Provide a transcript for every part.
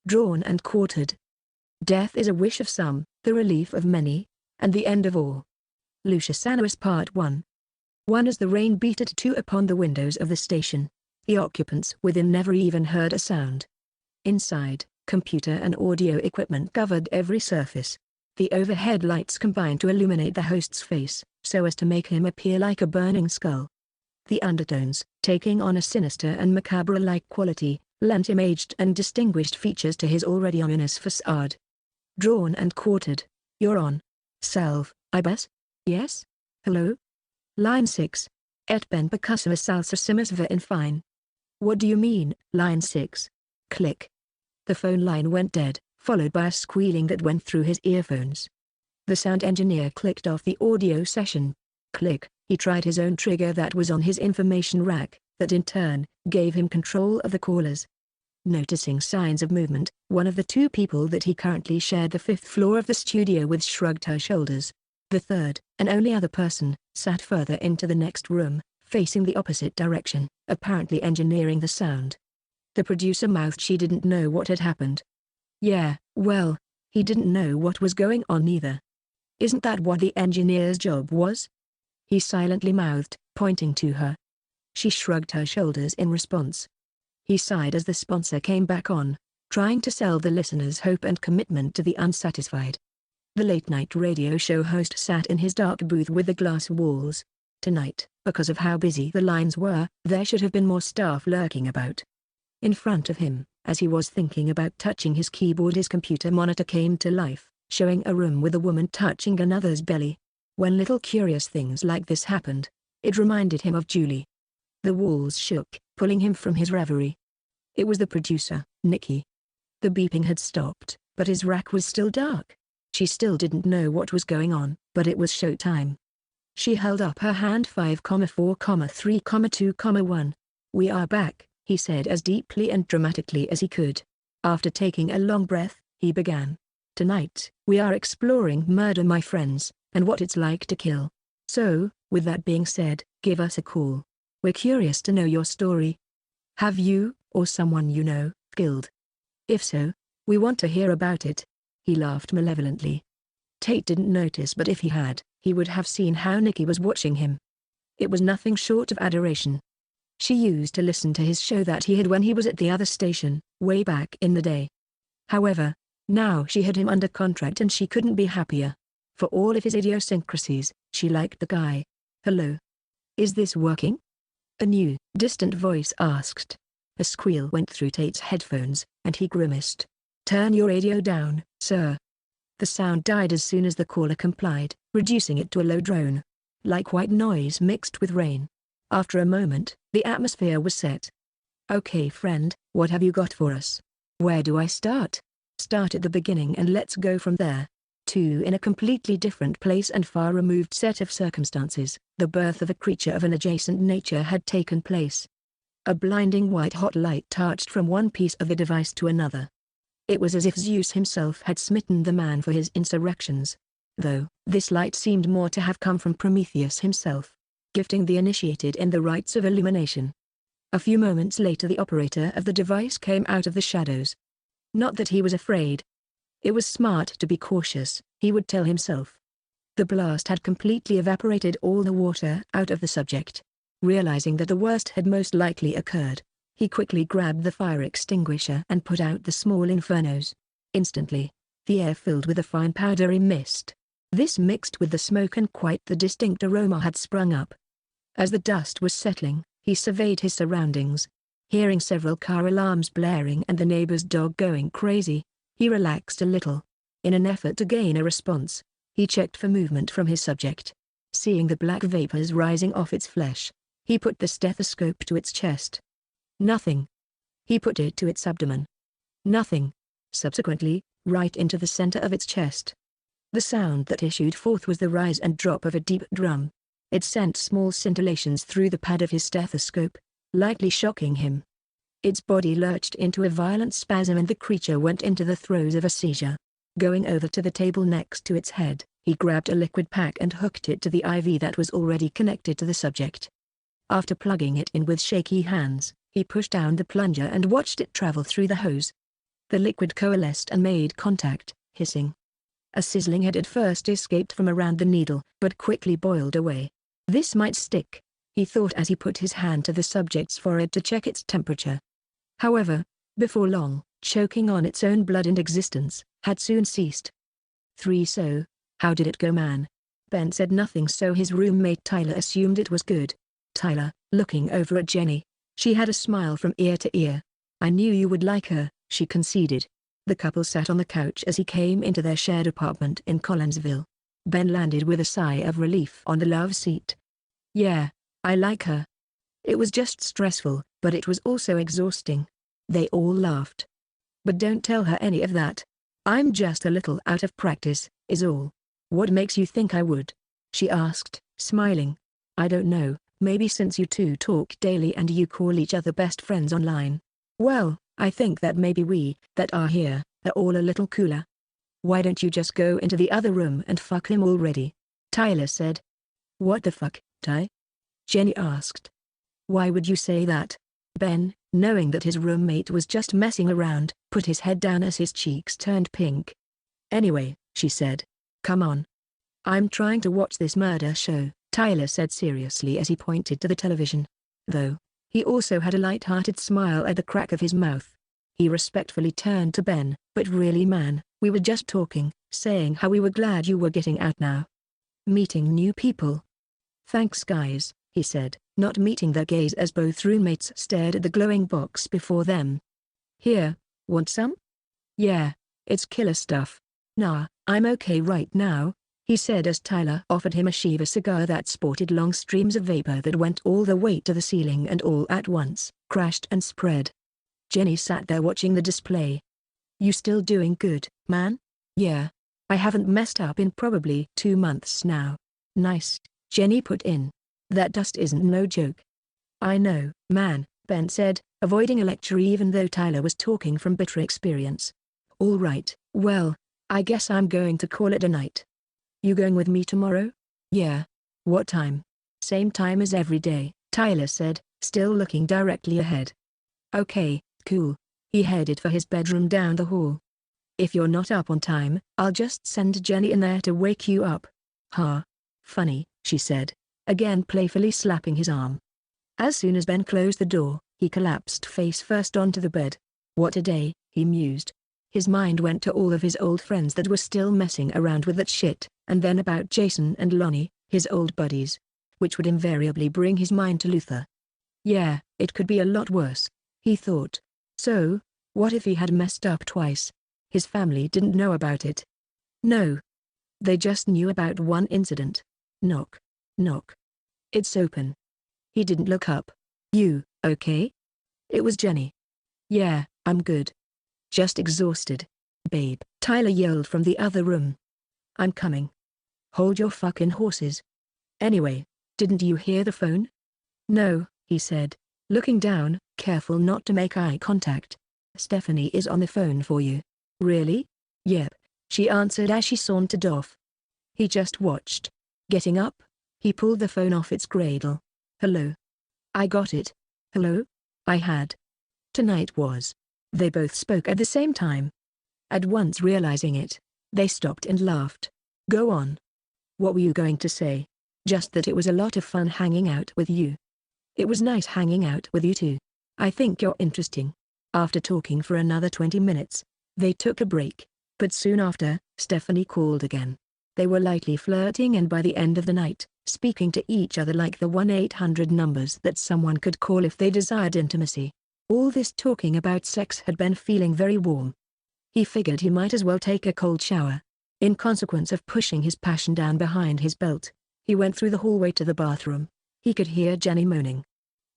drawn and quartered. Death is a wish of some, the relief of many, and the end of all. Lucius Annus Part 1. As the rain beat at 2 upon the windows of the station, the occupants within never even heard a sound. Inside, computer and audio equipment covered every surface. The overhead lights combined to illuminate the host's face, so as to make him appear like a burning skull. The undertones, taking on a sinister and macabre-like quality, lent him aged and distinguished features to his already ominous facade. Drawn and quartered. You're on. Salve, Ibis? Yes? Hello? Line 6. Et ben percussiva salsa simisva in fine. What do you mean? Line 6. Click. The phone line went dead, followed by a squealing that went through his earphones. The sound engineer clicked off the audio session. Click. He tried his own trigger that was on his information rack, that in turn, gave him control of the callers. Noticing signs of movement, one of the two people that he currently shared the 5th floor of the studio with shrugged her shoulders. The third, and only other person, sat further into the next room, facing the opposite direction, apparently engineering the sound. The producer mouthed she didn't know what had happened. Yeah, well, he didn't know what was going on either. Isn't that what the engineer's job was? He silently mouthed, pointing to her. She shrugged her shoulders in response. He sighed as the sponsor came back on, trying to sell the listeners hope and commitment to the unsatisfied. The late-night radio show host sat in his dark booth with the glass walls. Tonight, because of how busy the lines were, there should have been more staff lurking about. In front of him, as he was thinking about touching his keyboard, his computer monitor came to life, showing a room with a woman touching another's belly. When little curious things like this happened, it reminded him of Julie. The walls shook, pulling him from his reverie. It was the producer, Nikki. The beeping had stopped, but his rack was still dark. She still didn't know what was going on, but it was showtime. She held up her hand. 5,4,3,2,1. We are back, he said as deeply and dramatically as he could. After taking a long breath, he began. Tonight, we are exploring murder, my friends, and what it's like to kill. So, with that being said, give us a call. We're curious to know your story. Have you, or someone you know, killed? If so, we want to hear about it. He laughed malevolently. Tate didn't notice, but if he had, he would have seen how Nikki was watching him. It was nothing short of adoration. She used to listen to his show that he had when he was at the other station, way back in the day. However, now she had him under contract and she couldn't be happier. For all of his idiosyncrasies, she liked the guy. Hello? Is this working? A new, distant voice asked. A squeal went through Tate's headphones, and he grimaced. Turn your radio down, sir. The sound died as soon as the caller complied, reducing it to a low drone. Like white noise mixed with rain. After a moment, the atmosphere was set. Okay friend, what have you got for us? Where do I start? Start at the beginning and let's go from there. 2. In a completely different place and far removed set of circumstances, the birth of a creature of an adjacent nature had taken place. A blinding white-hot light touched from one piece of the device to another. It was as if Zeus himself had smitten the man for his insurrections. Though, this light seemed more to have come from Prometheus himself, gifting the initiated in the rites of illumination. A few moments later the operator of the device came out of the shadows. Not that he was afraid. It was smart to be cautious, he would tell himself. The blast had completely evaporated all the water out of the subject. Realizing that the worst had most likely occurred, he quickly grabbed the fire extinguisher and put out the small infernos. Instantly, the air filled with a fine powdery mist. This mixed with the smoke and quite the distinct aroma had sprung up. As the dust was settling, he surveyed his surroundings. Hearing several car alarms blaring and the neighbor's dog going crazy, he relaxed a little. In an effort to gain a response, he checked for movement from his subject. Seeing the black vapors rising off its flesh, he put the stethoscope to its chest. Nothing. He put it to its abdomen. Nothing. Subsequently, right into the center of its chest. The sound that issued forth was the rise and drop of a deep drum. It sent small scintillations through the pad of his stethoscope, lightly shocking him. Its body lurched into a violent spasm and the creature went into the throes of a seizure. Going over to the table next to its head, he grabbed a liquid pack and hooked it to the IV that was already connected to the subject. After plugging it in with shaky hands, he pushed down the plunger and watched it travel through the hose. The liquid coalesced and made contact, hissing. A sizzling had at first escaped from around the needle, but quickly boiled away. This might stick, he thought as he put his hand to the subject's forehead to check its temperature. However, before long, choking on its own blood and existence, had soon ceased. So, how did it go, man? Ben said nothing, so his roommate Tyler assumed it was good. Tyler, looking over at Jenny. She had a smile from ear to ear. I knew you would like her, she conceded. The couple sat on the couch as he came into their shared apartment in Collinsville. Ben landed with a sigh of relief on the love seat. Yeah, I like her. It was just stressful, but it was also exhausting. They all laughed. But don't tell her any of that. I'm just a little out of practice, is all. What makes you think I would? She asked, smiling. I don't know, maybe since you two talk daily and you call each other best friends online. Well, I think that maybe we, that are here, are all a little cooler. Why don't you just go into the other room and fuck him already? Tyler said. What the fuck, Ty? Jenny asked. Why would you say that? Ben, knowing that his roommate was just messing around, put his head down as his cheeks turned pink. Anyway, she said. Come on. I'm trying to watch this murder show, Tyler said seriously as he pointed to the television. Though, he also had a light-hearted smile at the crack of his mouth. He respectfully turned to Ben, but really man, we were just talking, saying how we were glad you were getting out now. Meeting new people. Thanks guys, he said, not meeting their gaze as both roommates stared at the glowing box before them. Here, want some? Yeah, it's killer stuff. Nah, I'm okay right now, he said as Tyler offered him a Shiva cigar that sported long streams of vapor that went all the way to the ceiling and all at once, crashed and spread. Jenny sat there watching the display. You still doing good, man? Yeah. I haven't messed up in probably 2 months now. Nice, Jenny put in. That dust isn't no joke. I know, man, Ben said, avoiding a lecture even though Tyler was talking from bitter experience. All right, well, I guess I'm going to call it a night. You going with me tomorrow? Yeah. What time? Same time as every day, Tyler said, still looking directly ahead. Okay, cool. He headed for his bedroom down the hall. If you're not up on time, I'll just send Jenny in there to wake you up. Ha. Funny, she said, again playfully slapping his arm. As soon as Ben closed the door, he collapsed face first onto the bed. What a day, he mused. His mind went to all of his old friends that were still messing around with that shit, and then about Jason and Lonnie, his old buddies. Which would invariably bring his mind to Luther. Yeah, it could be a lot worse, he thought. So, what if he had messed up twice? His family didn't know about it. No. They just knew about one incident. Knock. Knock. It's open. He didn't look up. You, okay? It was Jenny. Yeah, I'm good. Just exhausted. Babe, Tyler yelled from the other room. I'm coming. Hold your fucking horses. Anyway, didn't you hear the phone? No, he said, looking down, careful not to make eye contact. Stephanie is on the phone for you. Really? Yep, she answered as she sauntered off. He just watched. Getting up, he pulled the phone off its cradle. Hello. I got it. Hello? I had. Tonight was. They both spoke at the same time. At once realizing it, they stopped and laughed. Go on. What were you going to say? Just that it was a lot of fun hanging out with you. It was nice hanging out with you too. I think you're interesting. After talking for another 20 minutes, they took a break, but soon after, Stephanie called again. They were lightly flirting and by the end of the night, speaking to each other like the 1-800 numbers that someone could call if they desired intimacy. All this talking about sex had Ben feeling very warm. He figured he might as well take a cold shower. In consequence of pushing his passion down behind his belt, he went through the hallway to the bathroom. He could hear Jenny moaning.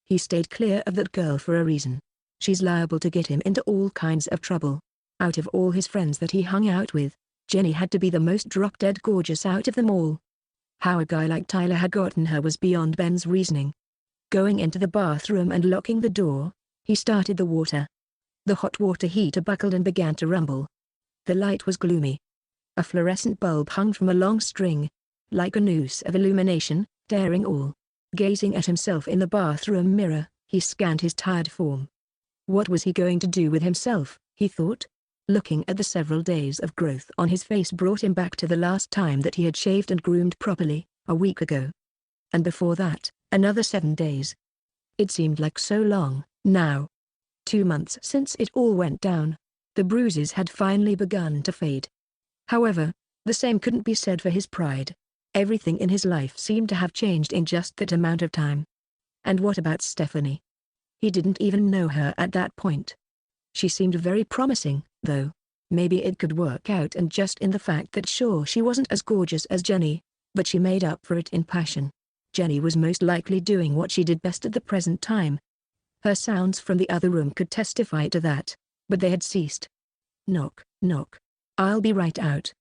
He stayed clear of that girl for a reason. She's liable to get him into all kinds of trouble. Out of all his friends that he hung out with, Jenny had to be the most drop-dead gorgeous out of them all. How a guy like Tyler had gotten her was beyond Ben's reasoning. Going into the bathroom and locking the door, he started the water. The hot water heater buckled and began to rumble. The light was gloomy. A fluorescent bulb hung from a long string, like a noose of illumination, daring all. Gazing at himself in the bathroom mirror, he scanned his tired form. What was he going to do with himself, he thought? Looking at the several days of growth on his face brought him back to the last time that he had shaved and groomed properly, a week ago. And before that, another 7 days. It seemed like so long, now. 2 months since it all went down. The bruises had finally begun to fade. However, the same couldn't be said for his pride. Everything in his life seemed to have changed in just that amount of time. And what about Stephanie? He didn't even know her at that point. She seemed very promising, though. Maybe it could work out, and just in the fact that sure she wasn't as gorgeous as Jenny, but she made up for it in passion. Jenny was most likely doing what she did best at the present time. Her sounds from the other room could testify to that, but they had ceased. Knock, knock. I'll be right out.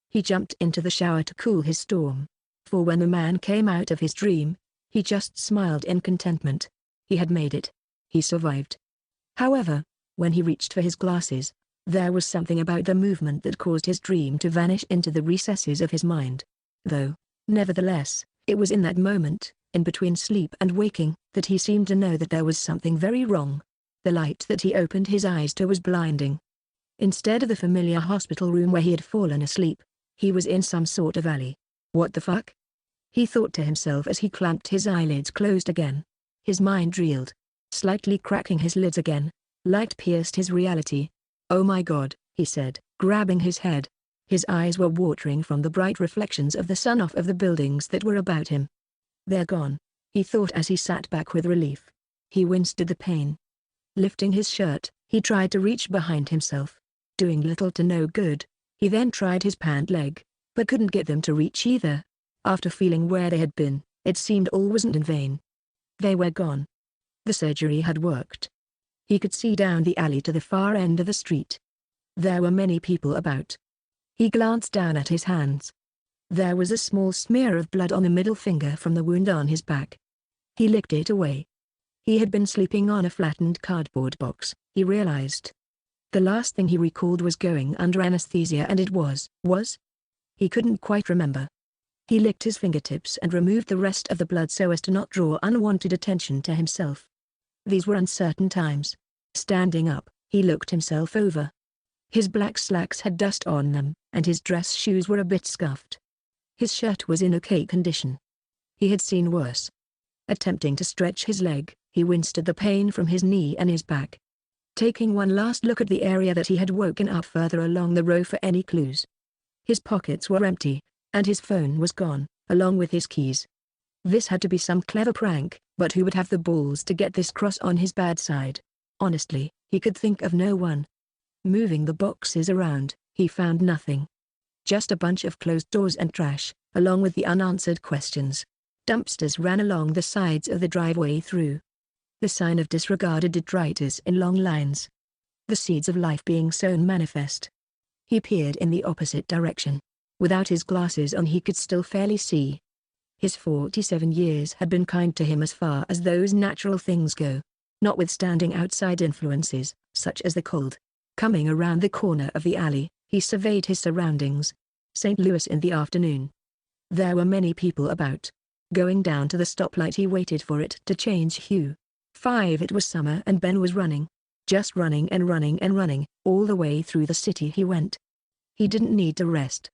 He jumped into the shower to cool his storm. For when the man came out of his dream, he just smiled in contentment. He had made it. He survived. However, when he reached for his glasses, there was something about the movement that caused his dream to vanish into the recesses of his mind. Though, nevertheless, it was in that moment, in between sleep and waking, that he seemed to know that there was something very wrong. The light that he opened his eyes to was blinding. Instead of the familiar hospital room where he had fallen asleep, he was in some sort of alley. What the fuck? He thought to himself as he clamped his eyelids closed again. His mind reeled. Slightly cracking his lids again, light pierced his reality. Oh my God, he said, grabbing his head. His eyes were watering from the bright reflections of the sun off of the buildings that were about him. They're gone, he thought as he sat back with relief. He winced at the pain. Lifting his shirt, he tried to reach behind himself. Doing little to no good. He then tried his pant leg, but couldn't get them to reach either. After feeling where they had been, it seemed all wasn't in vain. They were gone. The surgery had worked. He could see down the alley to the far end of the street. There were many people about. He glanced down at his hands. There was a small smear of blood on the middle finger from the wound on his back. He licked it away. He had been sleeping on a flattened cardboard box, he realized. The last thing he recalled was going under anesthesia, and it was. He couldn't quite remember. He licked his fingertips and removed the rest of the blood so as to not draw unwanted attention to himself. These were uncertain times. Standing up, he looked himself over. His black slacks had dust on them, and his dress shoes were a bit scuffed. His shirt was in okay condition. He had seen worse. Attempting to stretch his leg, he winced at the pain from his knee and his back. Taking one last look at the area that he had woken up further along the row for any clues. His pockets were empty, and his phone was gone, along with his keys. This had to be some clever prank, but who would have the balls to get this cross on his bad side? Honestly, he could think of no one. Moving the boxes around, he found nothing. Just a bunch of closed doors and trash, along with the unanswered questions. Dumpsters ran along the sides of the driveway through. The sign of disregarded detritus in long lines. The seeds of life being sown manifest. He peered in the opposite direction. Without his glasses on he could still fairly see. His 47 years had been kind to him as far as those natural things go. Notwithstanding outside influences, such as the cold. Coming around the corner of the alley, he surveyed his surroundings. St. Louis in the afternoon. There were many people about. Going down to the stoplight he waited for it to change hue. 5 It was summer and Ben was running. Just running and running and running, all the way through the city he went. He didn't need to rest.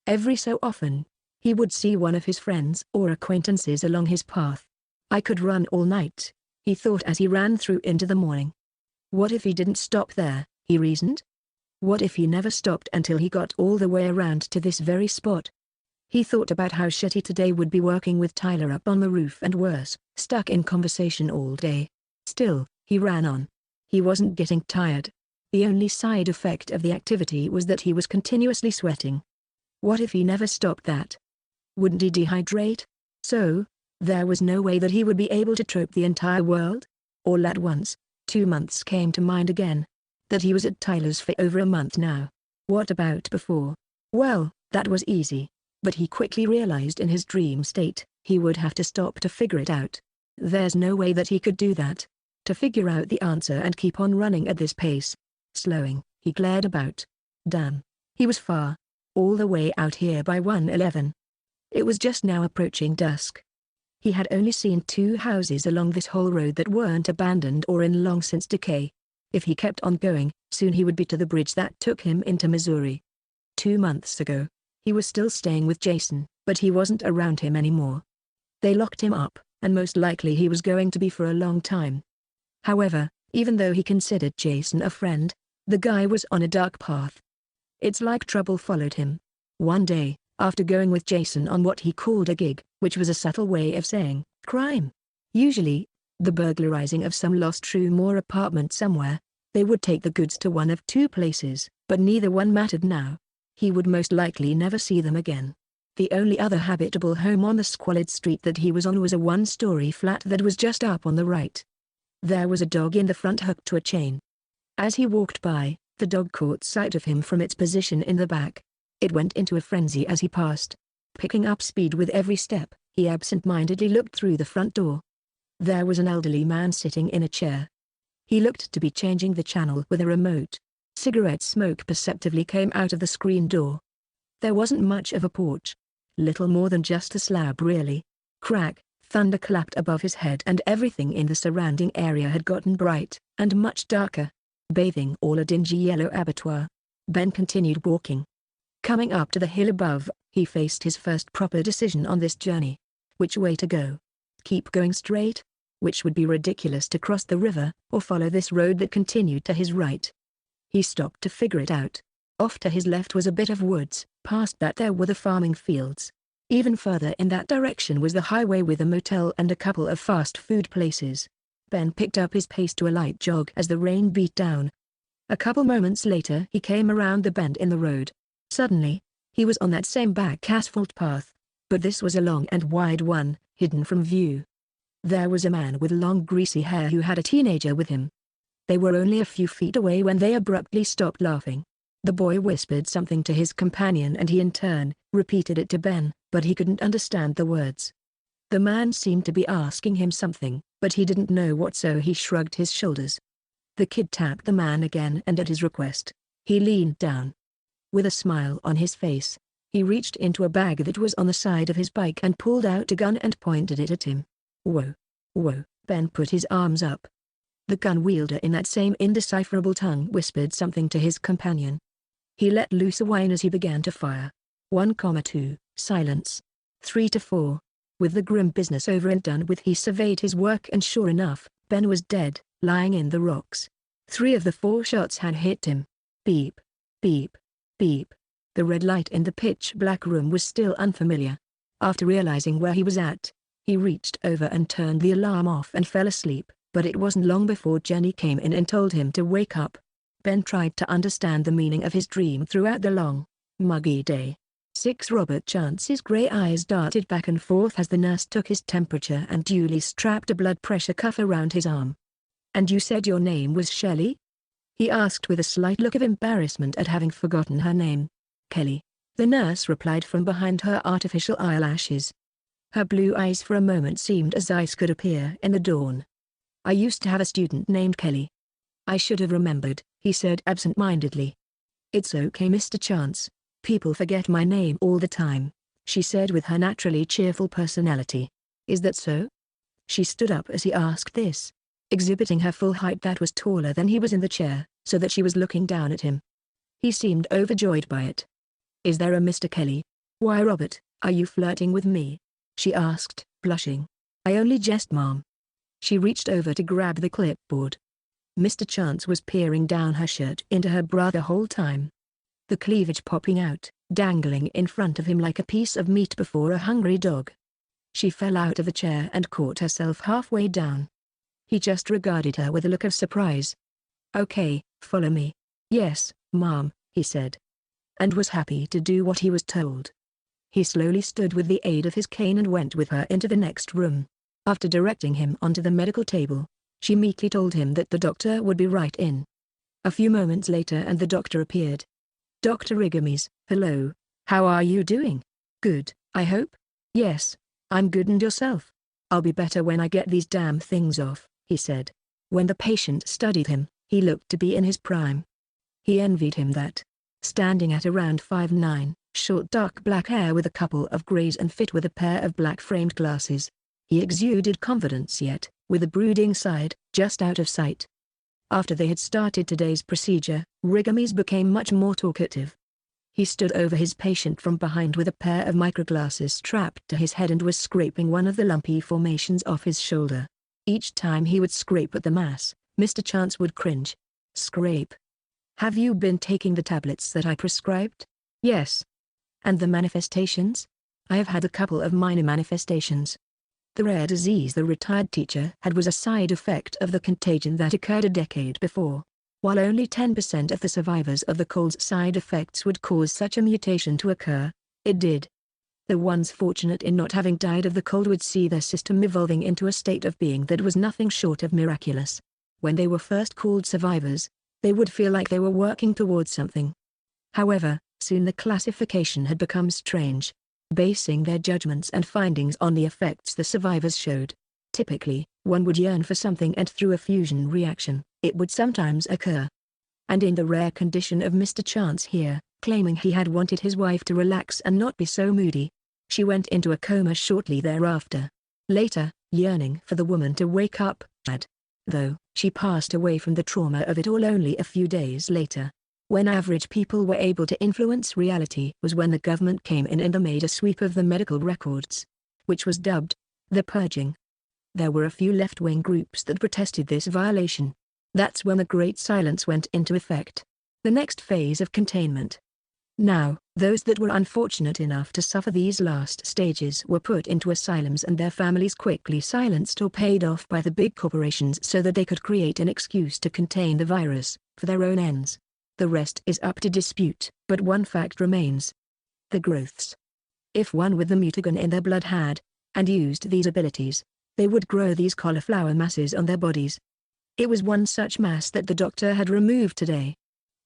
Every so often, he would see one of his friends or acquaintances along his path. I could run all night, he thought as he ran through into the morning. What if he didn't stop there, he reasoned? What if he never stopped until he got all the way around to this very spot? He thought about how shitty today would be working with Tyler up on the roof and worse, stuck in conversation all day. Still, he ran on. He wasn't getting tired. The only side effect of the activity was that he was continuously sweating. What if he never stopped that? Wouldn't he dehydrate? So, there was no way that he would be able to trope the entire world? All at once, 2 months came to mind again. That he was at Tyler's for over a month now. What about before? Well, that was easy. But he quickly realized in his dream state, he would have to stop to figure it out. There's no way that he could do that. To figure out the answer and keep on running at this pace. Slowing, he glared about. Damn. He was far. All the way out here by 111. It was just now approaching dusk. He had only seen 2 houses along this whole road that weren't abandoned or in long since decay. If he kept on going, soon he would be to the bridge that took him into Missouri. 2 months ago, he was still staying with Jason, but he wasn't around him anymore. They locked him up, and most likely he was going to be for a long time. However, even though he considered Jason a friend, the guy was on a dark path. It's like trouble followed him. One day, after going with Jason on what he called a gig, which was a subtle way of saying crime, usually the burglarizing of some lost room or apartment somewhere, they would take the goods to one of two places, but neither one mattered now. He would most likely never see them again. The only other habitable home on the squalid street that he was on was a one-story flat that was just up on the right. There was a dog in the front hooked to a chain. As he walked by, the dog caught sight of him from its position in the back. It went into a frenzy as he passed. Picking up speed with every step, he absent-mindedly looked through the front door. There was an elderly man sitting in a chair. He looked to be changing the channel with a remote. Cigarette smoke perceptibly came out of the screen door. There wasn't much of a porch. Little more than just a slab really. Crack, thunder clapped above his head and everything in the surrounding area had gotten bright, and much darker, bathing all a dingy yellow abattoir. Ben continued walking. Coming up to the hill above, he faced his first proper decision on this journey. Which way to go? Keep going straight? Which would be ridiculous to cross the river, or follow this road that continued to his right. He stopped to figure it out. Off to his left was a bit of woods, past that there were the farming fields. Even further in that direction was the highway with a motel and a couple of fast food places. Ben picked up his pace to a light jog as the rain beat down. A couple moments later he came around the bend in the road. Suddenly, he was on that same back asphalt path, but this was a long and wide one, hidden from view. There was a man with long greasy hair who had a teenager with him. They were only a few feet away when they abruptly stopped laughing. The boy whispered something to his companion and he in turn repeated it to Ben, but he couldn't understand the words. The man seemed to be asking him something, but he didn't know what, so he shrugged his shoulders. The kid tapped the man again and at his request, he leaned down. With a smile on his face, he reached into a bag that was on the side of his bike and pulled out a gun and pointed it at him. Whoa. Whoa, Ben put his arms up. The gun wielder in that same indecipherable tongue whispered something to his companion. He let loose a whine as he began to fire. 1,2, silence. 3 to 4. With the grim business over and done with, he surveyed his work and sure enough, Ben was dead, lying in the rocks. 3 of the 4 shots had hit him. Beep. Beep. Beep. The red light in the pitch-black room was still unfamiliar. After realizing where he was at, he reached over and turned the alarm off and fell asleep, but it wasn't long before Jenny came in and told him to wake up. Ben tried to understand the meaning of his dream throughout the long, muggy day. 6 Robert Chance's grey eyes darted back and forth as the nurse took his temperature and duly strapped a blood pressure cuff around his arm. "And you said your name was Shelley?" he asked with a slight look of embarrassment at having forgotten her name. "Kelly," the nurse replied from behind her artificial eyelashes. Her blue eyes for a moment seemed as ice could appear in the dawn. "I used to have a student named Kelly. I should have remembered," he said absent-mindedly. "It's okay, Mr. Chance. People forget my name all the time," she said with her naturally cheerful personality. "Is that so?" She stood up as he asked this, exhibiting her full height that was taller than he was in the chair, so that she was looking down at him. He seemed overjoyed by it. "Is there a Mr. Kelly?" "Why, Robert, are you flirting with me?" she asked, blushing. "I only jest, Mom." She reached over to grab the clipboard. Mr. Chance was peering down her shirt into her bra the whole time, the cleavage popping out, dangling in front of him like a piece of meat before a hungry dog. She fell out of the chair and caught herself halfway down. He just regarded her with a look of surprise. "Okay, follow me." "Yes, Mom," he said, and was happy to do what he was told. He slowly stood with the aid of his cane and went with her into the next room. After directing him onto the medical table, she meekly told him that the doctor would be right in. A few moments later and the doctor appeared. "Dr. Rigamies, hello, how are you doing? Good, I hope?" "Yes, I'm good, and yourself?" "I'll be better when I get these damn things off," he said. When the patient studied him, he looked to be in his prime. He envied him that. Standing at around 5'9", short dark black hair with a couple of grays and fit with a pair of black framed glasses. He exuded confidence yet, with a brooding side, just out of sight. After they had started today's procedure, Rigamis became much more talkative. He stood over his patient from behind with a pair of microglasses strapped to his head and was scraping one of the lumpy formations off his shoulder. Each time he would scrape at the mass, Mr. Chance would cringe. Scrape. Have you been taking the tablets that I prescribed? Yes. And the manifestations? I have had a couple of minor manifestations. The rare disease the retired teacher had was a side effect of the contagion that occurred a decade before. While only 10% of the survivors of the cold's side effects would cause such a mutation to occur, it did. The ones fortunate in not having died of the cold would see their system evolving into a state of being that was nothing short of miraculous. When they were first called survivors, they would feel like they were working towards something. However, soon the classification had become strange, basing their judgments and findings on the effects the survivors showed. Typically, one would yearn for something and through a fusion reaction, it would sometimes occur. And in the rare condition of Mr. Chance here, claiming he had wanted his wife to relax and not be so moody, she went into a coma shortly thereafter. Later, yearning for the woman to wake up, though, she passed away from the trauma of it all only a few days later. When average people were able to influence reality was when the government came in and made a sweep of the medical records, which was dubbed the purging. There were a few left-wing groups that protested this violation. That's when the Great Silence went into effect, the next phase of containment. Now, those that were unfortunate enough to suffer these last stages were put into asylums and their families quickly silenced or paid off by the big corporations so that they could create an excuse to contain the virus, for their own ends. The rest is up to dispute, but one fact remains. The growths. If one with the mutagen in their blood had, and used these abilities, they would grow these cauliflower masses on their bodies. It was one such mass that the doctor had removed today.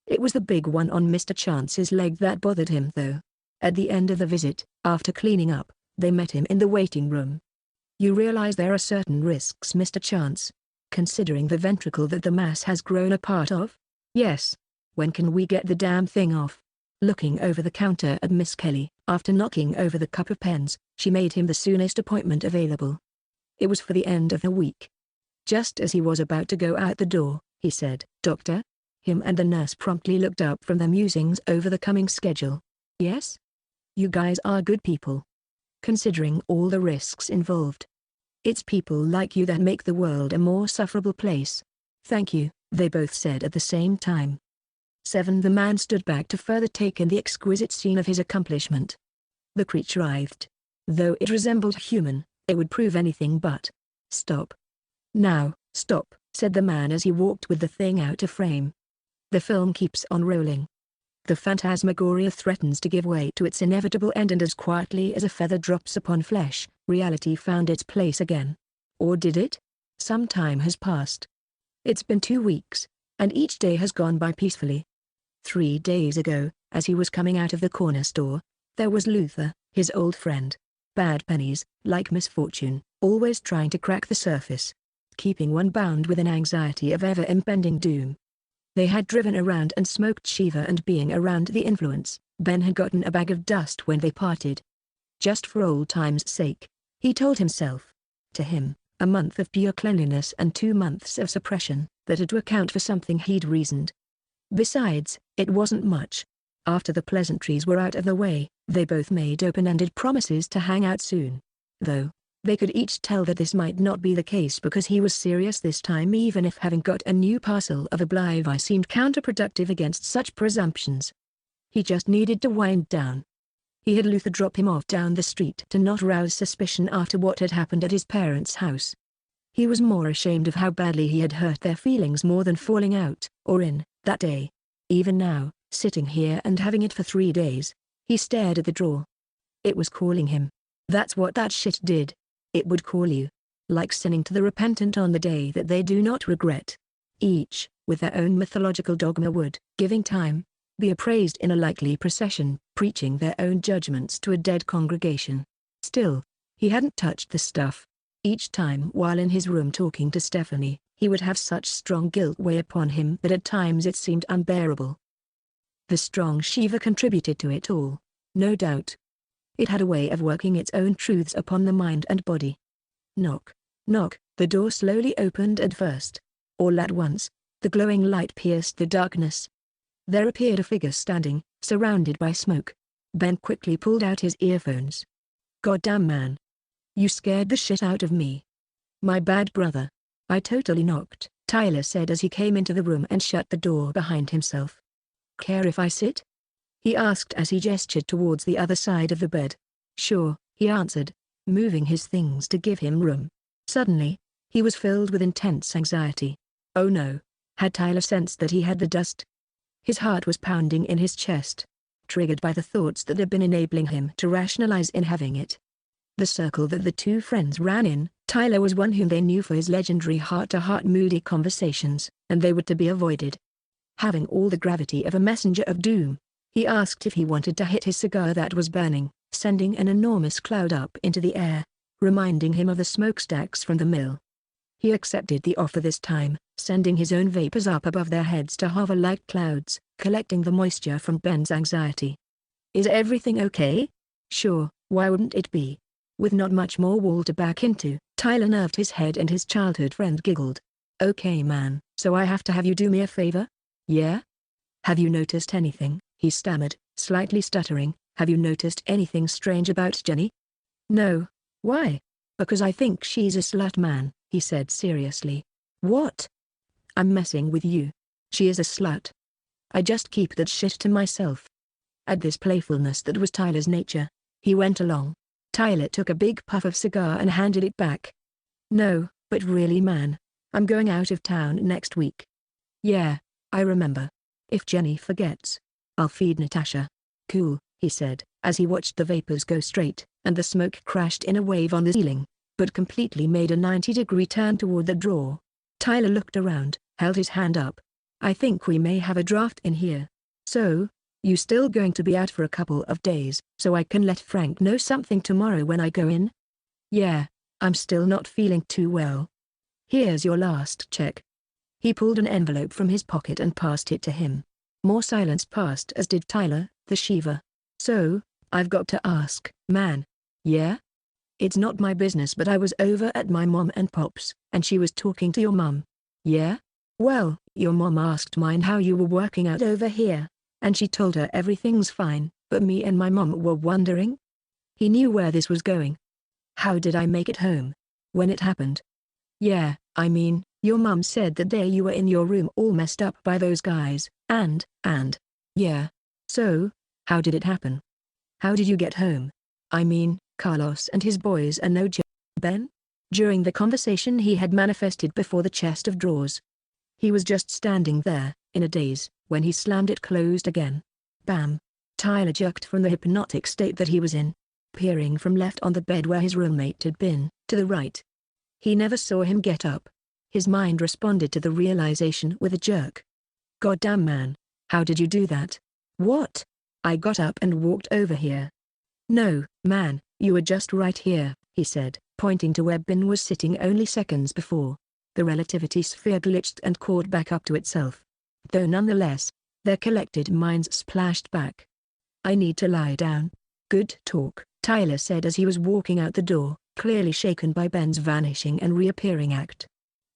It was the big one on Mr. Chance's leg that bothered him though. At the end of the visit, after cleaning up, they met him in the waiting room. You realize there are certain risks, Mr. Chance, considering the ventricle that the mass has grown a part of? Yes. When can we get the damn thing off? Looking over the counter at Miss Kelly, after knocking over the cup of pens, she made him the soonest appointment available. It was for the end of the week. Just as he was about to go out the door, he said, "Doctor?" Him and the nurse promptly looked up from their musings over the coming schedule. "Yes? You guys are good people. Considering all the risks involved. It's people like you that make the world a more sufferable place." "Thank you," they both said at the same time. 7. The man stood back to further take in the exquisite scene of his accomplishment. The creature writhed. Though it resembled human, it would prove anything but. "Stop. Now, stop," said the man as he walked with the thing out of frame. The film keeps on rolling. The phantasmagoria threatens to give way to its inevitable end, and as quietly as a feather drops upon flesh, reality found its place again. Or did it? Some time has passed. It's been 2 weeks, and each day has gone by peacefully. 3 days ago, as he was coming out of the corner store, there was Luther, his old friend. Bad pennies, like misfortune, always trying to crack the surface, keeping one bound with an anxiety of ever-impending doom. They had driven around and smoked Shiva, and being around the influence, Ben had gotten a bag of dust when they parted. Just for old time's sake, he told himself. To him, a month of pure cleanliness and 2 months of suppression, that had to account for something he'd reasoned. Besides, it wasn't much. After the pleasantries were out of the way, they both made open-ended promises to hang out soon. Though, they could each tell that this might not be the case because he was serious this time, even if having got a new parcel of oblivi seemed counterproductive against such presumptions. He just needed to wind down. He had Luther drop him off down the street to not rouse suspicion after what had happened at his parents' house. He was more ashamed of how badly he had hurt their feelings more than falling out, or in, that day. Even now, sitting here and having it for 3 days, he stared at the drawer. It was calling him. That's what that shit did. It would call you. Like sinning to the repentant on the day that they do not regret. Each, with their own mythological dogma, would, giving time, be appraised in a likely procession, preaching their own judgments to a dead congregation. Still, he hadn't touched the stuff. Each time while in his room talking to Stephanie, he would have such strong guilt weigh upon him that at times it seemed unbearable. The strong Shiva contributed to it all, no doubt. It had a way of working its own truths upon the mind and body. Knock, knock, the door slowly opened at first. All at once, The glowing light pierced the darkness. There appeared a figure standing, surrounded by smoke. Ben quickly pulled out his earphones. "Goddamn man. You scared the shit out of me. My bad brother. I totally knocked," Tyler said as he came into the room and shut the door behind himself. "Care if I sit?" he asked as he gestured towards the other side of the bed. "Sure," he answered, moving his things to give him room. Suddenly, he was filled with intense anxiety. Oh no, had Tyler sensed that he had the dust? His heart was pounding in his chest, triggered by the thoughts that had been enabling him to rationalize in having it. The circle that the two friends ran in, Tyler was one whom they knew for his legendary heart-to-heart moody conversations, and they were to be avoided. Having all the gravity of a messenger of doom, he asked if he wanted to hit his cigar that was burning, sending an enormous cloud up into the air, reminding him of the smokestacks from the mill. He accepted the offer this time, sending his own vapors up above their heads to hover like clouds, collecting the moisture from Ben's anxiety. "Is everything okay?" "Sure, why wouldn't it be?" With not much more wall to back into, Tyler nerved his head and his childhood friend giggled. "Okay man, so I have to have you do me a favor?" "Yeah?" "Have you noticed anything?" he stammered, slightly stuttering. "Have you noticed anything strange about Jenny?" "No. Why?" "Because I think she's a slut man," he said seriously. "What?" "I'm messing with you. She is a slut. I just keep that shit to myself." At this playfulness that was Tyler's nature, he went along. Tyler took a big puff of cigar and handed it back. "No, but really man, I'm going out of town next week." "Yeah, I remember. If Jenny forgets, I'll feed Natasha." "Cool," he said, as he watched the vapors go straight, and the smoke crashed in a wave on the ceiling, but completely made a 90-degree turn toward the drawer. Tyler looked around, held his hand up. "I think we may have a draft in here. So, you still going to be out for a couple of days, so I can let Frank know something tomorrow when I go in?" "Yeah, I'm still not feeling too well. Here's your last check." He pulled an envelope from his pocket and passed it to him. More silence passed as did Tyler, the Shiva. "So, I've got to ask, man." "Yeah?" "It's not my business but I was over at my mom and pop's, and she was talking to your mom." "Yeah? Well, your mom asked mine how you were working out over here, and she told her everything's fine, but me and my mom were wondering." He knew where this was going. "How did I make it home? When it happened?" "Yeah, I mean, your mom said that day you were in your room all messed up by those guys, and. Yeah. So, how did it happen? How did you get home? I mean, Carlos and his boys are no joke, Ben?" During the conversation he had manifested before the chest of drawers. He was just standing there, in a daze, when he slammed it closed again. Bam! Tyler jerked from the hypnotic state that he was in, peering from left on the bed where his roommate had been, to the right. He never saw him get up. His mind responded to the realization with a jerk. "Goddamn man, how did you do that?" "What?" "I got up and walked over here." "No, man, you were just right here," he said, pointing to where Ben was sitting only seconds before. The relativity sphere glitched and caught back up to itself. Though nonetheless, their collected minds splashed back. "I need to lie down." "Good talk," Tyler said as he was walking out the door, clearly shaken by Ben's vanishing and reappearing act.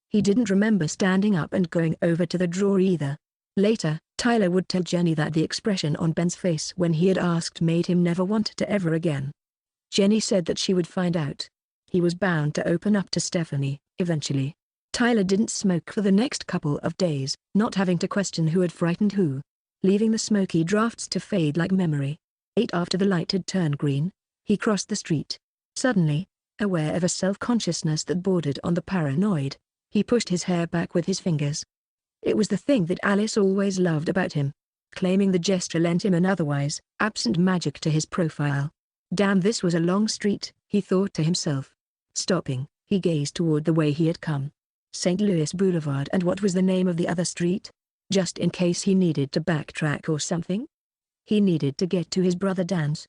He didn't remember standing up and going over to the drawer either. Later, Tyler would tell Jenny that the expression on Ben's face when he had asked made him never want to ever again. Jenny said that she would find out. He was bound to open up to Stephanie, eventually. Tyler didn't smoke for the next couple of days, not having to question who had frightened who, leaving the smoky drafts to fade like memory. 8 after the light had turned green, he crossed the street. Suddenly, aware of a self-consciousness that bordered on the paranoid, he pushed his hair back with his fingers. It was the thing that Alice always loved about him, claiming the gesture lent him an otherwise absent magic to his profile. Damn, this was a long street, he thought to himself. Stopping, he gazed toward the way he had come. St. Louis Boulevard, and what was the name of the other street? Just in case he needed to backtrack or something? He needed to get to his brother Dan's.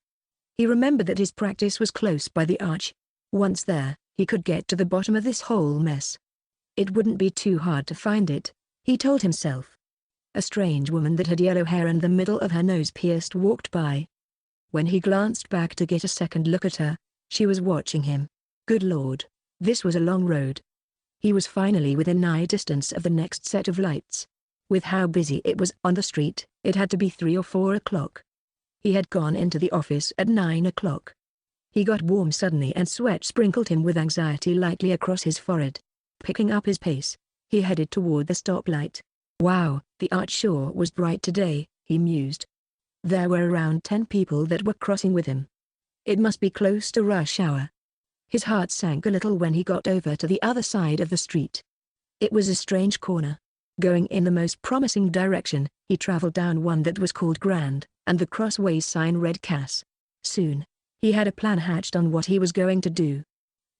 He remembered that his practice was close by the arch. Once there, he could get to the bottom of this whole mess. It wouldn't be too hard to find it, he told himself. A strange woman that had yellow hair and the middle of her nose pierced walked by. When he glanced back to get a second look at her, she was watching him. Good Lord, this was a long road. He was finally within eye distance of the next set of lights. With how busy it was on the street, it had to be 3 or 4 o'clock. He had gone into the office at 9 o'clock. He got warm suddenly and sweat sprinkled him with anxiety lightly across his forehead. Picking up his pace, he headed toward the stoplight. Wow, the arch sure was bright today, he mused. There were around 10 people that were crossing with him. It must be close to rush hour. His heart sank a little when he got over to the other side of the street. It was a strange corner. Going in the most promising direction, he traveled down one that was called Grand, and the crossway sign read Cass. Soon, he had a plan hatched on what he was going to do.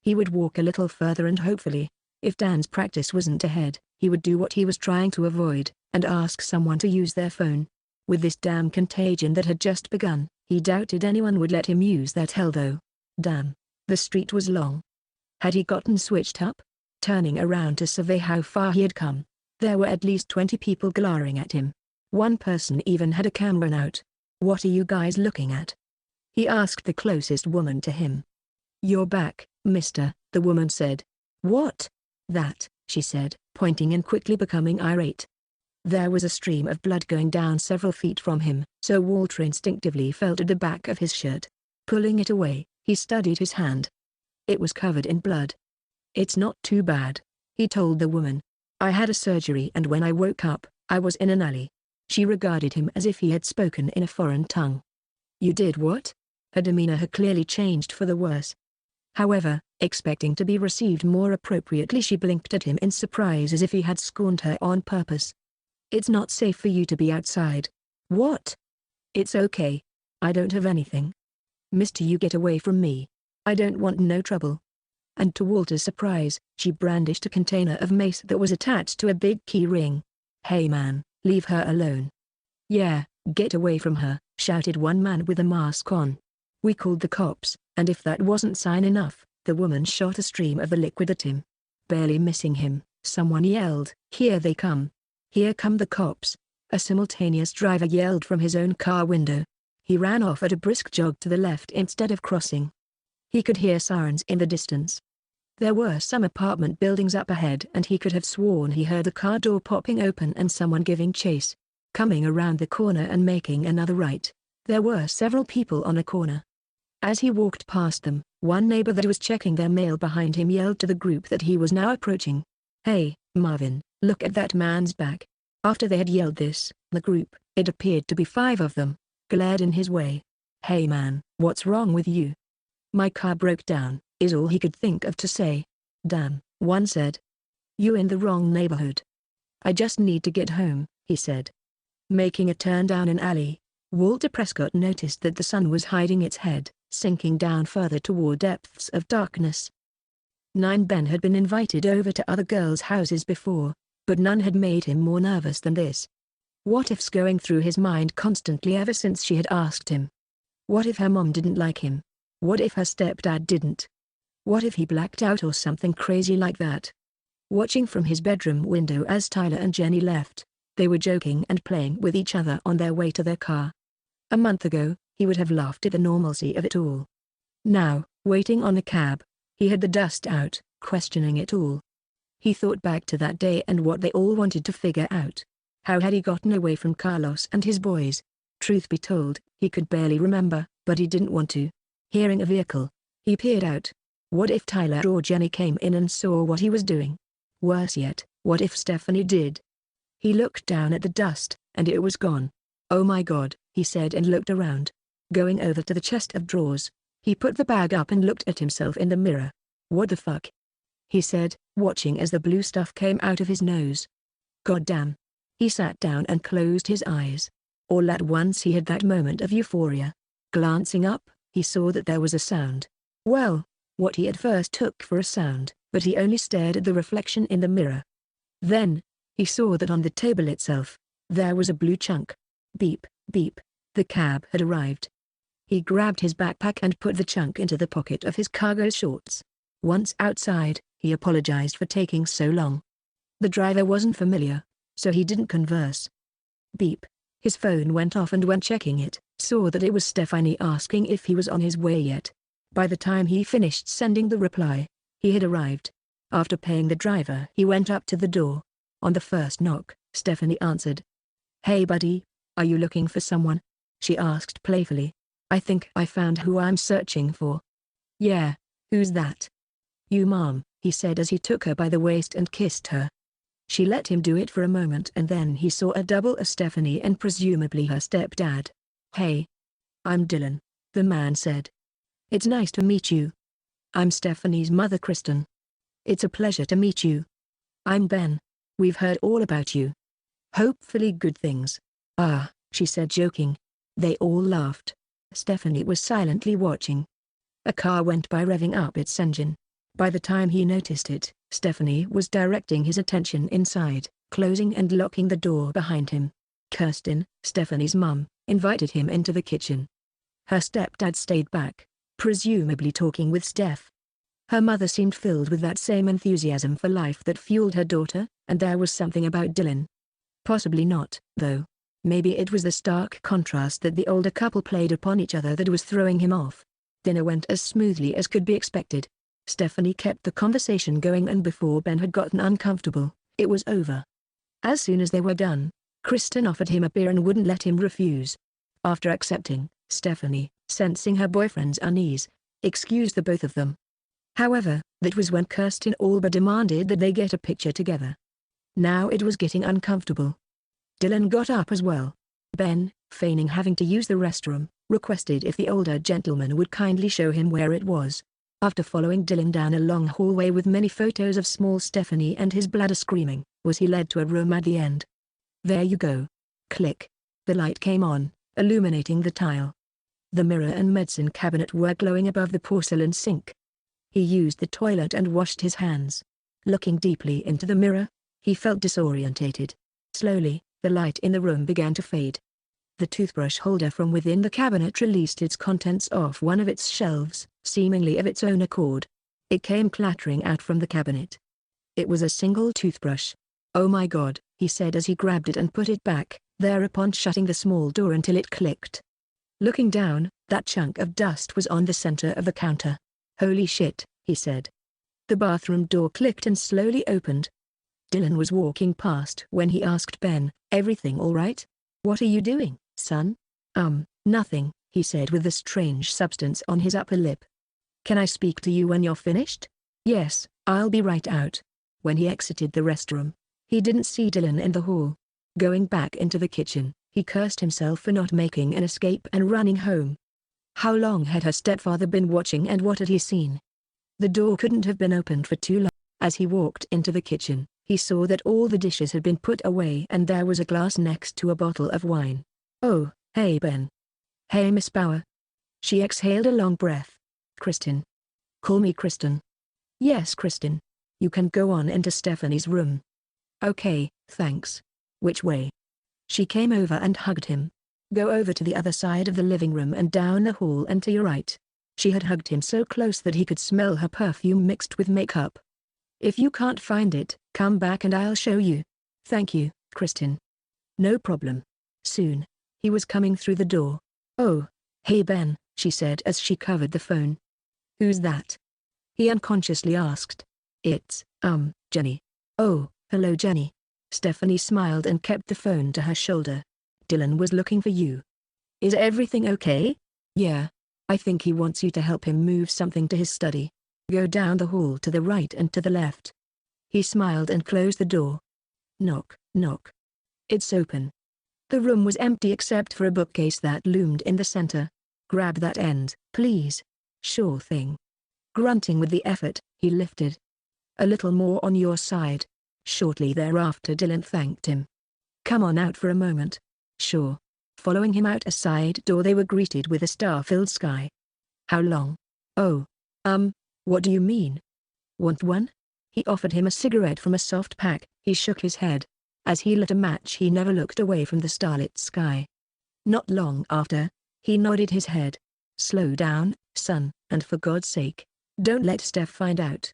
He would walk a little further and hopefully, if Dan's practice wasn't ahead, he would do what he was trying to avoid, and ask someone to use their phone. With this damn contagion that had just begun, he doubted anyone would let him use that hell though. Damn, the street was long. Had he gotten switched up? Turning around to survey how far he had come, there were at least 20 people glaring at him. One person even had a camera out. What are you guys looking at? He asked the closest woman to him. You're back, mister, the woman said. What? That, she said, pointing and quickly becoming irate. There was a stream of blood going down several feet from him, so Walter instinctively felt at the back of his shirt. Pulling it away, he studied his hand. It was covered in blood. It's not too bad, he told the woman. I had a surgery and when I woke up, I was in an alley. She regarded him as if he had spoken in a foreign tongue. You did what? Her demeanor had clearly changed for the worse. However, expecting to be received more appropriately, she blinked at him in surprise as if he had scorned her on purpose. It's not safe for you to be outside. What? It's okay. I don't have anything. Mister, you get away from me. I don't want no trouble. And to Walter's surprise, she brandished a container of mace that was attached to a big key ring. Hey man, leave her alone. Yeah, get away from her, shouted one man with a mask on. We called the cops, and if that wasn't sign enough, the woman shot a stream of the liquid at him. Barely missing him, someone yelled, "Here they come. Here come the cops." A simultaneous driver yelled from his own car window. He ran off at a brisk jog to the left instead of crossing. He could hear sirens in the distance. There were some apartment buildings up ahead and he could have sworn he heard a car door popping open and someone giving chase. Coming around the corner and making another right, there were several people on a corner. As he walked past them, one neighbor that was checking their mail behind him yelled to the group that he was now approaching. Hey, Marvin, look at that man's back. After they had yelled this, the group, it appeared to be 5 of them, glared in his way. Hey man, what's wrong with you? My car broke down, is all he could think of to say. Damn, one said. You in the wrong neighborhood. I just need to get home, he said. Making a turn down an alley, Walter Prescott noticed that the sun was hiding its head, sinking down further toward depths of darkness. 9 Ben had been invited over to other girls' houses before, but none had made him more nervous than this. What if's going through his mind constantly ever since she had asked him. What if her mom didn't like him? What if her stepdad didn't? What if he blacked out or something crazy like that? Watching from his bedroom window as Tyler and Jenny left, they were joking and playing with each other on their way to their car. A month ago, he would have laughed at the normalcy of it all. Now, waiting on a cab, he had the dust out, questioning it all. He thought back to that day and what they all wanted to figure out. How had he gotten away from Carlos and his boys? Truth be told, he could barely remember, but he didn't want to. Hearing a vehicle, he peered out. What if Tyler or Jenny came in and saw what he was doing? Worse yet, what if Stephanie did? He looked down at the dust, and it was gone. Oh my God, he said and looked around. Going over to the chest of drawers, he put the bag up and looked at himself in the mirror. What the fuck? He said, watching as the blue stuff came out of his nose. God damn. He sat down and closed his eyes. All at once he had that moment of euphoria. Glancing up, he saw that there was a sound. Well, what he at first took for a sound, but he only stared at the reflection in the mirror. Then, he saw that on the table itself, there was a blue chunk. Beep, beep, the cab had arrived. He grabbed his backpack and put the chunk into the pocket of his cargo shorts. Once outside, he apologized for taking so long. The driver wasn't familiar, so he didn't converse. Beep. His phone went off and when checking it, saw that it was Stephanie asking if he was on his way yet. By the time he finished sending the reply, he had arrived. After paying the driver, he went up to the door. On the first knock, Stephanie answered. "Hey buddy, are you looking for someone?" she asked playfully. "I think I found who I'm searching for." "Yeah, who's that?" "You mom," he said as he took her by the waist and kissed her. She let him do it for a moment and then he saw a double of Stephanie and presumably her stepdad. "Hey. I'm Dylan," the man said. "It's nice to meet you. I'm Stephanie's mother Kristen." "It's a pleasure to meet you. I'm Ben. We've heard all about you. Hopefully good things." "Ah," she said joking. They all laughed. Stephanie was silently watching. A car went by revving up its engine. By the time he noticed it, Stephanie was directing his attention inside, closing and locking the door behind him. Kirsten, Stephanie's mum, invited him into the kitchen. Her stepdad stayed back, presumably talking with Steph. Her mother seemed filled with that same enthusiasm for life that fueled her daughter, and there was something about Dylan. Possibly not, though. Maybe it was the stark contrast that the older couple played upon each other that was throwing him off. Dinner went as smoothly as could be expected. Stephanie kept the conversation going and before Ben had gotten uncomfortable, it was over. As soon as they were done, Kristen offered him a beer and wouldn't let him refuse. After accepting, Stephanie, sensing her boyfriend's unease, excused the both of them. However, that was when Kirsten all but demanded that they get a picture together. Now it was getting uncomfortable. Dylan got up as well. Ben, feigning having to use the restroom, requested if the older gentleman would kindly show him where it was. After following Dylan down a long hallway with many photos of small Stephanie and his bladder screaming, was he led to a room at the end. "There you go." Click. The light came on, illuminating the tile. The mirror and medicine cabinet were glowing above the porcelain sink. He used the toilet and washed his hands. Looking deeply into the mirror, he felt disorientated. Slowly, the light in the room began to fade. The toothbrush holder from within the cabinet released its contents off one of its shelves, seemingly of its own accord. It came clattering out from the cabinet. It was a single toothbrush. "Oh my God," he said as he grabbed it and put it back, thereupon shutting the small door until it clicked. Looking down, that chunk of dust was on the center of the counter. "Holy shit," he said. The bathroom door clicked and slowly opened. Dylan was walking past when he asked Ben, "Everything all right? What are you doing, son?" Nothing," he said with a strange substance on his upper lip. "Can I speak to you when you're finished?" "Yes, I'll be right out." When he exited the restroom, he didn't see Dylan in the hall. Going back into the kitchen, he cursed himself for not making an escape and running home. How long had her stepfather been watching and what had he seen? The door couldn't have been opened for too long. As he walked into the kitchen, he saw that all the dishes had been put away and there was a glass next to a bottle of wine. "Oh, hey Ben." "Hey Miss Bauer." She exhaled a long breath. "Kristen." "Call me Kristen." "Yes Kristen. You can go on into Stephanie's room." "Okay, thanks. Which way?" She came over and hugged him. "Go over to the other side of the living room and down the hall and to your right." She had hugged him so close that he could smell her perfume mixed with makeup. "If you can't find it, come back and I'll show you." "Thank you, Kristen." "No problem." Soon, he was coming through the door. "Oh, hey Ben," she said as she covered the phone. "Who's that?" he unconsciously asked. "It's, Jenny." "Oh, hello Jenny." Stephanie smiled and kept the phone to her shoulder. "Dylan was looking for you." "Is everything okay?" "Yeah. I think he wants you to help him move something to his study. Go down the hall to the right and to the left." He smiled and closed the door. Knock, knock. "It's open." The room was empty except for a bookcase that loomed in the center. "Grab that end, please." "Sure thing." Grunting with the effort, he lifted. "A little more on your side." Shortly thereafter Dylan thanked him. "Come on out for a moment." "Sure." Following him out a side door they were greeted with a star-filled sky. "How long?" "Oh, what do you mean?" "Want one?" He offered him a cigarette from a soft pack. He shook his head. As he lit a match he never looked away from the starlit sky. Not long after, he nodded his head. "Slow down, son, and for God's sake, don't let Steph find out.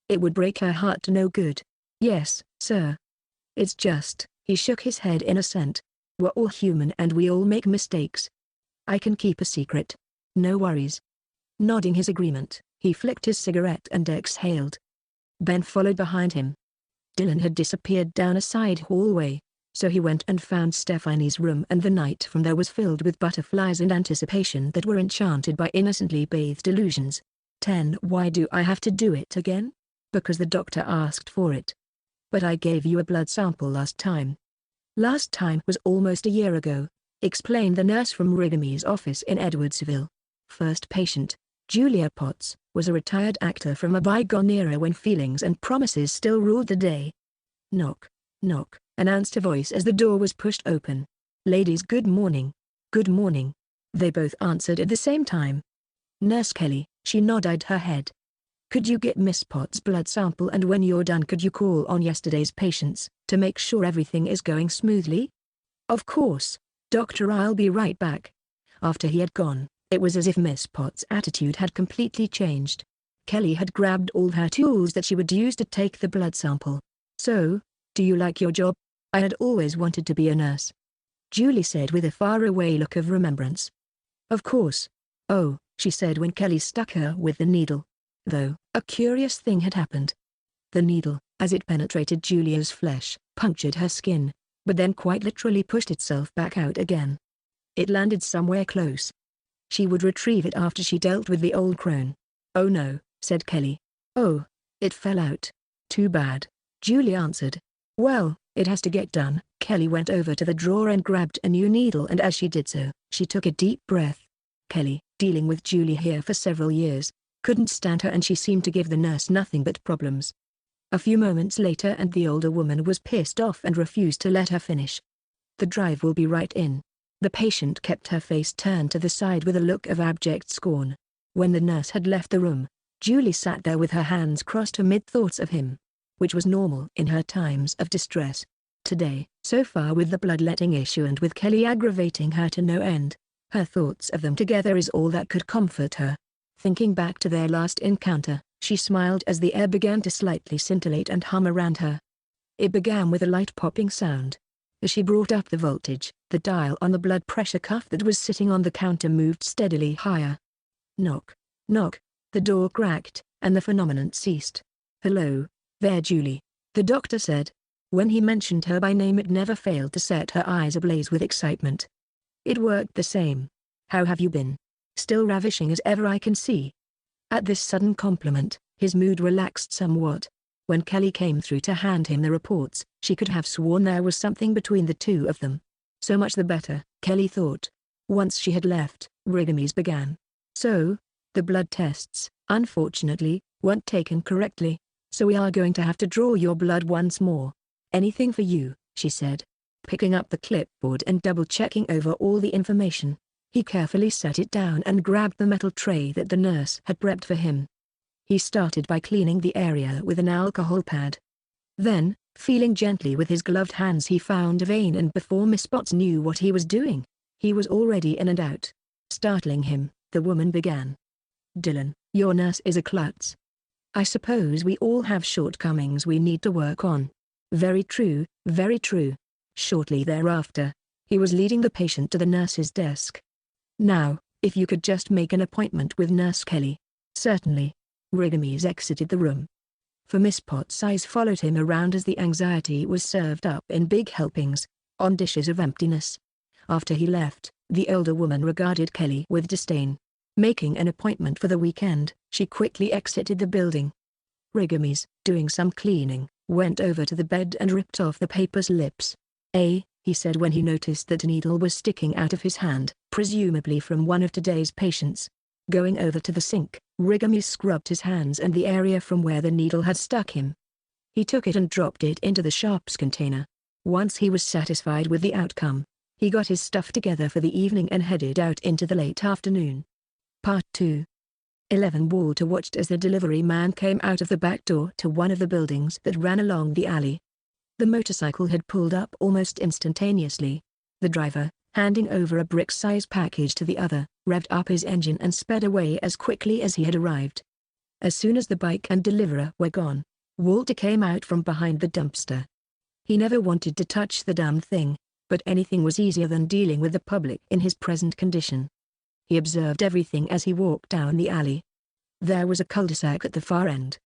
It would break her heart to no good." "Yes, sir." "It's just," he shook his head in assent. "We're all human and we all make mistakes. I can keep a secret. No worries." Nodding his agreement, he flicked his cigarette and exhaled. Ben followed behind him. Dylan had disappeared down a side hallway, so he went and found Stephanie's room, and the night from there was filled with butterflies and anticipation that were enchanted by innocently bathed illusions. 10. Why do I have to do it again? Because the doctor asked for it. But I gave you a blood sample last time. Last time was almost a year ago, explained the nurse from Rigamy's office in Edwardsville. First patient, Julia Potts, was a retired actor from a bygone era when feelings and promises still ruled the day. Knock, knock, announced a voice as the door was pushed open. Ladies, good morning. Good morning. They both answered at the same time. Nurse Kelly, she nodded her head. Could you get Miss Potts' blood sample, and when you're done could you call on yesterday's patients, to make sure everything is going smoothly? Of course, Doctor, I'll be right back. After he had gone, it was as if Miss Potts' attitude had completely changed. Kelly had grabbed all her tools that she would use to take the blood sample. So, do you like your job? I had always wanted to be a nurse, Julie said with a faraway look of remembrance. Of course. Oh, she said when Kelly stuck her with the needle. Though, a curious thing had happened. The needle, as it penetrated Julia's flesh, punctured her skin, but then quite literally pushed itself back out again. It landed somewhere close. She would retrieve it after she dealt with the old crone. Oh no, said Kelly. Oh, it fell out. Too bad, Julie answered. Well, it has to get done. Kelly went over to the drawer and grabbed a new needle, and as she did so, she took a deep breath. Kelly, dealing with Julie here for several years, couldn't stand her, and she seemed to give the nurse nothing but problems. A few moments later and the older woman was pissed off and refused to let her finish. The drive will be right in. The patient kept her face turned to the side with a look of abject scorn. When the nurse had left the room, Julie sat there with her hands crossed amid thoughts of him, which was normal in her times of distress. Today, so far with the bloodletting issue and with Kelly aggravating her to no end, her thoughts of them together is all that could comfort her. Thinking back to their last encounter, she smiled as the air began to slightly scintillate and hum around her. It began with a light popping sound. As she brought up the voltage, the dial on the blood pressure cuff that was sitting on the counter moved steadily higher. Knock, knock. The door cracked, and the phenomenon ceased. Hello, there Julie, the doctor said. When he mentioned her by name, it never failed to set her eyes ablaze with excitement. It worked the same. How have you been? Still ravishing as ever, I can see. At this sudden compliment, his mood relaxed somewhat. When Kelly came through to hand him the reports, she could have sworn there was something between the two of them. So much the better, Kelly thought. Once she had left, Rigamy's began. So, the blood tests, unfortunately, weren't taken correctly, so we are going to have to draw your blood once more. Anything for you, she said. Picking up the clipboard and double-checking over all the information, he carefully set it down and grabbed the metal tray that the nurse had prepped for him. He started by cleaning the area with an alcohol pad. Then, feeling gently with his gloved hands, he found a vein, and before Miss Potts knew what he was doing, he was already in and out. Startling him, the woman began. Dylan, your nurse is a klutz. I suppose we all have shortcomings we need to work on. Very true, very true. Shortly thereafter, he was leading the patient to the nurse's desk. Now, if you could just make an appointment with Nurse Kelly. Certainly. Rigamy's exited the room. For Miss Potts' eyes followed him around as the anxiety was served up in big helpings, on dishes of emptiness. After he left, the older woman regarded Kelly with disdain. Making an appointment for the weekend, she quickly exited the building. Rigamy's, doing some cleaning, went over to the bed and ripped off the paper's lips. He said when he noticed that a needle was sticking out of his hand, presumably from one of today's patients. Going over to the sink, Rigamy scrubbed his hands and the area from where the needle had stuck him. He took it and dropped it into the sharps container. Once he was satisfied with the outcome, he got his stuff together for the evening and headed out into the late afternoon. Part 2. 11. Walter watched as the delivery man came out of the back door to one of the buildings that ran along the alley. The motorcycle had pulled up almost instantaneously. The driver, handing over a brick-sized package to the other, revved up his engine and sped away as quickly as he had arrived. As soon as the bike and deliverer were gone, Walter came out from behind the dumpster. He never wanted to touch the damn thing, but anything was easier than dealing with the public in his present condition. He observed everything as he walked down the alley. There was a cul-de-sac at the far end.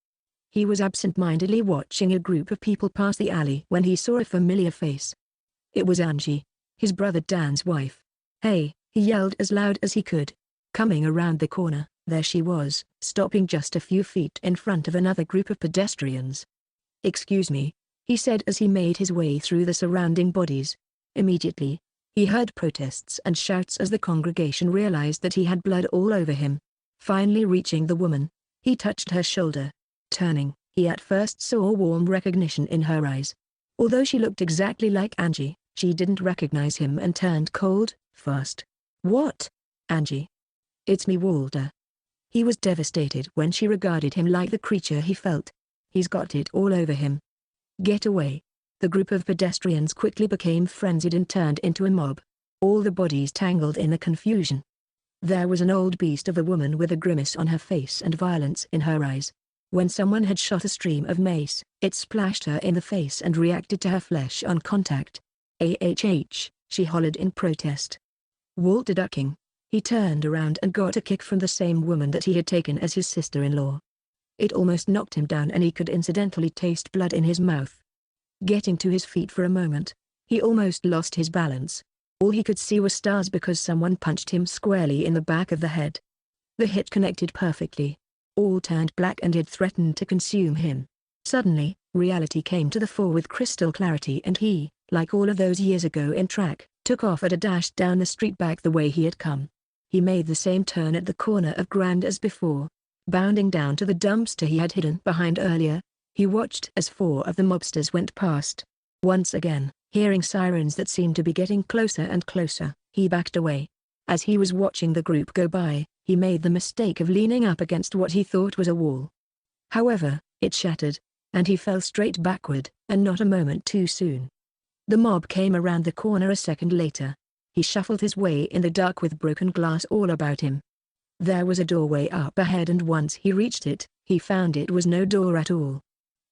He was absent-mindedly watching a group of people pass the alley when he saw a familiar face. It was Angie, his brother Dan's wife. "Hey," he yelled as loud as he could. Coming around the corner, there she was, stopping just a few feet in front of another group of pedestrians. "Excuse me," he said as he made his way through the surrounding bodies. Immediately, he heard protests and shouts as the congregation realized that he had blood all over him. Finally reaching the woman, he touched her shoulder. Turning, he at first saw warm recognition in her eyes. Although she looked exactly like Angie, she didn't recognize him and turned cold, fast. "What? Angie? It's me, Walter." He was devastated when she regarded him like the creature he felt. "He's got it all over him." "Get away." The group of pedestrians quickly became frenzied and turned into a mob. All the bodies tangled in the confusion. There was an old beast of a woman with a grimace on her face and violence in her eyes. When someone had shot a stream of mace, it splashed her in the face and reacted to her flesh on contact. "AHH," she hollered in protest. Walter ducking, he turned around and got a kick from the same woman that he had taken as his sister-in-law. It almost knocked him down and he could incidentally taste blood in his mouth. Getting to his feet for a moment, he almost lost his balance. All he could see were stars because someone punched him squarely in the back of the head. The hit connected perfectly. All turned black and it threatened to consume him. Suddenly, reality came to the fore with crystal clarity and he, like all of those years ago in track, took off at a dash down the street back the way he had come. He made the same turn at the corner of Grand as before. Bounding down to the dumpster he had hidden behind earlier, he watched as 4 of the mobsters went past. Once again, hearing sirens that seemed to be getting closer and closer, he backed away. As he was watching the group go by, he made the mistake of leaning up against what he thought was a wall. However, it shattered, and he fell straight backward, and not a moment too soon. The mob came around the corner a second later. He shuffled his way in the dark with broken glass all about him. There was a doorway up ahead and once he reached it, he found it was no door at all.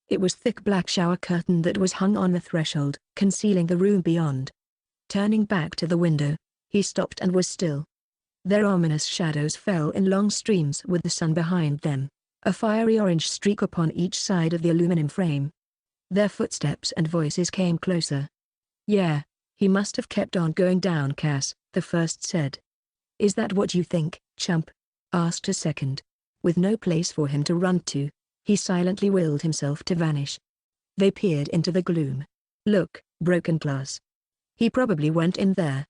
It was thick black shower curtain that was hung on the threshold, concealing the room beyond. Turning back to the window, he stopped and was still. Their ominous shadows fell in long streams with the sun behind them, a fiery orange streak upon each side of the aluminum frame. Their footsteps and voices came closer. "Yeah, he must have kept on going down, Cass," the first said. "Is that what you think, chump?" asked a second. With no place for him to run to, he silently willed himself to vanish. They peered into the gloom. "Look, broken glass. He probably went in there."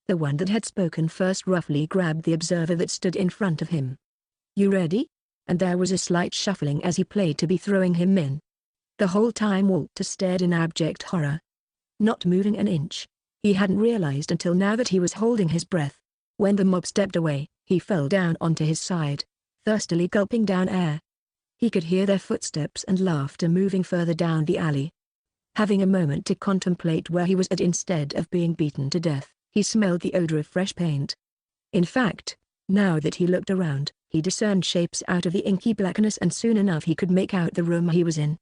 The one that had spoken first roughly grabbed the observer that stood in front of him. "You ready?" And there was a slight shuffling as he played to be throwing him in. The whole time Walter stared in abject horror. Not moving an inch. He hadn't realized until now that he was holding his breath. When the mob stepped away, he fell down onto his side, thirstily gulping down air. He could hear their footsteps and laughter moving further down the alley. Having a moment to contemplate where he was at instead of being beaten to death, he smelled the odor of fresh paint. In fact, now that he looked around, he discerned shapes out of the inky blackness and soon enough he could make out the room he was in.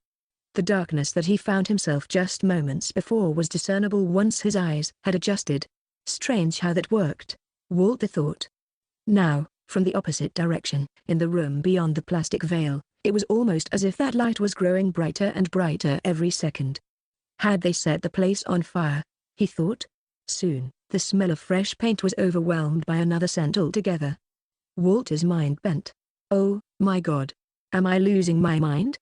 The darkness that he found himself just moments before was discernible once his eyes had adjusted. Strange how that worked, Walter thought. Now, from the opposite direction, in the room beyond the plastic veil, it was almost as if that light was growing brighter and brighter every second. Had they set the place on fire? He thought. Soon, the smell of fresh paint was overwhelmed by another scent altogether. Walter's mind bent. "Oh, my God. Am I losing my mind?"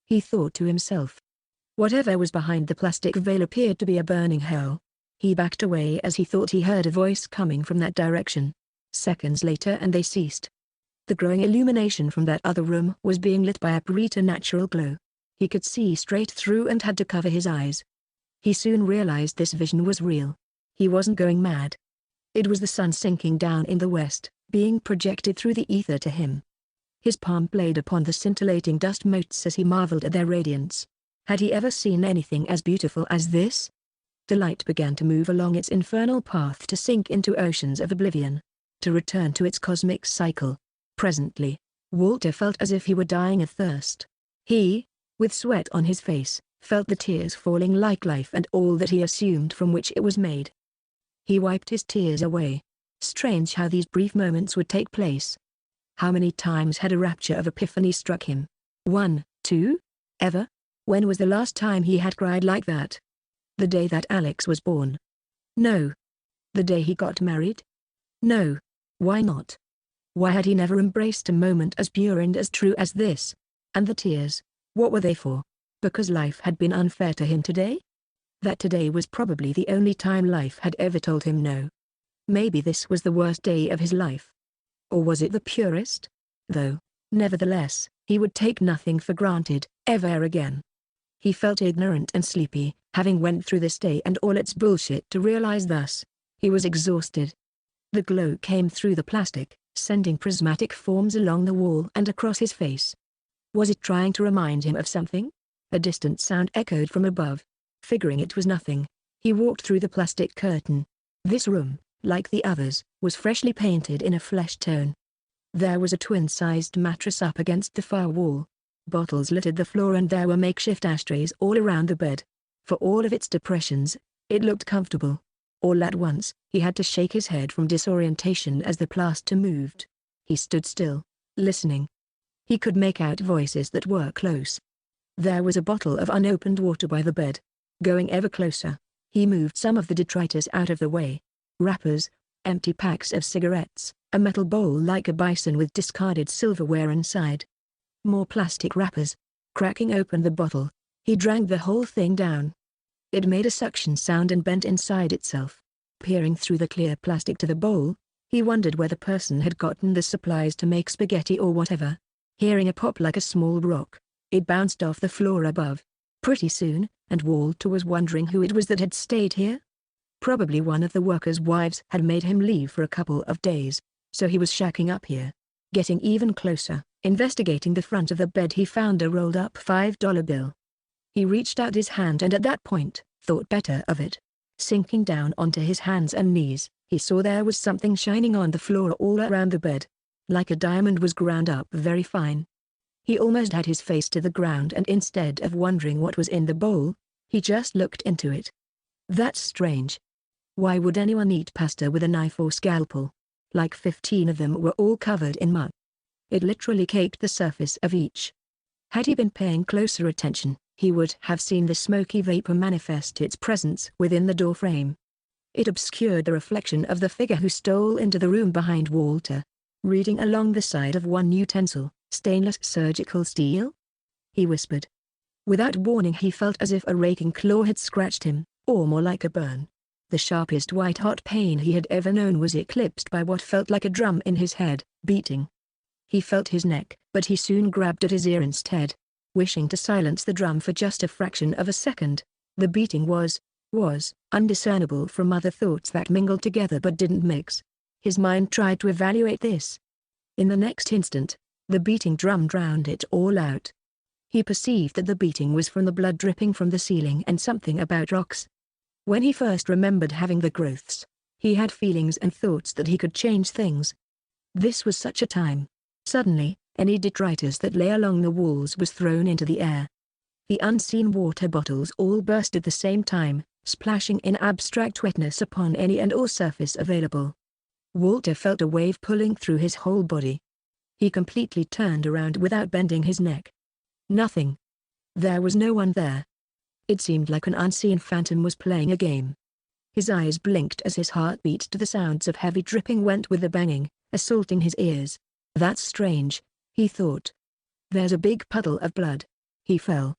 he thought to himself. Whatever was behind the plastic veil appeared to be a burning hell. He backed away as he thought he heard a voice coming from that direction. Seconds later and they ceased. The growing illumination from that other room was being lit by a preternatural glow. He could see straight through and had to cover his eyes. He soon realized this vision was real. He wasn't going mad. It was the sun sinking down in the west, being projected through the ether to him. His palm played upon the scintillating dust motes as he marveled at their radiance. Had he ever seen anything as beautiful as this? The light began to move along its infernal path to sink into oceans of oblivion, to return to its cosmic cycle. Presently, Walter felt as if he were dying of thirst. He, with sweat on his face, felt the tears falling like life and all that he assumed from which it was made. He wiped his tears away. Strange how these brief moments would take place. How many times had a rapture of epiphany struck him? 1, too? Ever? When was the last time he had cried like that? The day that Alex was born? No. The day he got married? No. Why not? Why had he never embraced a moment as pure and as true as this? And the tears, what were they for? Because life had been unfair to him today? That today was probably the only time life had ever told him no. Maybe this was the worst day of his life. Or was it the purest? Though, nevertheless, he would take nothing for granted, ever again. He felt ignorant and sleepy, having went through this day and all its bullshit to realize thus. He was exhausted. The glow came through the plastic, sending prismatic forms along the wall and across his face. Was it trying to remind him of something? A distant sound echoed from above. Figuring it was nothing, he walked through the plastic curtain. This room, like the others, was freshly painted in a flesh tone. There was a twin-sized mattress up against the far wall. Bottles littered the floor and there were makeshift ashtrays all around the bed. For all of its depressions, it looked comfortable. All at once, he had to shake his head from disorientation as the plaster moved. He stood still, listening. He could make out voices that were close. There was a bottle of unopened water by the bed. Going ever closer, he moved some of the detritus out of the way. Wrappers, empty packs of cigarettes, a metal bowl like a bison with discarded silverware inside. More plastic wrappers. Cracking open the bottle, he drank the whole thing down. It made a suction sound and bent inside itself. Peering through the clear plastic to the bowl, he wondered where the person had gotten the supplies to make spaghetti or whatever. Hearing a pop like a small rock, it bounced off the floor above. Pretty soon, and Walter was wondering who it was that had stayed here. Probably one of the workers' wives had made him leave for a couple of days, so he was shacking up here. Getting even closer, investigating the front of the bed, he found a rolled-up $5 bill. He reached out his hand and at that point, thought better of it. Sinking down onto his hands and knees, he saw there was something shining on the floor all around the bed. Like a diamond was ground up very fine. He almost had his face to the ground and instead of wondering what was in the bowl, he just looked into it. That's strange. Why would anyone eat pasta with a knife or scalpel? Like 15 of them were all covered in mud. It literally caked the surface of each. Had he been paying closer attention, he would have seen the smoky vapor manifest its presence within the doorframe. It obscured the reflection of the figure who stole into the room behind Walter. Reading along the side of one utensil, stainless surgical steel? He whispered. Without warning he felt as if a raking claw had scratched him, or more like a burn. The sharpest white-hot pain he had ever known was eclipsed by what felt like a drum in his head, beating. He felt his neck, but he soon grabbed at his ear instead. Wishing to silence the drum for just a fraction of a second, the beating was undiscernible from other thoughts that mingled together but didn't mix. His mind tried to evaluate this. In the next instant, the beating drum drowned it all out. He perceived that the beating was from the blood dripping from the ceiling and something about rocks. When he first remembered having the growths, he had feelings and thoughts that he could change things. This was such a time. Suddenly, any detritus that lay along the walls was thrown into the air. The unseen water bottles all burst at the same time, splashing in abstract wetness upon any and all surface available. Walter felt a wave pulling through his whole body. He completely turned around without bending his neck. Nothing. There was no one there. It seemed like an unseen phantom was playing a game. His eyes blinked as his heartbeat to the sounds of heavy dripping went with the banging, assaulting his ears. That's strange, he thought. There's a big puddle of blood. He fell.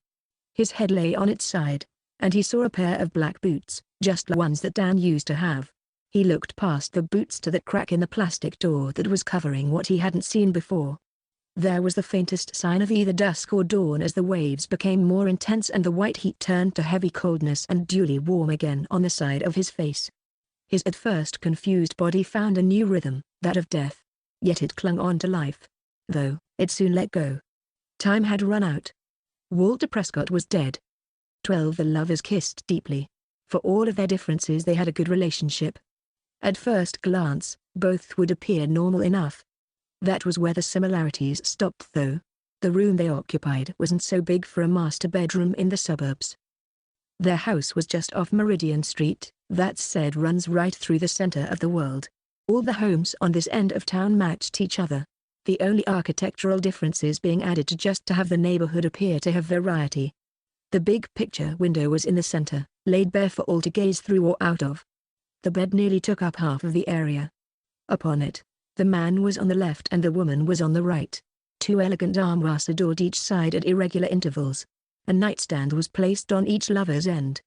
His head lay on its side, and he saw a pair of black boots, just the ones that Dan used to have. He looked past the boots to that crack in the plastic door that was covering what he hadn't seen before. There was the faintest sign of either dusk or dawn as the waves became more intense and the white heat turned to heavy coldness and duly warm again on the side of his face. His at first confused body found a new rhythm, that of death. Yet it clung on to life. Though, it soon let go. Time had run out. Walter Prescott was dead. 12 The lovers kissed deeply. For all of their differences they had a good relationship. At first glance, both would appear normal enough. That was where the similarities stopped though. The room they occupied wasn't so big for a master bedroom in the suburbs. Their house was just off Meridian Street, that said runs right through the center of the world. All the homes on this end of town matched each other. the only architectural differences being added just to have the neighborhood appear to have variety. The big picture window was in the center, laid bare for all to gaze through or out of. The bed nearly took up half of the area. Upon it, the man was on the left and the woman was on the right. Two elegant armrests adored each side at irregular intervals. A nightstand was placed on each lover's end.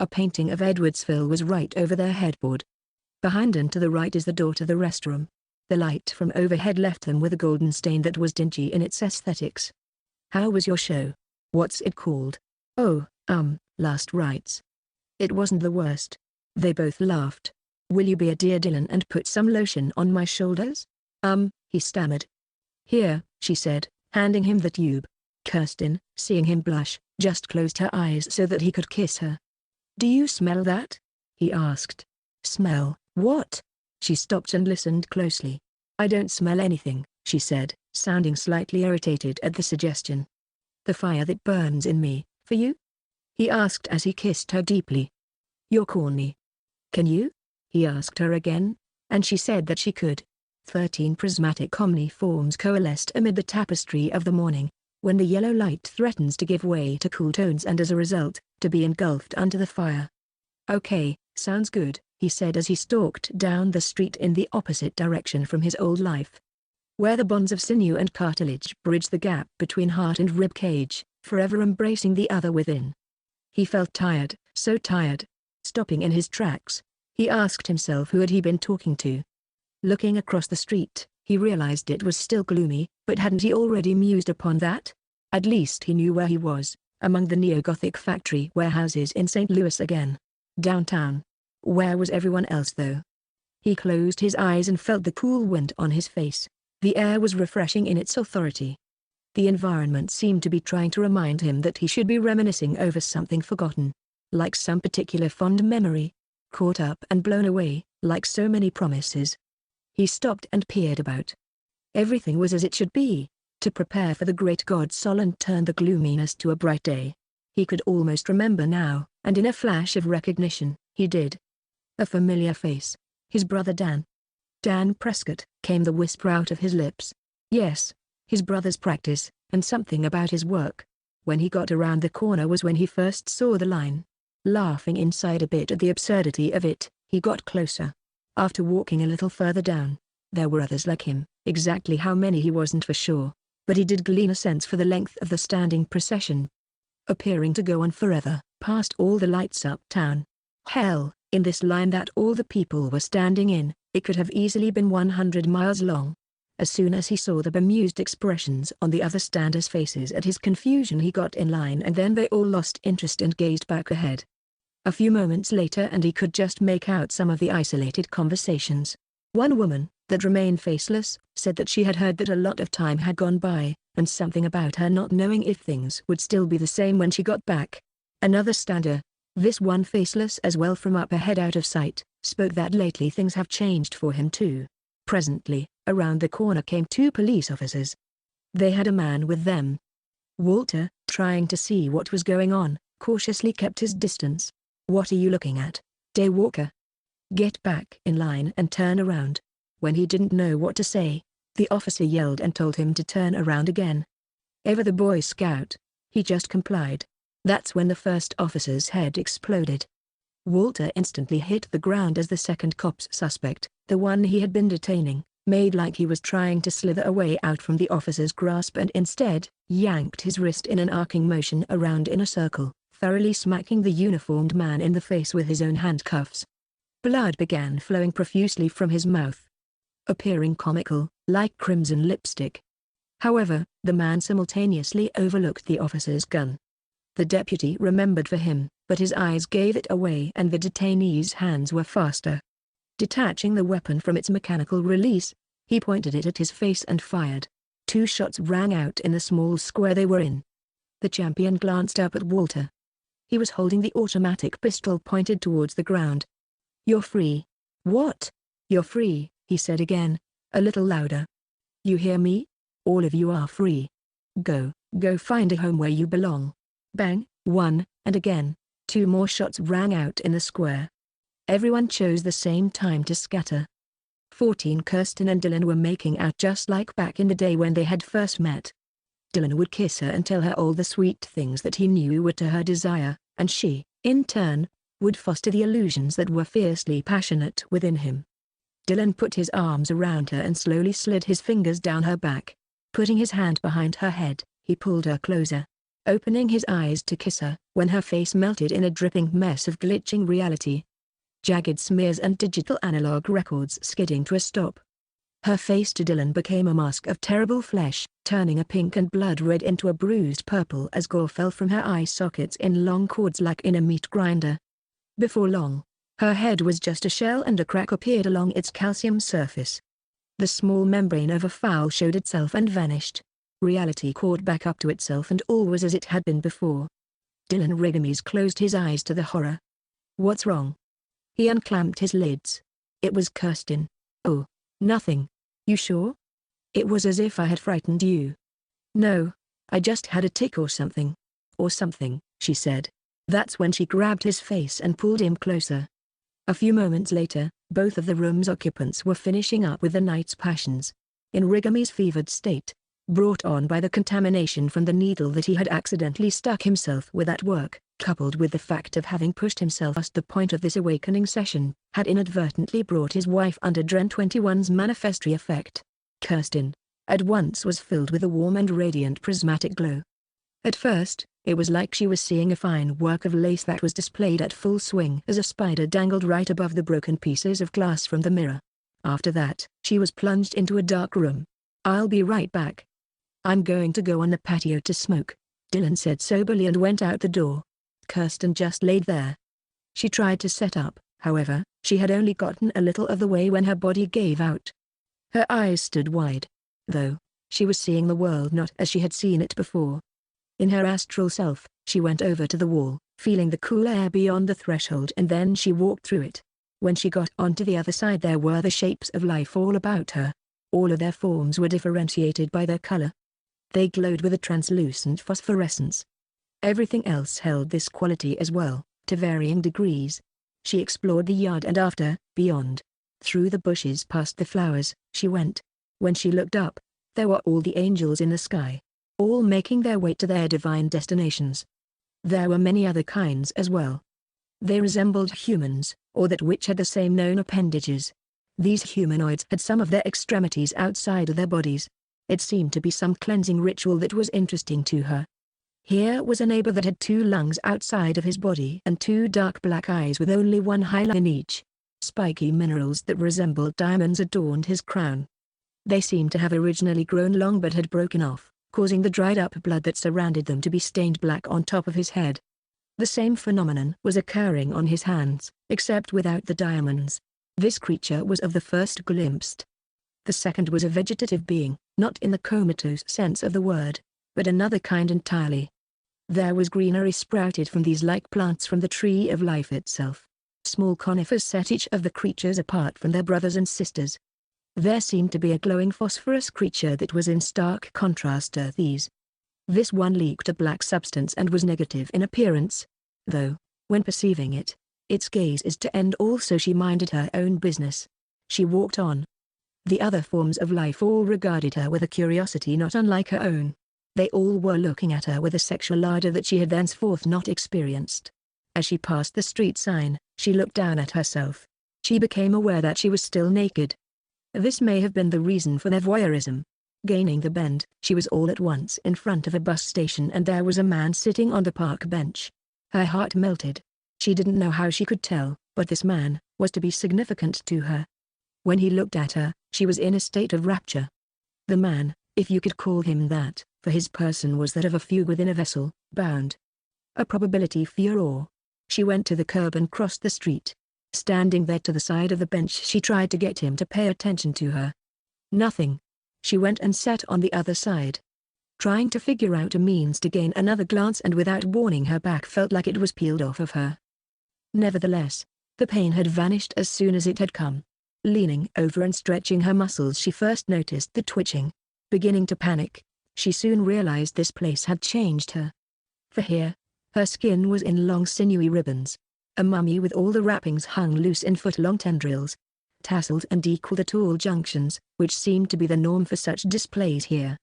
A painting of Edwardsville was right over their headboard. Behind and to the right is the door to the restroom. The light from overhead left them with a golden stain that was dingy in its aesthetics. "How was your show? What's it called?" "Oh, Last Rites." "It wasn't the worst." They both laughed. "Will you be a dear Dylan and put some lotion on my shoulders?" He stammered. "Here," she said, handing him the tube. Kirsten, seeing him blush, just closed her eyes so that he could kiss her. "Do you smell that?" he asked. "Smell what?" She stopped and listened closely. "I don't smell anything," she said, sounding slightly irritated at the suggestion. "The fire that burns in me, for you?" he asked as he kissed her deeply. "You're corny." "Can you?" he asked her again, and she said that she could. 13 prismatic omniforms coalesced amid the tapestry of the morning, when the yellow light threatens to give way to cool tones and as a result, to be engulfed under the fire. "Okay, sounds good," he said as he stalked down the street in the opposite direction from his old life. Where the bonds of sinew and cartilage bridged the gap between heart and rib cage, forever embracing the other within. He felt tired, so tired. Stopping in his tracks, he asked himself who had he been talking to. Looking across the street, he realized it was still gloomy, but hadn't he already mused upon that? At least he knew where he was, among the neo-Gothic factory warehouses in St. Louis again. Downtown. Where was everyone else though? He closed his eyes and felt the cool wind on his face. The air was refreshing in its authority. The environment seemed to be trying to remind him that he should be reminiscing over something forgotten. Like some particular fond memory. Caught up and blown away, like so many promises. He stopped and peered about. Everything was as it should be, to prepare for the great God Solent turned the gloominess to a bright day. He could almost remember now, and in a flash of recognition, he did. A familiar face. His brother Dan. Dan Prescott, came the whisper out of his lips. Yes, his brother's practice, and something about his work. When he got around the corner was when he first saw the line. Laughing inside a bit at the absurdity of it, he got closer. After walking a little further down, there were others like him, exactly how many he wasn't for sure, but he did glean a sense for the length of the standing procession. Appearing to go on forever, past all the lights uptown. Hell, in this line that all the people were standing in, it could have easily been 100 miles long. As soon as he saw the bemused expressions on the other standers' faces at his confusion, he got in line, and then they all lost interest and gazed back ahead. A few moments later and he could just make out some of the isolated conversations. One woman, that remained faceless, said that she had heard that a lot of time had gone by, and something about her not knowing if things would still be the same when she got back. Another stander, this one faceless as well from up ahead out of sight, spoke that lately things have changed for him too. Presently, around the corner came two police officers. They had a man with them. Walter, trying to see what was going on, cautiously kept his distance. "What are you looking at, Daywalker? Get back in line and turn around." When he didn't know what to say, the officer yelled and told him to turn around again. Ever the Boy Scout, he just complied. That's when the first officer's head exploded. Walter instantly hit the ground as the second cop's suspect, the one he had been detaining, made like he was trying to slither away out from the officer's grasp and instead, yanked his wrist in an arcing motion around in a circle, thoroughly smacking the uniformed man in the face with his own handcuffs. Blood began flowing profusely from his mouth, appearing comical, like crimson lipstick. However, the man simultaneously overlooked the officer's gun. The deputy remembered for him, but his eyes gave it away and the detainee's hands were faster. Detaching the weapon from its mechanical release, he pointed it at his face and fired. 2 shots rang out in the small square they were in. The champion glanced up at Walter. He was holding the automatic pistol pointed towards the ground. "You're free." "What?" "You're free," he said again, a little louder. "You hear me? All of you are free. Go find a home where you belong." Bang, 1, and again, 2 more shots rang out in the square. Everyone chose the same time to scatter. 14 Kirsten and Dylan were making out just like back in the day when they had first met. Dylan would kiss her and tell her all the sweet things that he knew were to her desire, and she, in turn, would foster the illusions that were fiercely passionate within him. Dylan put his arms around her and slowly slid his fingers down her back. Putting his hand behind her head, he pulled her closer, opening his eyes to kiss her, when her face melted in a dripping mess of glitching reality. Jagged smears and digital analog records skidding to a stop. Her face to Dylan became a mask of terrible flesh, turning a pink and blood red into a bruised purple as gore fell from her eye sockets in long cords like in a meat grinder. Before long, her head was just a shell and a crack appeared along its calcium surface. The small membrane of a fowl showed itself and vanished. Reality caught back up to itself and all was as it had been before. Dylan Rigamis closed his eyes to the horror. "What's wrong?" He unclamped his lids. It was Kirsten. "Oh, nothing. You sure? It was as if I had frightened you." "No, I just had a tick or something." "Or something," she said. That's when she grabbed his face and pulled him closer. A few moments later, both of the room's occupants were finishing up with the night's passions. In Rigami's fevered state, brought on by the contamination from the needle that he had accidentally stuck himself with at work, coupled with the fact of having pushed himself past the point of this awakening session, had inadvertently brought his wife under Dren 21's manifestry effect. Kirsten, at once was filled with a warm and radiant prismatic glow. At first, it was like she was seeing a fine work of lace that was displayed at full swing as a spider dangled right above the broken pieces of glass from the mirror. After that, she was plunged into a dark room. "I'll be right back. I'm going to go on the patio to smoke," Dylan said soberly and went out the door. Kirsten just laid there. She tried to set up, however, she had only gotten a little of the way when her body gave out. Her eyes stood wide. Though, she was seeing the world not as she had seen it before. In her astral self, she went over to the wall, feeling the cool air beyond the threshold and then she walked through it. When she got onto the other side there were the shapes of life all about her. All of their forms were differentiated by their color. They glowed with a translucent phosphorescence. Everything else held this quality as well, to varying degrees. She explored the yard and after, beyond. Through the bushes past the flowers, she went. When she looked up, there were all the angels in the sky, all making their way to their divine destinations. There were many other kinds as well. They resembled humans, or that which had the same known appendages. These humanoids had some of their extremities outside of their bodies. It seemed to be some cleansing ritual that was interesting to her. Here was a neighbor that had 2 lungs outside of his body and 2 dark black eyes with only one highlight in each. Spiky minerals that resembled diamonds adorned his crown. They seemed to have originally grown long but had broken off, causing the dried-up blood that surrounded them to be stained black on top of his head. The same phenomenon was occurring on his hands, except without the diamonds. This creature was of the first glimpsed. The second was a vegetative being, not in the comatose sense of the word, but another kind entirely. There was greenery sprouted from these like plants from the tree of life itself. Small conifers set each of the creatures apart from their brothers and sisters. There seemed to be a glowing phosphorus creature that was in stark contrast to these. This one leaked a black substance and was negative in appearance. Though, when perceiving it, its gaze is to end also she minded her own business. She walked on. The other forms of life all regarded her with a curiosity not unlike her own. They all were looking at her with a sexual ardor that she had thenceforth not experienced. As she passed the street sign, she looked down at herself. She became aware that she was still naked. This may have been the reason for their voyeurism. Gaining the bend, she was all at once in front of a bus station and there was a man sitting on the park bench. Her heart melted. She didn't know how she could tell, but this man was to be significant to her. When he looked at her, she was in a state of rapture. The man, if you could call him that, for his person was that of a fugue within a vessel, bound. A probability furor. She went to the curb and crossed the street. Standing there to the side of the bench she tried to get him to pay attention to her. Nothing. She went and sat on the other side. Trying to figure out a means to gain another glance and without warning her back felt like it was peeled off of her. Nevertheless, the pain had vanished as soon as it had come. Leaning over and stretching her muscles she first noticed the twitching. Beginning to panic, she soon realized this place had changed her. For here, her skin was in long sinewy ribbons. A mummy with all the wrappings hung loose in foot-long tendrils. tasseled and equaled at all junctions, which seemed to be the norm for such displays here.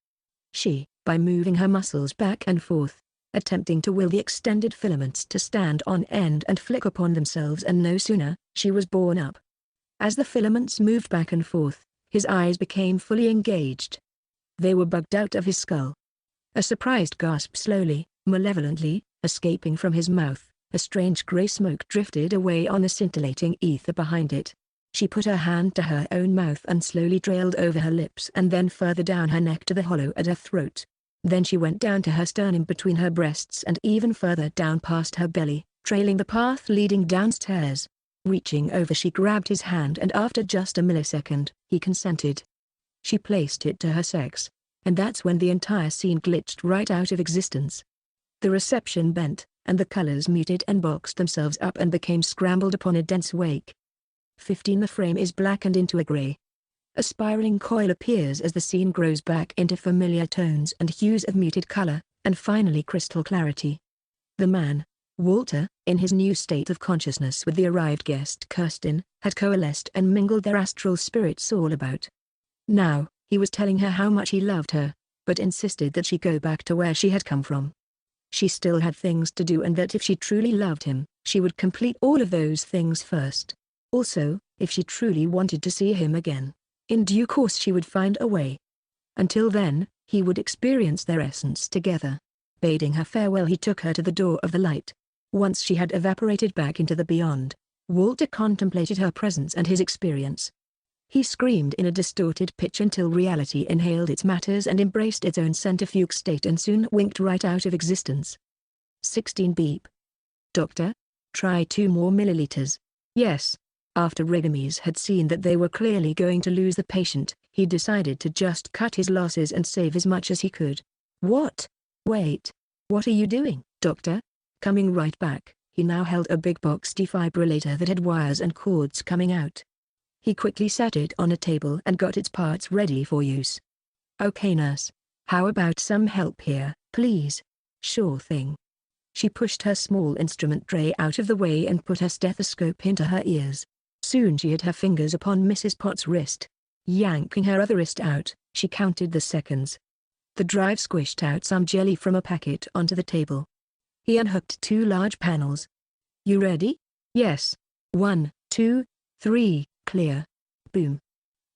She, by moving her muscles back and forth, attempting to will the extended filaments to stand on end and flick upon themselves, and no sooner, she was borne up. As the filaments moved back and forth, his eyes became fully engaged. They were bugged out of his skull. A surprised gasp slowly, malevolently, escaping from his mouth, a strange grey smoke drifted away on the scintillating ether behind it. She put her hand to her own mouth and slowly trailed over her lips and then further down her neck to the hollow at her throat. Then she went down to her sternum between her breasts and even further down past her belly, trailing the path leading downstairs. Reaching over, she grabbed his hand, and after just a millisecond, he consented. She placed it to her sex, and that's when the entire scene glitched right out of existence. The reception bent, and the colors muted and boxed themselves up and became scrambled upon a dense wake. 15. The frame is blackened into a gray. A spiraling coil appears as the scene grows back into familiar tones and hues of muted color, and finally crystal clarity. The man, Walter, in his new state of consciousness with the arrived guest Kirsten, had coalesced and mingled their astral spirits all about. Now, he was telling her how much he loved her, but insisted that she go back to where she had come from. She still had things to do, and that if she truly loved him, she would complete all of those things first. Also, if she truly wanted to see him again, in due course she would find a way. Until then, he would experience their essence together. Bidding her farewell, he took her to the door of the light. Once she had evaporated back into the beyond, Walter contemplated her presence and his experience. He screamed in a distorted pitch until reality inhaled its matters and embraced its own centrifuge state and soon winked right out of existence. 16. Beep. Doctor? Try 2 more milliliters. Yes. After Rigamis had seen that they were clearly going to lose the patient, he decided to just cut his losses and save as much as he could. What? Wait. What are you doing, Doctor? Coming right back. He now held a big box defibrillator that had wires and cords coming out. He quickly set it on a table and got its parts ready for use. Okay, nurse. How about some help here, please? Sure thing. She pushed her small instrument tray out of the way and put her stethoscope into her ears. Soon she had her fingers upon Mrs. Potts' wrist. Yanking her other wrist out, she counted the seconds. The drive squished out some jelly from a packet onto the table. He unhooked 2 large panels. You ready? Yes. 1, 2, 3, clear. Boom.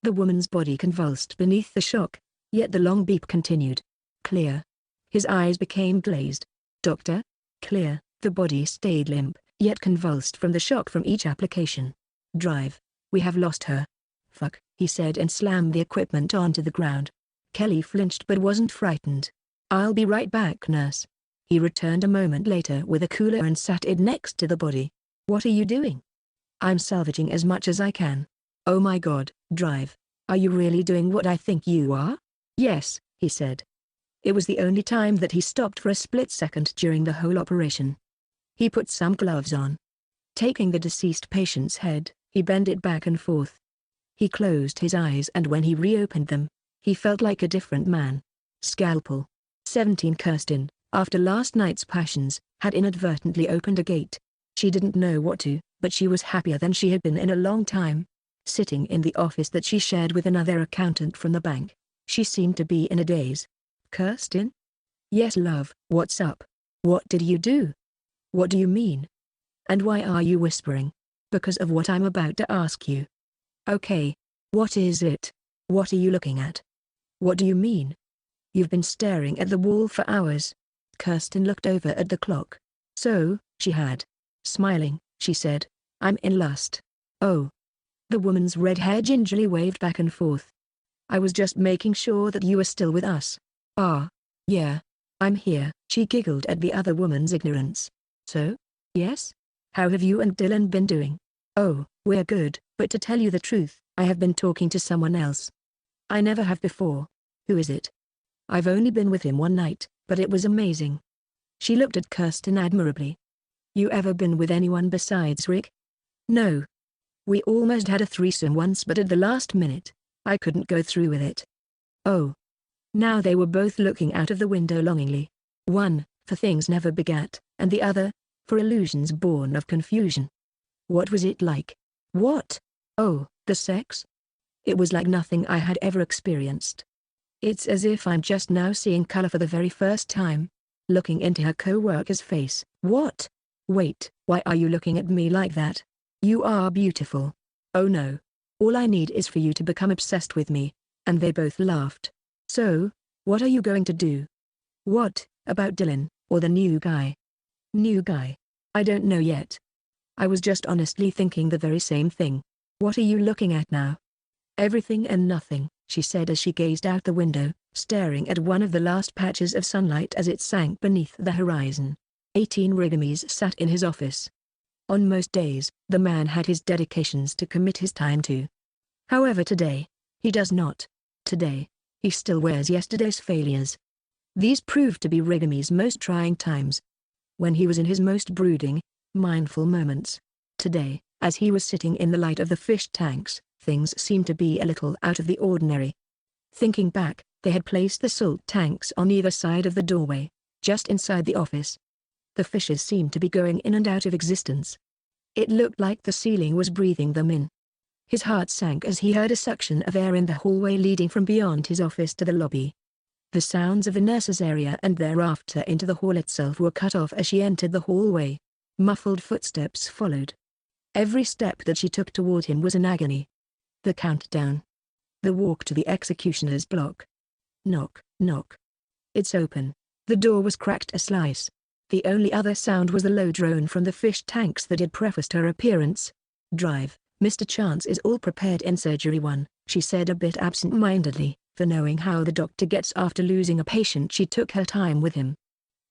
The woman's body convulsed beneath the shock, yet the long beep continued. Clear. His eyes became glazed. Doctor? Clear. The body stayed limp, yet convulsed from the shock from each application. Drive. We have lost her. Fuck, he said and slammed the equipment onto the ground. Kelly flinched but wasn't frightened. I'll be right back, nurse. He returned a moment later with a cooler and sat it next to the body. What are you doing? I'm salvaging as much as I can. Oh my god, Drive. Are you really doing what I think you are? Yes, he said. It was the only time that he stopped for a split second during the whole operation. He put some gloves on. Taking the deceased patient's head, he bent it back and forth. He closed his eyes, and when he reopened them, he felt like a different man. Scalpel. 17. Kirsten, after last night's passions, had inadvertently opened a gate. She didn't know what to, but she was happier than she had been in a long time. Sitting in the office that she shared with another accountant from the bank, she seemed to be in a daze. Kirsten? Yes, love. What's up? What did you do? What do you mean? And why are you whispering? Because of what I'm about to ask you. Okay. What is it? What are you looking at? What do you mean? You've been staring at the wall for hours. Kirsten looked over at the clock. So, she had. Smiling, she said, I'm in lust. Oh. The woman's red hair gingerly waved back and forth. I was just making sure that you were still with us. Ah. Yeah. I'm here. She giggled at the other woman's ignorance. So? Yes? How have you and Dylan been doing? Oh, we're good, but to tell you the truth, I have been talking to someone else. I never have before. Who is it? I've only been with him one night, but it was amazing. She looked at Kirsten admirably. You ever been with anyone besides Rick? No. We almost had a threesome once, but at the last minute, I couldn't go through with it. Oh. Now they were both looking out of the window longingly. One, for things never begat, and the other, for illusions born of confusion. What was it like? What? Oh, The sex? It was like nothing I had ever experienced. It's as if I'm just now seeing color for the very first time. Looking into her co-worker's face. What? Wait, why are you looking at me like that? You are beautiful. Oh no. All I need is for you to become obsessed with me. And they both laughed. So, what are you going to do? What, about Dylan, or the new guy? New guy? I don't know yet. I was just honestly thinking the very same thing. What are you looking at now? Everything and nothing, she said as she gazed out the window, staring at one of the last patches of sunlight as it sank beneath the horizon. 18 Rigamis sat in his office. On most days, the man had his dedications to commit his time to. However today, he does not. Today, he still wears yesterday's failures. These proved to be Rigami's most trying times. When he was in his most brooding, mindful moments. Today, as he was sitting in the light of the fish tanks, things seemed to be a little out of the ordinary. Thinking back, they had placed the salt tanks on either side of the doorway, just inside the office. The fishes seemed to be going in and out of existence. It looked like the ceiling was breathing them in. His heart sank as he heard a suction of air in the hallway leading from beyond his office to the lobby. The sounds of the nurse's area and thereafter into the hall itself were cut off as she entered the hallway. Muffled footsteps followed. Every step that she took toward him was an agony. The countdown. The walk to the executioner's block. Knock, knock. It's open. The door was cracked a slice. The only other sound was the low drone from the fish tanks that had prefaced her appearance. Drive, Mr. Chance is all prepared in surgery 1, she said a bit absent-mindedly, for knowing how the doctor gets after losing a patient. She took her time with him.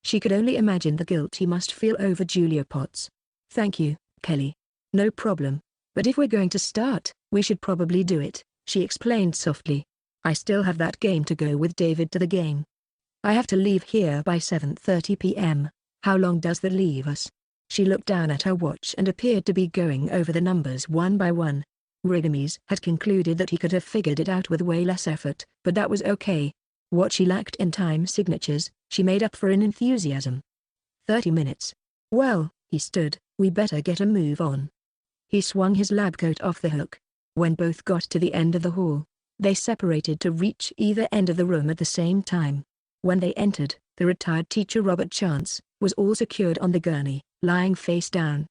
She could only imagine the guilt he must feel over Julia Potts. Thank you, Kelly. No problem. But if we're going to start, we should probably do it, she explained softly. I still have that game to go with David to the game. I have to leave here by 7:30 p.m. How long does that leave us? She looked down at her watch and appeared to be going over the numbers one by one. Rigamis had concluded that he could have figured it out with way less effort, but that was okay. What she lacked in time signatures, she made up for in enthusiasm. 30 minutes. Well, he stood, we better get a move on. He swung his lab coat off the hook. When both got to the end of the hall, they separated to reach either end of the room at the same time. When they entered, the retired teacher Robert Chance was all secured on the gurney, lying face down.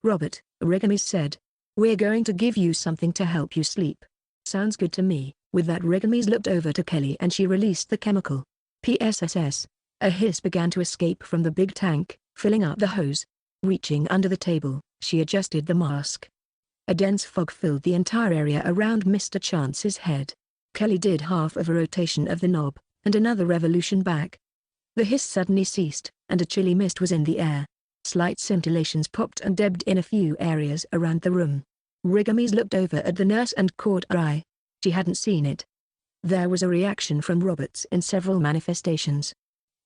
Robert, Rigamis said. We're going to give you something to help you sleep. Sounds good to me. With that, Rigamis looked over to Kelly and she released the chemical. PSSS. A hiss began to escape from the big tank, filling up the hose. Reaching under the table, she adjusted the mask. A dense fog filled the entire area around Mr. Chance's head. Kelly did half of a rotation of the knob, and another revolution back. The hiss suddenly ceased, and a chilly mist was in the air. Slight scintillations popped and ebbed in a few areas around the room. Rigamis looked over at the nurse and caught her eye. She hadn't seen it. There was a reaction from Roberts in several manifestations.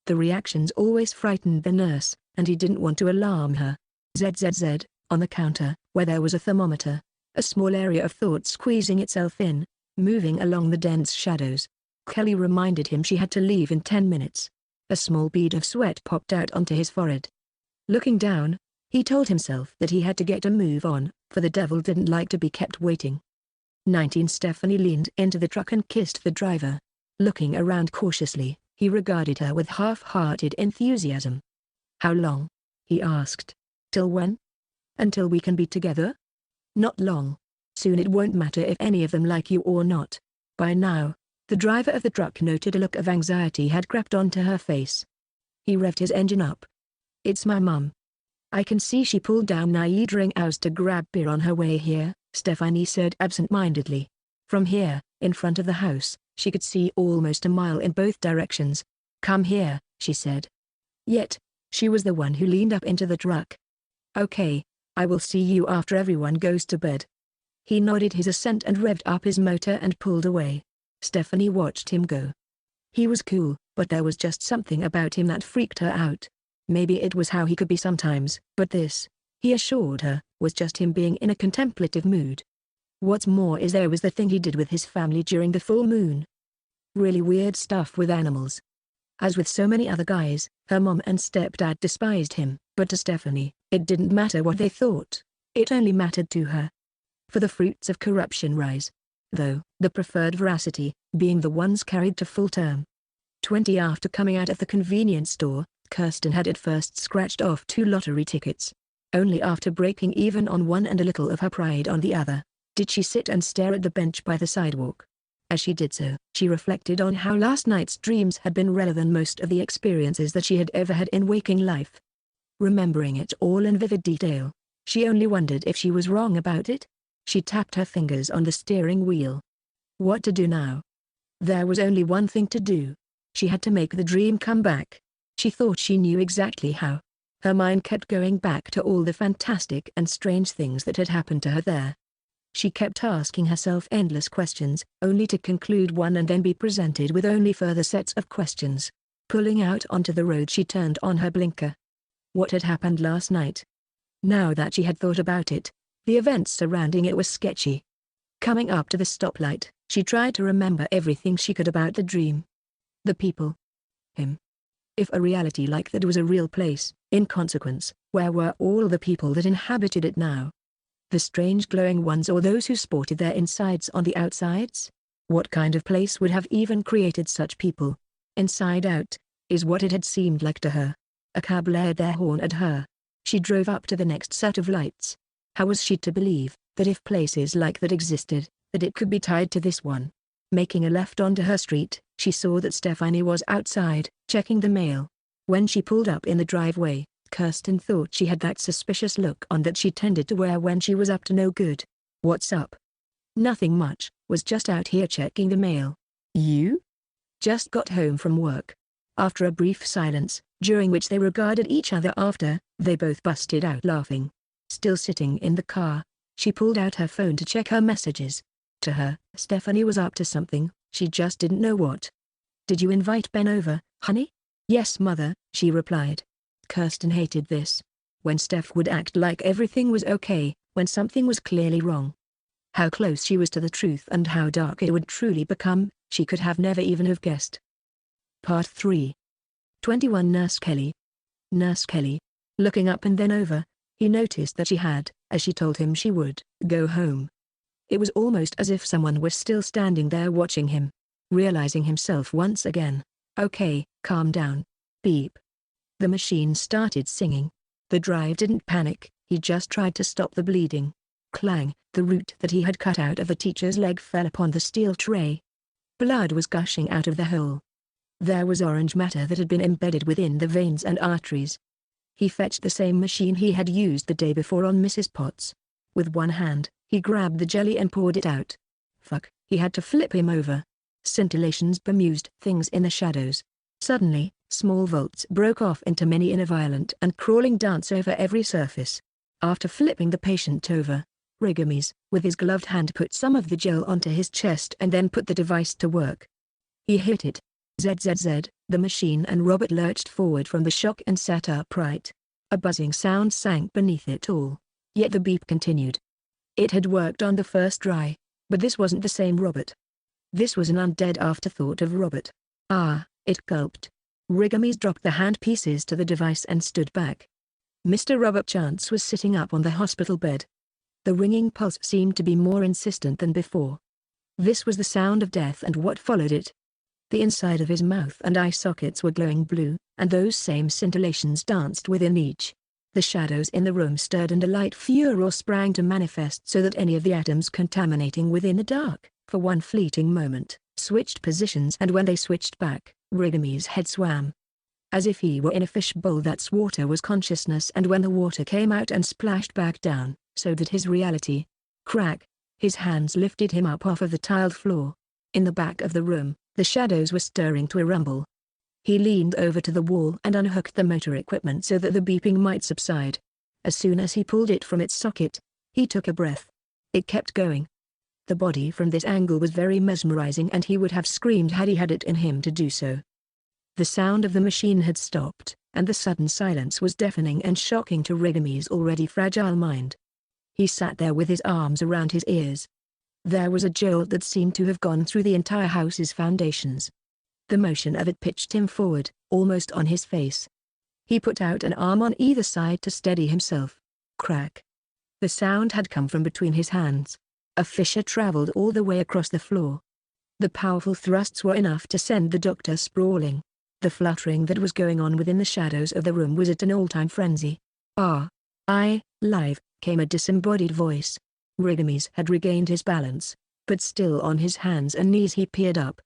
The reactions always frightened the nurse, and he didn't want to alarm her. ZZZ, on the counter, where there was a thermometer, a small area of thought squeezing itself in, moving along the dense shadows. Kelly reminded him she had to leave in 10 minutes. A small bead of sweat popped out onto his forehead. Looking down, he told himself that he had to get a move on, for the devil didn't like to be kept waiting. 19 Stephanie leaned into the truck and kissed the driver. Looking around cautiously, he regarded her with half-hearted enthusiasm. How long? He asked. Till when? Until we can be together? Not long. Soon it won't matter if any of them like you or not. By now, the driver of the truck noted a look of anxiety had crept onto her face. He revved his engine up. It's my mum. I can see she pulled down Niedering House to grab beer on her way here, Stephanie said absent-mindedly. From here, in front of the house, she could see almost a mile in both directions. Come here, she said. Yet, she was the one who leaned up into the truck. Okay, I will see you after everyone goes to bed. He nodded his assent and revved up his motor and pulled away. Stephanie watched him go. He was cool, but there was just something about him that freaked her out. Maybe it was how he could be sometimes, but this, he assured her, was just him being in a contemplative mood. What's more is there was the thing he did with his family during the full moon. Really weird stuff with animals. As with so many other guys, her mom and stepdad despised him, but to Stephanie, it didn't matter what they thought. It only mattered to her. for the fruits of corruption rise. Though, the preferred veracity, being the ones carried to full term. 20 After coming out of the convenience store, Kirsten had at first scratched off 2 lottery tickets. Only after breaking even on one and a little of her pride on the other, did she sit and stare at the bench by the sidewalk. As she did so, she reflected on how last night's dreams had been rarer than most of the experiences that she had ever had in waking life. Remembering it all in vivid detail, she only wondered if she was wrong about it. She tapped her fingers on the steering wheel. What to do now? There was only one thing to do. She had to make the dream come back. She thought she knew exactly how. Her mind kept going back to all the fantastic and strange things that had happened to her there. She kept asking herself endless questions, only to conclude one and then be presented with only further sets of questions. Pulling out onto the road, she turned on her blinker. What had happened last night? Now that she had thought about it, the events surrounding it were sketchy. Coming up to the stoplight, she tried to remember everything she could about the dream. The people. Him. If a reality like that was a real place, in consequence, where were all the people that inhabited it now? The strange glowing ones, or those who sported their insides on the outsides? What kind of place would have even created such people? Inside Out is what it had seemed like to her. A cab blared their horn at her. She drove up to the next set of lights. How was she to believe that if places like that existed, that it could be tied to this one? Making a left onto her street, she saw that Stephanie was outside, checking the mail. When she pulled up in the driveway, Kirsten thought she had that suspicious look on that she tended to wear when she was up to no good. What's up? Nothing much, was just out here checking the mail. You? Just got home from work. After a brief silence, during which they regarded each other after, they both busted out laughing. Still sitting in the car, she pulled out her phone to check her messages. To her, Stephanie was up to something, she just didn't know what. Did you invite Ben over, honey? Yes, mother, she replied. Kirsten hated this. When Steph would act like everything was okay, when something was clearly wrong. How close she was to the truth and how dark it would truly become, she could have never even have guessed. Part 3. 21 Nurse Kelly. Nurse Kelly. Looking up and then over, he noticed that she had, as she told him she would, go home. It was almost as if someone was still standing there watching him. Realizing himself once again. Okay, calm down. Beep. The machine started singing. The drive didn't panic, he just tried to stop the bleeding. Clang, the root that he had cut out of a teacher's leg fell upon the steel tray. Blood was gushing out of the hole. There was orange matter that had been embedded within the veins and arteries. He fetched the same machine he had used the day before on Mrs. Potts. With one hand, he grabbed the jelly and poured it out. Fuck, he had to flip him over. Scintillations bemused things in the shadows. Suddenly, small volts broke off into many in a violent and crawling dance over every surface. After flipping the patient over, Rigamis, with his gloved hand, put some of the gel onto his chest and then put the device to work. He hit it. ZZZ, the machine, and Robert lurched forward from the shock and sat upright. A buzzing sound sank beneath it all. Yet the beep continued. It had worked on the first try, but this wasn't the same Robert. This was an undead afterthought of Robert. Ah, it gulped. Rigamis dropped the handpieces to the device and stood back. Mr. Robert Chance was sitting up on the hospital bed. The ringing pulse seemed to be more insistent than before. This was the sound of death, and what followed it. The inside of his mouth and eye sockets were glowing blue, and those same scintillations danced within each. The shadows in the room stirred and a light furor sprang to manifest, so that any of the atoms contaminating within the dark, for one fleeting moment, switched positions, and when they switched back, Rigamis' head swam. As if he were in a fishbowl that's water was consciousness, and when the water came out and splashed back down, so did his reality. Crack. His hands lifted him up off of the tiled floor. In the back of the room, the shadows were stirring to a rumble. He leaned over to the wall and unhooked the motor equipment so that the beeping might subside. As soon as he pulled it from its socket, he took a breath. It kept going. The body from this angle was very mesmerizing, and he would have screamed had he had it in him to do so. The sound of the machine had stopped, and the sudden silence was deafening and shocking to Rigamis' already fragile mind. He sat there with his arms around his ears. There was a jolt that seemed to have gone through the entire house's foundations. The motion of it pitched him forward, almost on his face. He put out an arm on either side to steady himself. Crack. The sound had come from between his hands. A fissure traveled all the way across the floor. The powerful thrusts were enough to send the doctor sprawling. The fluttering that was going on within the shadows of the room was at an all-time frenzy. Live, came a disembodied voice. Rigamis had regained his balance, but still on his hands and knees he peered up.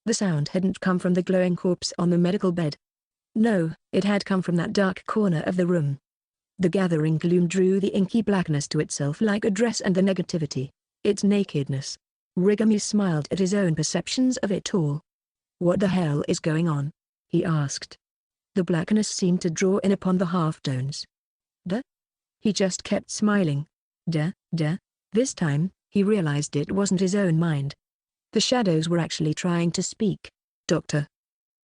The sound hadn't come from the glowing corpse on the medical bed. No, it had come from that dark corner of the room. The gathering gloom drew the inky blackness to itself like a dress, and the negativity, its nakedness. Rigamis smiled at his own perceptions of it all. "What the hell is going on?" he asked. The blackness seemed to draw in upon the half-tones. "Duh?" He just kept smiling. Duh. This time, he realized it wasn't his own mind. The shadows were actually trying to speak. "Doctor."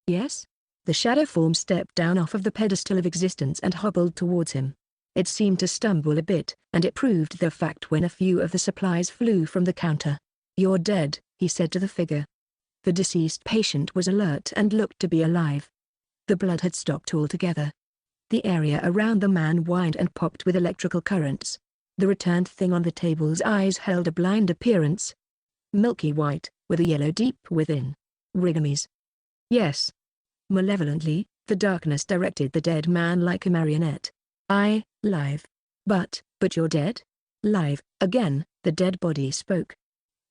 "Yes?" The shadow form stepped down off of the pedestal of existence and hobbled towards him. It seemed to stumble a bit, and it proved the fact when a few of the supplies flew from the counter. "You're dead," he said to the figure. The deceased patient was alert and looked to be alive. The blood had stopped altogether. The area around the man whined and popped with electrical currents. The returned thing on the table's eyes held a blind appearance. Milky white, with a yellow deep within. Rigamis. "Yes." Malevolently, the darkness directed the dead man like a marionette. Live. But you're dead?" "Live," again, the dead body spoke.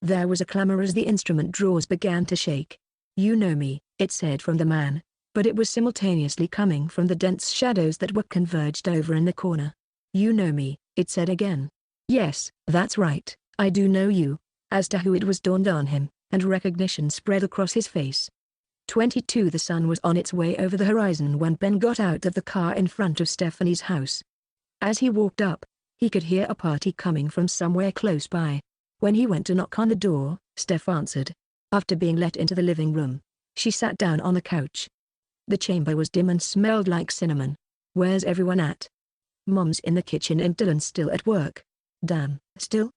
There was a clamor as the instrument drawers began to shake. "You know me," it said from the man, but it was simultaneously coming from the dense shadows that were converged over in the corner. "You know me," it said again. "Yes, that's right, I do know you." As to who it was dawned on him, and recognition spread across his face. 22 The sun was on its way over the horizon when Ben got out of the car in front of Stephanie's house. As he walked up, he could hear a party coming from somewhere close by. When he went to knock on the door, Steph answered. After being let into the living room, she sat down on the couch. The chamber was dim and smelled like cinnamon. "Where's everyone at?" "Mom's in the kitchen and Dylan's still at work." "Damn, still?"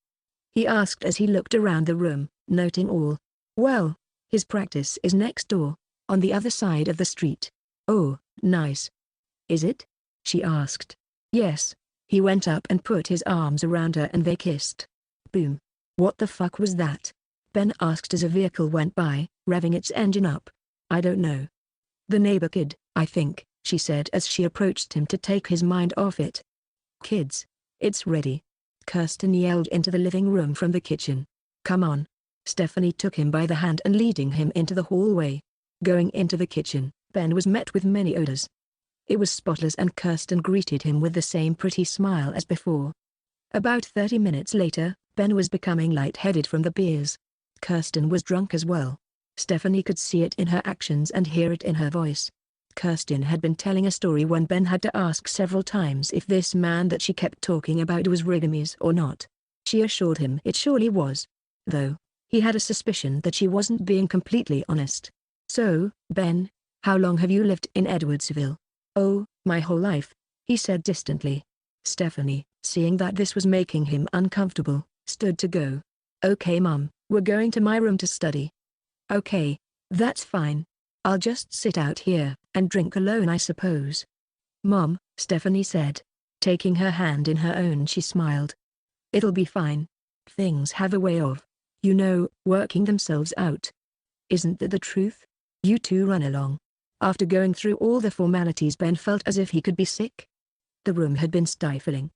he asked as he looked around the room, noting all. "Well, his practice is next door, on the other side of the street." "Oh, nice." "Is it?" she asked. "Yes." He went up and put his arms around her and they kissed. Boom. "What the fuck was that?" Ben asked as a vehicle went by, revving its engine up. "I don't know. The neighbor kid, I think," she said as she approached him to take his mind off it. "Kids, it's ready," Kirsten yelled into the living room from the kitchen. "Come on." Stephanie took him by the hand and leading him into the hallway. Going into the kitchen, Ben was met with many odors. It was spotless and Kirsten greeted him with the same pretty smile as before. About 30 minutes later, Ben was becoming lightheaded from the beers. Kirsten was drunk as well. Stephanie could see it in her actions and hear it in her voice. Kirsten had been telling a story when Ben had to ask several times if this man that she kept talking about was Rigamis or not. She assured him it surely was. Though, he had a suspicion that she wasn't being completely honest. "So, Ben, how long have you lived in Edwardsville?" "Oh, my whole life," he said distantly. Stephanie, seeing that this was making him uncomfortable, stood to go. "Okay Mom, we're going to my room to study." "Okay, that's fine. I'll just sit out here and drink alone I suppose." "Mom," Stephanie said. Taking her hand in her own she smiled. "It'll be fine. Things have a way of, working themselves out. Isn't that the truth? You two run along." After going through all the formalities Ben felt as if he could be sick. The room had been stifling.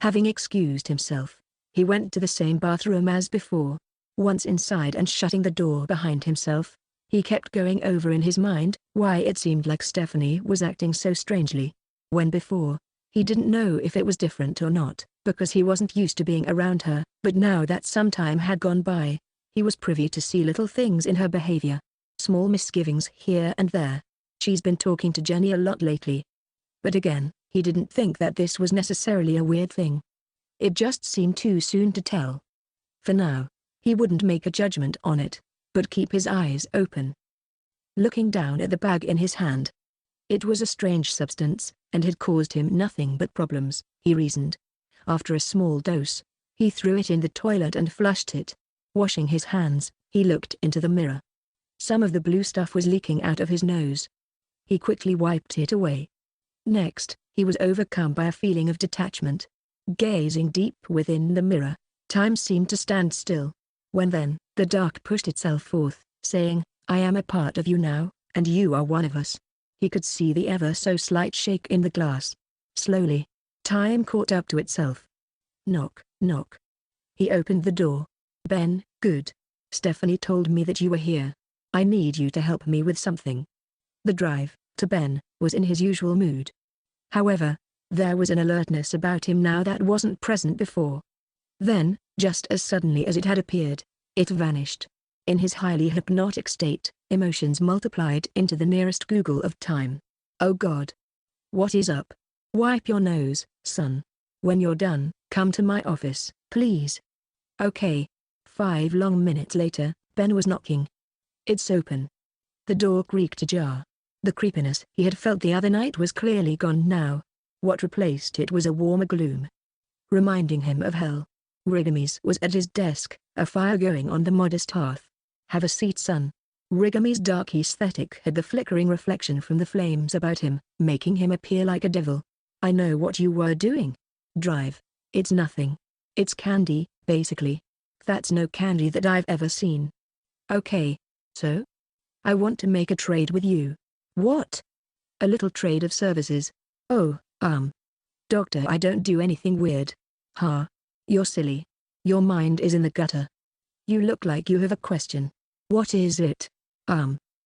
Having excused himself, he went to the same bathroom as before. Once inside and shutting the door behind himself, he kept going over in his mind why it seemed like Stephanie was acting so strangely. When before, he didn't know if it was different or not, because he wasn't used to being around her, but now that some time had gone by, he was privy to see little things in her behavior. Small misgivings here and there. She's been talking to Jenny a lot lately. But again, he didn't think that this was necessarily a weird thing. It just seemed too soon to tell. For now, he wouldn't make a judgment on it, but keep his eyes open. Looking down at the bag in his hand. It was a strange substance, and had caused him nothing but problems, he reasoned. After a small dose, he threw it in the toilet and flushed it. Washing his hands, he looked into the mirror. Some of the blue stuff was leaking out of his nose. He quickly wiped it away. Next, he was overcome by a feeling of detachment. Gazing deep within the mirror, time seemed to stand still. When then, the dark pushed itself forth, saying, I am a part of you now, and you are one of us. He could see the ever so slight shake in the glass. Slowly, time caught up to itself. Knock, knock. He opened the door. Ben, good. Stephanie told me that you were here. I need you to help me with something. The drive, to Ben, was in his usual mood. However, there was an alertness about him now that wasn't present before. Then, just as suddenly as it had appeared, it vanished. In his highly hypnotic state, emotions multiplied into the nearest Google of time. Oh God. What is up? Wipe your nose, son. When you're done, come to my office, please. Okay. 5 long minutes later, Ben was knocking. It's open. The door creaked ajar. The creepiness he had felt the other night was clearly gone now. What replaced it was a warmer gloom, reminding him of hell. Rigamis was at his desk, a fire going on the modest hearth. Have a seat, son. Rigamis' dark aesthetic had the flickering reflection from the flames about him, making him appear like a devil. I know what you were doing. Drive. It's nothing. It's candy, basically. That's no candy that I've ever seen. Okay. So? I want to make a trade with you. What? A little trade of services. Oh, Doctor, I don't do anything weird. Huh? You're silly. Your mind is in the gutter. You look like you have a question. What is it?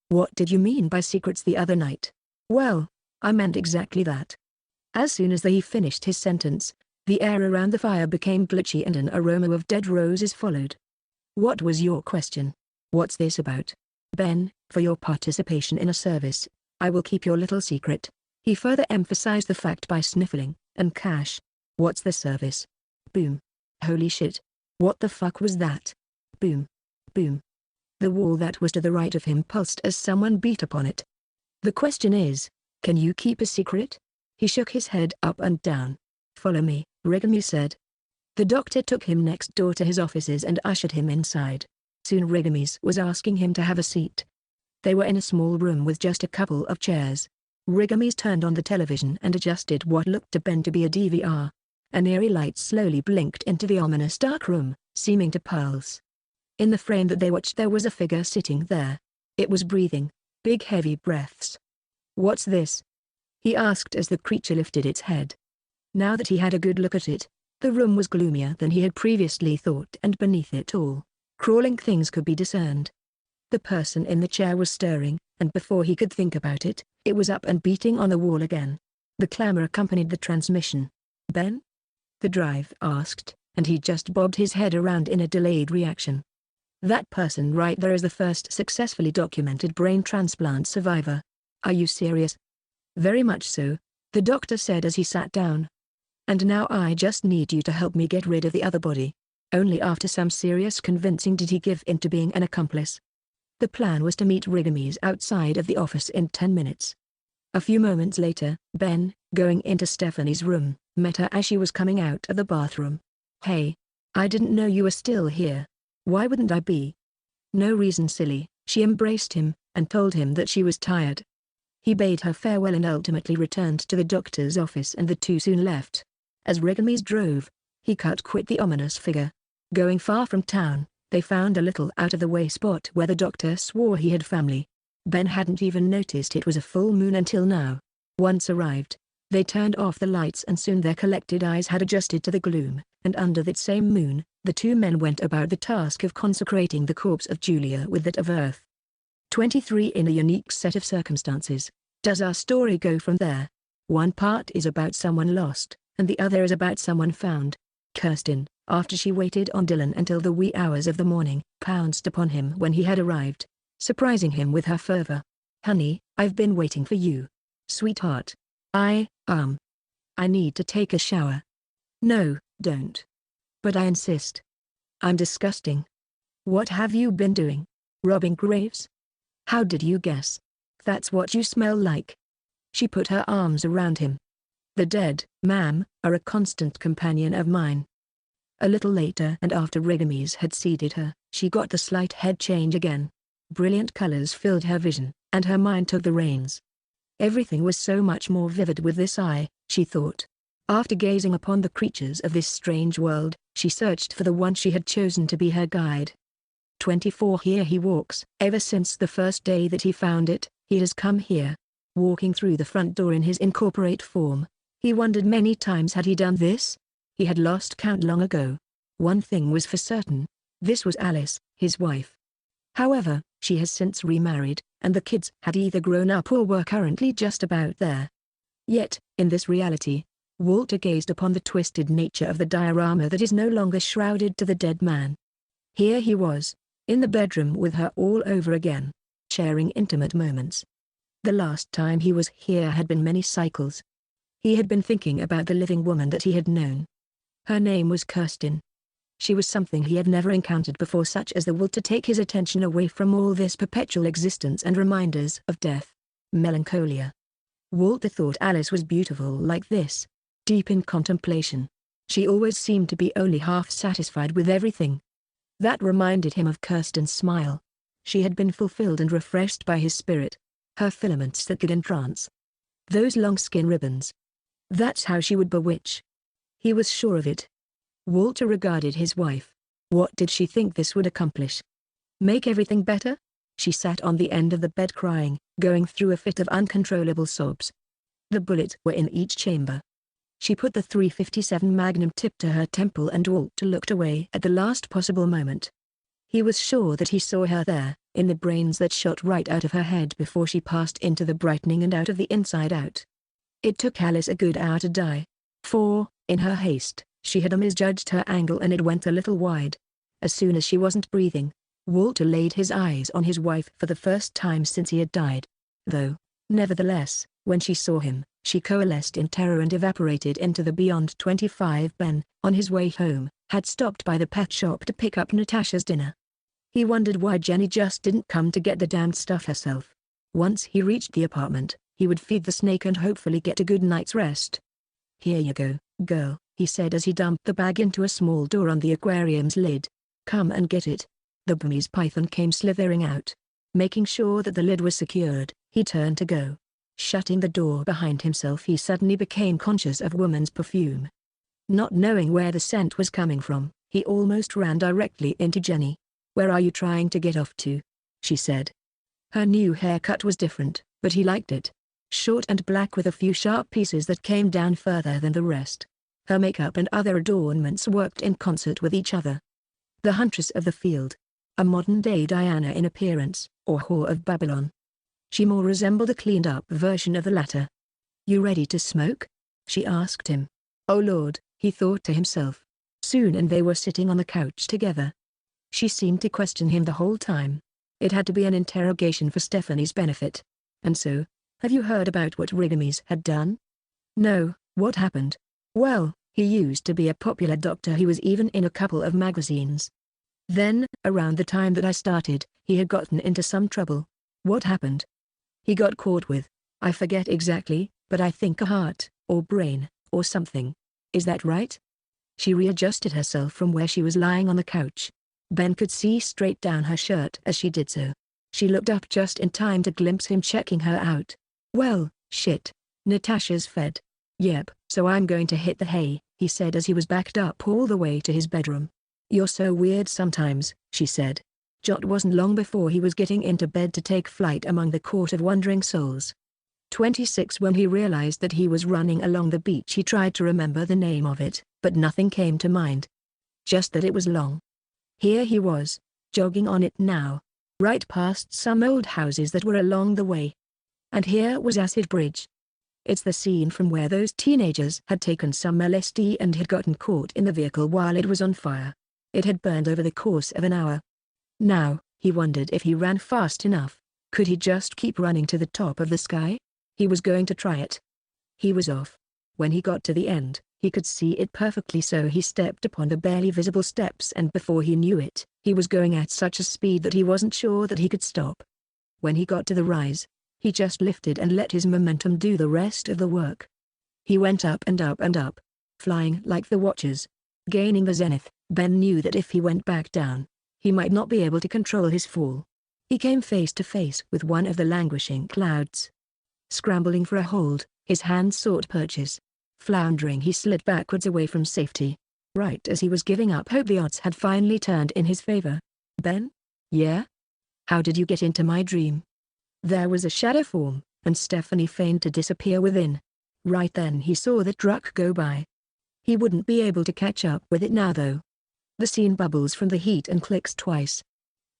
What did you mean by secrets the other night? Well, I meant exactly that. As soon as he finished his sentence, the air around the fire became glitchy and an aroma of dead roses followed. What was your question? What's this about? Ben, for your participation in a service, I will keep your little secret. He further emphasized the fact by sniffling, and cash. What's the service? Boom. Holy shit. What the fuck was that? Boom. Boom. The wall that was to the right of him pulsed as someone beat upon it. The question is, can you keep a secret? He shook his head up and down. Follow me, Rigami said. The doctor took him next door to his offices and ushered him inside. Soon Rigamis was asking him to have a seat. They were in a small room with just a couple of chairs. Rigamis turned on the television and adjusted what looked to Ben to be a DVR. An eerie light slowly blinked into the ominous dark room, seeming to pulse. In the frame that they watched there was a figure sitting there. It was breathing, big heavy breaths. What's this? He asked as the creature lifted its head. Now that he had a good look at it, the room was gloomier than he had previously thought, and beneath it all, crawling things could be discerned. The person in the chair was stirring, and before he could think about it, it was up and beating on the wall again. The clamor accompanied the transmission. Ben? The drive asked, and he just bobbed his head around in a delayed reaction. That person right there is the first successfully documented brain transplant survivor. Are you serious? Very much so, the doctor said as he sat down. And now I just need you to help me get rid of the other body. Only after some serious convincing did he give in to being an accomplice. The plan was to meet Rigamis outside of the office in 10 minutes. A few moments later, Ben, going into Stephanie's room, met her as she was coming out of the bathroom. Hey. I didn't know you were still here. Why wouldn't I be? No reason, silly. She embraced him, and told him that she was tired. He bade her farewell and ultimately returned to the doctor's office, and the two soon left. As Rigamis drove, he quit the ominous figure. Going far from town, they found a little out-of-the-way spot where the doctor swore he had family. Ben hadn't even noticed it was a full moon until now. Once arrived, they turned off the lights and soon their collected eyes had adjusted to the gloom, and under that same moon, the two men went about the task of consecrating the corpse of Julia with that of Earth. 23 In a unique set of circumstances, does our story go from there? One part is about someone lost, and the other is about someone found. Kirsten, after she waited on Dylan until the wee hours of the morning, pounced upon him when he had arrived, surprising him with her fervor. Honey, I've been waiting for you. Sweetheart. I need to take a shower. No, don't. But I insist. I'm disgusting. What have you been doing? Robbing graves? How did you guess? That's what you smell like. She put her arms around him. The dead, ma'am, are a constant companion of mine. A little later, and after Rigamis had seated her, she got the slight head change again. Brilliant colors filled her vision, and her mind took the reins. Everything was so much more vivid with this eye, she thought. After gazing upon the creatures of this strange world, she searched for the one she had chosen to be her guide. 24 Here he walks. Ever since the first day that he found it, he has come here. Walking through the front door in his incorporate form. He wondered many times had he done this? He had lost count long ago. One thing was for certain. This was Alice, his wife. However, she has since remarried, and the kids had either grown up or were currently just about there. Yet, in this reality, Walter gazed upon the twisted nature of the diorama that is no longer shrouded to the dead man. Here he was, in the bedroom with her all over again, sharing intimate moments. The last time he was here had been many cycles. He had been thinking about the living woman that he had known. Her name was Kirsten. She was something he had never encountered before, such as the will to take his attention away from all this perpetual existence and reminders of death. Melancholia. Walter thought Alice was beautiful like this, deep in contemplation. She always seemed to be only half satisfied with everything. That reminded him of Kirsten's smile. She had been fulfilled and refreshed by his spirit. Her filaments that could entrance. Those long skin ribbons. That's how she would bewitch. He was sure of it. Walter regarded his wife. What did she think this would accomplish? Make everything better? She sat on the end of the bed crying, going through a fit of uncontrollable sobs. The bullets were in each chamber. She put the .357 Magnum tip to her temple and Walter looked away at the last possible moment. He was sure that he saw her there, in the brains that shot right out of her head before she passed into the brightening and out of the inside out. It took Alice a good hour to die. For, in her haste, she had misjudged her angle and it went a little wide. As soon as she wasn't breathing, Walter laid his eyes on his wife for the first time since he had died. Though, nevertheless, when she saw him, she coalesced in terror and evaporated into the beyond. 25 Ben, on his way home, had stopped by the pet shop to pick up Natasha's dinner. He wondered why Jenny just didn't come to get the damned stuff herself. Once he reached the apartment, he would feed the snake and hopefully get a good night's rest. Here you go, girl, he said as he dumped the bag into a small door on the aquarium's lid. Come and get it. The Burmese python came slithering out. Making sure that the lid was secured, he turned to go. Shutting the door behind himself, he suddenly became conscious of woman's perfume. Not knowing where the scent was coming from, he almost ran directly into Jenny. Where are you trying to get off to? She said. Her new haircut was different, but he liked it. Short and black with a few sharp pieces that came down further than the rest. Her makeup and other adornments worked in concert with each other. The huntress of the field. A modern-day Diana in appearance, or whore of Babylon. She more resembled a cleaned-up version of the latter. You ready to smoke? She asked him. Oh Lord, he thought to himself. Soon and they were sitting on the couch together. She seemed to question him the whole time. It had to be an interrogation for Stephanie's benefit. And so, have you heard about what Rigamis had done? No, what happened? Well, he used to be a popular doctor. He was even in a couple of magazines. Then, around the time that I started, he had gotten into some trouble. What happened? He got caught with, I forget exactly, but I think a heart, or brain, or something. Is that right? She readjusted herself from where she was lying on the couch. Ben could see straight down her shirt as she did so. She looked up just in time to glimpse him checking her out. Well, shit. Natasha's fed. Yep, so I'm going to hit the hay, he said as he was backed up all the way to his bedroom. You're so weird sometimes, she said. Jot wasn't long before he was getting into bed to take flight among the court of wandering souls. 26 When he realized that he was running along the beach, he tried to remember the name of it, but nothing came to mind. Just that it was long. Here he was, jogging on it now, right past some old houses that were along the way. And here was Acid Bridge. It's the scene from where those teenagers had taken some LSD and had gotten caught in the vehicle while it was on fire. It had burned over the course of an hour. Now, he wondered if he ran fast enough, could he just keep running to the top of the sky? He was going to try it. He was off. When he got to the end, he could see it perfectly, so he stepped upon the barely visible steps, and before he knew it, he was going at such a speed that he wasn't sure that he could stop. When he got to the rise, he just lifted and let his momentum do the rest of the work. He went up and up and up, flying like the Watchers. Gaining the zenith, Ben knew that if he went back down, he might not be able to control his fall. He came face to face with one of the languishing clouds. Scrambling for a hold, his hands sought purchase. Floundering, he slid backwards away from safety. Right as he was giving up hope, the odds had finally turned in his favor. Ben? Yeah? How did you get into my dream? There was a shadow form, and Stephanie feigned to disappear within. Right then he saw the truck go by. He wouldn't be able to catch up with it now though. The scene bubbles from the heat and clicks twice.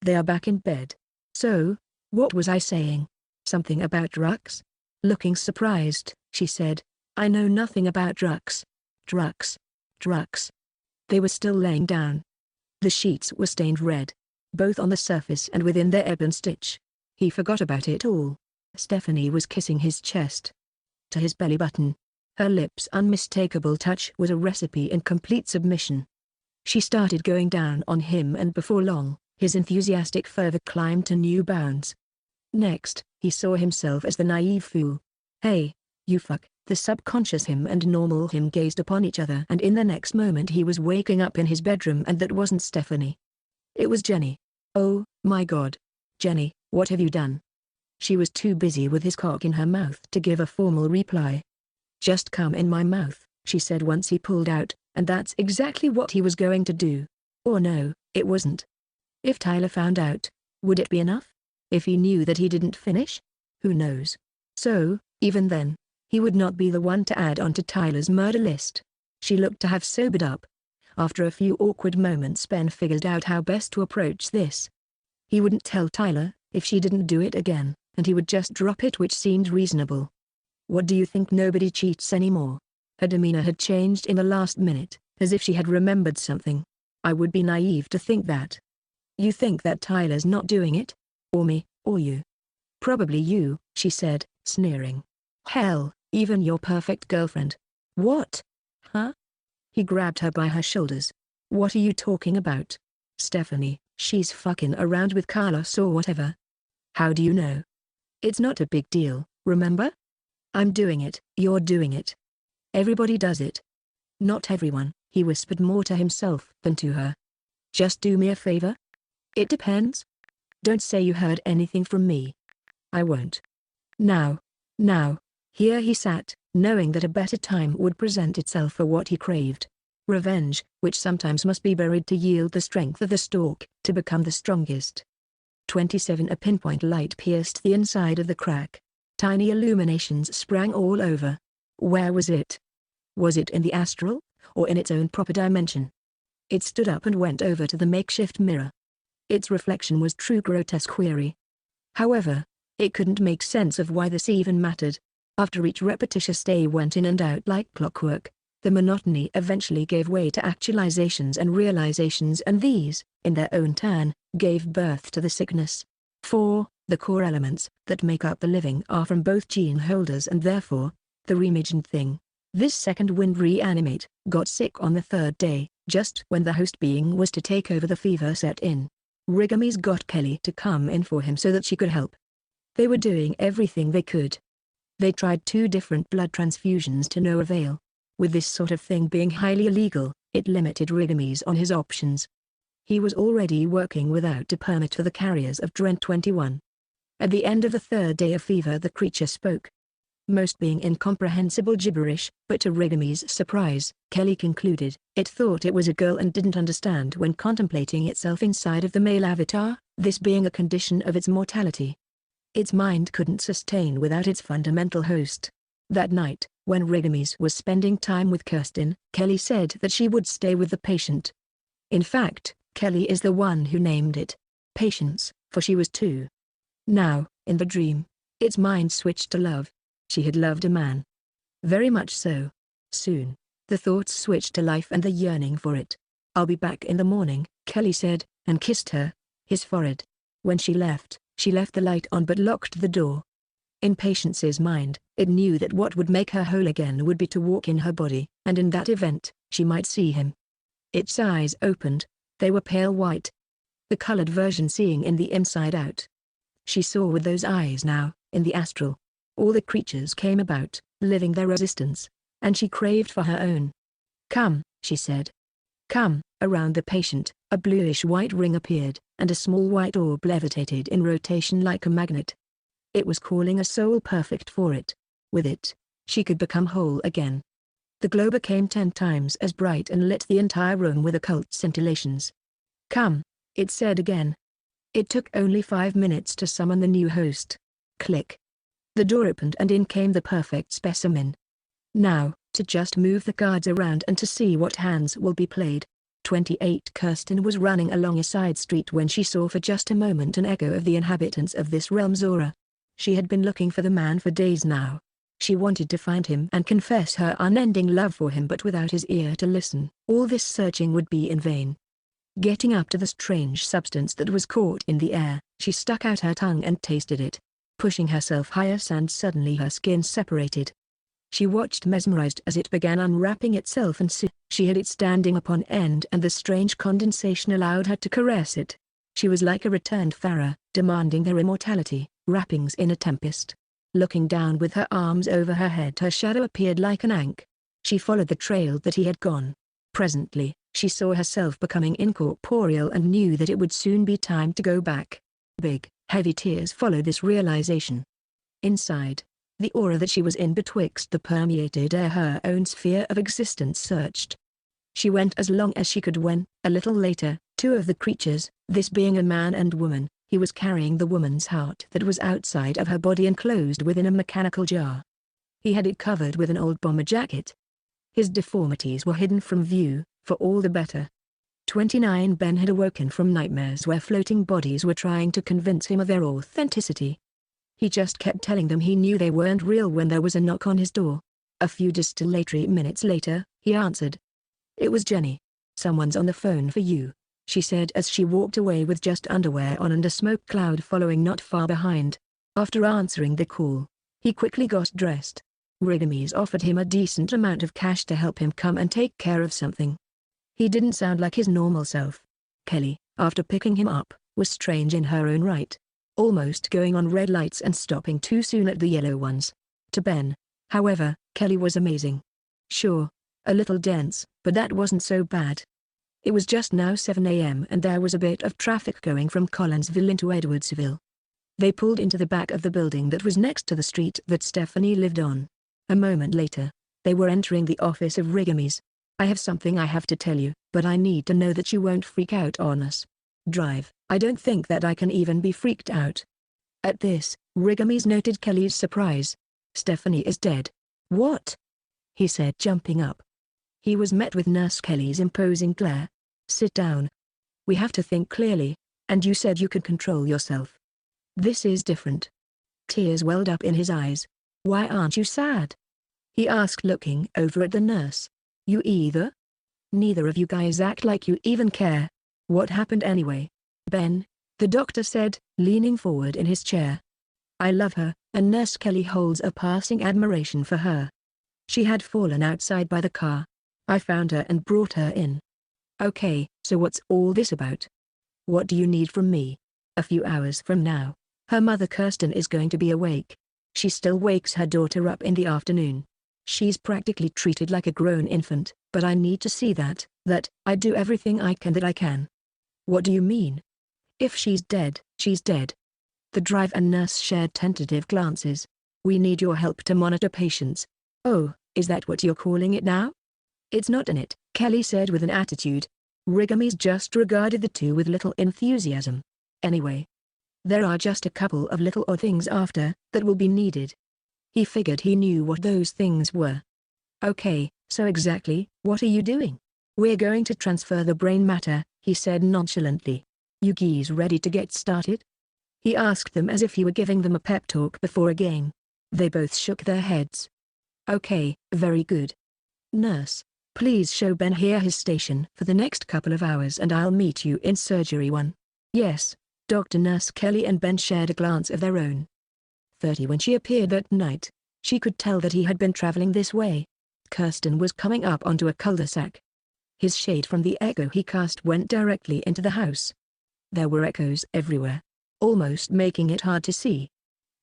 They are back in bed. So, what was I saying? Something about drugs? Looking surprised, she said, I know nothing about drugs. Drugs. Drugs. They were still laying down. The sheets were stained red, both on the surface and within their ebb and stitch. He forgot about it all. Stephanie was kissing his chest. To his belly button. Her lips' unmistakable touch was a recipe in complete submission. She started going down on him, and before long, his enthusiastic fervor climbed to new bounds. Next, he saw himself as the naive fool. Hey, you fuck. The subconscious him and normal him gazed upon each other, and in the next moment he was waking up in his bedroom, and that wasn't Stephanie. It was Jenny. Oh, my God. Jenny, what have you done? She was too busy with his cock in her mouth to give a formal reply. Just come in my mouth, she said once he pulled out, and that's exactly what he was going to do. Or no, it wasn't. If Tyler found out, would it be enough? If he knew that he didn't finish? Who knows? So, even then, he would not be the one to add on to Tyler's murder list. She looked to have sobered up. After a few awkward moments, Ben figured out how best to approach this. He wouldn't tell Tyler if she didn't do it again, and he would just drop it, which seemed reasonable. What do you think? Nobody cheats anymore? Her demeanor had changed in the last minute, as if she had remembered something. I would be naive to think that. You think that Tyler's not doing it? Or me, or you? Probably you, she said, sneering. Hell, even your perfect girlfriend. What? Huh? He grabbed her by her shoulders. What are you talking about? Stephanie, she's fucking around with Carlos or whatever. How do you know? It's not a big deal, remember? I'm doing it, you're doing it. Everybody does it. Not everyone, he whispered more to himself than to her. Just do me a favor? It depends. Don't say you heard anything from me. I won't. Now. Here he sat, knowing that a better time would present itself for what he craved. Revenge, which sometimes must be buried to yield the strength of the stalk, to become the strongest. 27 A pinpoint light pierced the inside of the crack. Tiny illuminations sprang all over. Where was it? Was it in the astral, or in its own proper dimension? It stood up and went over to the makeshift mirror. Its reflection was true grotesque query. However, it couldn't make sense of why this even mattered. After each repetitious day went in and out like clockwork, the monotony eventually gave way to actualizations and realizations, and these, in their own turn, gave birth to the sickness. For, the core elements that make up the living are from both gene holders, and therefore, the reimagined thing. This second wind reanimate got sick on the third day, just when the host being was to take over. The fever set in. Rigamis got Kelly to come in for him so that she could help. They were doing everything they could. They tried 2 different blood transfusions to no avail. With this sort of thing being highly illegal, it limited Rigamis on his options. He was already working without a permit for the carriers of Drent 21. At the end of the 3rd day of fever, the creature spoke. Most being incomprehensible gibberish, but to Rigami's surprise, Kelly concluded it thought it was a girl and didn't understand when contemplating itself inside of the male avatar, this being a condition of its mortality. Its mind couldn't sustain without its fundamental host. That night, when Rigamis was spending time with Kirsten, Kelly said that she would stay with the patient. In fact, Kelly is the one who named it Patience, for she was 2. Now, in the dream, its mind switched to love. She had loved a man. Very much so. Soon, the thoughts switched to life and the yearning for it. I'll be back in the morning, Kelly said, and kissed her, his forehead. When she left the light on but locked the door. In Patience's mind, it knew that what would make her whole again would be to walk in her body, and in that event, she might see him. Its eyes opened. They were pale white. The colored version seeing in the inside out. She saw with those eyes now, in the astral. All the creatures came about, living their resistance, and she craved for her own. Come, she said. Come. Around the patient, a bluish-white ring appeared, and a small white orb levitated in rotation like a magnet. It was calling a soul perfect for it. With it, she could become whole again. The glow became 10 times as bright and lit the entire room with occult scintillations. "Come," it said again. It took only 5 minutes to summon the new host. Click. The door opened and in came the perfect specimen. "Now, to just move the cards around and to see what hands will be played." 28 Kirsten was running along a side street when she saw for just a moment an echo of the inhabitants of this realm's aura. She had been looking for the man for days now. She wanted to find him and confess her unending love for him, but without his ear to listen, all this searching would be in vain. Getting up to the strange substance that was caught in the air, she stuck out her tongue and tasted it. Pushing herself higher, and suddenly her skin separated. She watched mesmerized as it began unwrapping itself, and soon she had it standing upon end, and the strange condensation allowed her to caress it. She was like a returned Pharaoh, demanding their immortality, wrappings in a tempest. Looking down with her arms over her head, her shadow appeared like an ankh. She followed the trail that he had gone. Presently, she saw herself becoming incorporeal and knew that it would soon be time to go back. Big, heavy tears followed this realization. Inside, the aura that she was in betwixt the permeated air her own sphere of existence searched. She went as long as she could when, a little later, two of the creatures, this being a man and woman, he was carrying the woman's heart that was outside of her body enclosed within a mechanical jar. He had it covered with an old bomber jacket. His deformities were hidden from view, for all the better. 29 Ben had awoken from nightmares where floating bodies were trying to convince him of their authenticity. He just kept telling them he knew they weren't real when there was a knock on his door. A few distillatory minutes later, he answered. It was Jenny. "Someone's on the phone for you," she said as she walked away with just underwear on and a smoke cloud following not far behind. After answering the call, he quickly got dressed. Rigamis offered him a decent amount of cash to help him come and take care of something. He didn't sound like his normal self. Kelly, after picking him up, was strange in her own right. Almost going on red lights and stopping too soon at the yellow ones. To Ben, however, Kelly was amazing. Sure, a little dense, but that wasn't so bad. It was just now 7 a.m. and there was a bit of traffic going from Collinsville into Edwardsville. They pulled into the back of the building that was next to the street that Stephanie lived on. A moment later, they were entering the office of Rigamis. "I have something I have to tell you, but I need to know that you won't freak out on us." "Drive, I don't think that I can even be freaked out." At this, Rigamis noted Kelly's surprise. "Stephanie is dead." "What?" he said, jumping up. He was met with Nurse Kelly's imposing glare. "Sit down. We have to think clearly, and you said you could control yourself. This is different." Tears welled up in his eyes. "Why aren't you sad?" he asked, looking over at the nurse. "You either? Neither of you guys act like you even care. What happened anyway?" "Ben," the doctor said, leaning forward in his chair. "I love her, and Nurse Kelly holds a passing admiration for her. She had fallen outside by the car. I found her and brought her in." "Okay, so what's all this about? What do you need from me?" "A few hours from now, her mother Kirsten is going to be awake. She still wakes her daughter up in the afternoon. She's practically treated like a grown infant, but I need to see that I do everything I can that I can." "What do you mean?" "If she's dead, she's dead." The driver and nurse shared tentative glances. "We need your help to monitor patients." "Oh, is that what you're calling it now?" "It's not in it," Kelly said with an attitude. Rigamis just regarded the two with little enthusiasm. "Anyway, there are just a couple of little odd things after that will be needed." He figured he knew what those things were. "Okay, so exactly, what are you doing?" "We're going to transfer the brain matter," he said nonchalantly. "You geez ready to get started?" He asked them as if he were giving them a pep talk before a game. They both shook their heads. "Okay, very good. Nurse, please show Ben here his station for the next couple of hours and I'll meet you in surgery 1. "Yes, Dr. Nurse." Kelly and Ben shared a glance of their own. 30 When she appeared that night, she could tell that he had been traveling this way. Kirsten was coming up onto a cul-de-sac. His shade from the echo he cast went directly into the house. There were echoes everywhere, almost making it hard to see.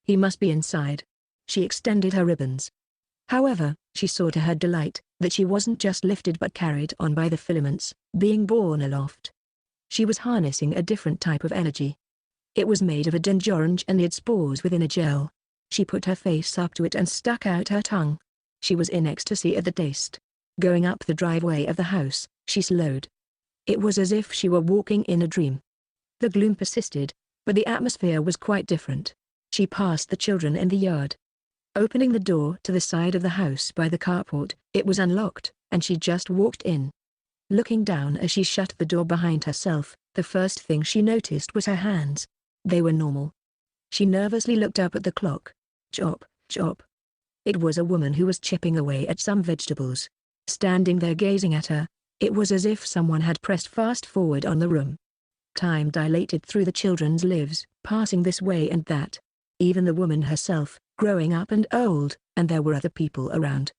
He must be inside. She extended her ribbons. However, she saw to her delight that she wasn't just lifted but carried on by the filaments, being borne aloft. She was harnessing a different type of energy. It was made of a dense orange and had spores within a gel. She put her face up to it and stuck out her tongue. She was in ecstasy at the taste. Going up the driveway of the house, she slowed. It was as if she were walking in a dream. The gloom persisted, but the atmosphere was quite different. She passed the children in the yard. Opening the door to the side of the house by the carport, it was unlocked, and she just walked in. Looking down as she shut the door behind herself, the first thing she noticed was her hands. They were normal. She nervously looked up at the clock. Chop, chop. It was a woman who was chipping away at some vegetables. Standing there gazing at her, it was as if someone had pressed fast forward on the room. Time dilated through the children's lives, passing this way and that. Even the woman herself, growing up and old, and there were other people around.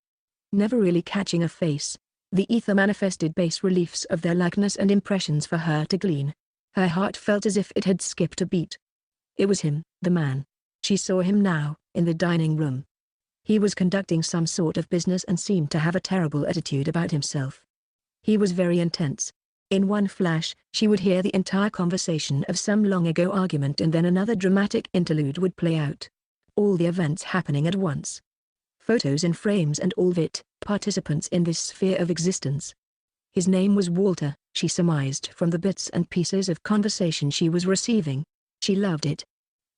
Never really catching a face, the ether manifested bas-reliefs of their likeness and impressions for her to glean. Her heart felt as if it had skipped a beat. It was him, the man. She saw him now, in the dining room. He was conducting some sort of business and seemed to have a terrible attitude about himself. He was very intense. In one flash, she would hear the entire conversation of some long-ago argument, and then another dramatic interlude would play out. All the events happening at once. Photos in frames and all of it, participants in this sphere of existence. His name was Walter, she surmised from the bits and pieces of conversation she was receiving. She loved it.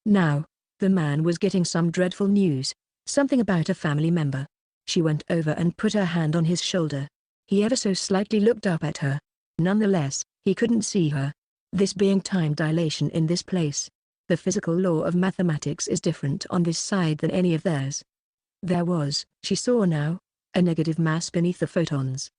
Now, the man was getting some dreadful news, something about a family member. She went over and put her hand on his shoulder. He ever so slightly looked up at her. Nonetheless, he couldn't see her. This being time dilation in this place. The physical law of mathematics is different on this side than any of theirs. There was, she saw now, a negative mass beneath the photons.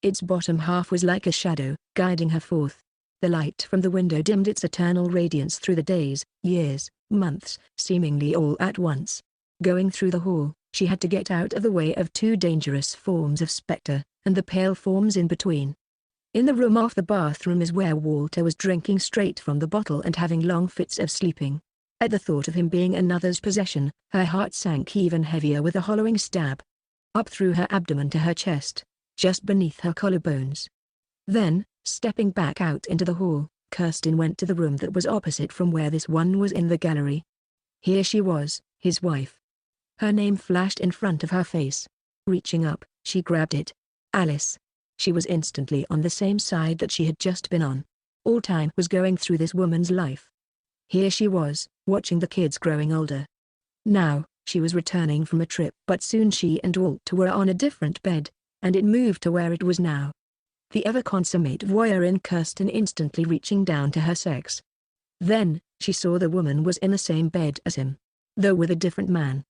Its bottom half was like a shadow, guiding her forth. The light from the window dimmed its eternal radiance through the days, years, months, seemingly all at once. Going through the hall, she had to get out of the way of two dangerous forms of spectre, and the pale forms in between. In the room off the bathroom is where Walter was drinking straight from the bottle and having long fits of sleeping. At the thought of him being another's possession, her heart sank even heavier with a hollowing stab. Up through her abdomen to her chest, just beneath her collarbones. Then, stepping back out into the hall, Kirsten went to the room that was opposite from where this one was in the gallery. Here she was, his wife. Her name flashed in front of her face. Reaching up, she grabbed it. Alice. She was instantly on the same side that she had just been on. All time was going through this woman's life. Here she was, watching the kids growing older. Now, she was returning from a trip, but soon she and Walter were on a different bed, and it moved to where it was now. The ever-consummate voyeur in Kirsten instantly reaching down to her sex. Then, she saw the woman was in the same bed as him, though with a different man.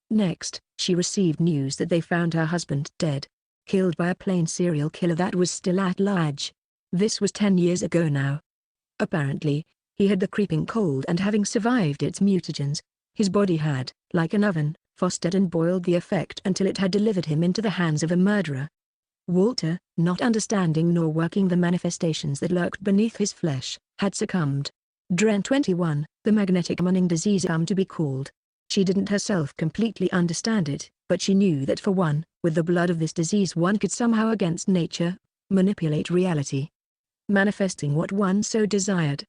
Next, she received news that they found her husband dead. Killed by a plain serial killer that was still at large. This was 10 years ago now. Apparently, he had the creeping cold, and having survived its mutagens, his body had, like an oven, fostered and boiled the effect until it had delivered him into the hands of a murderer. Walter, not understanding nor working the manifestations that lurked beneath his flesh, had succumbed. Dren 21, the magnetic munning disease come to be called. She didn't herself completely understand it, but she knew that for one, with the blood of this disease one could somehow against nature, manipulate reality. Manifesting what one so desired.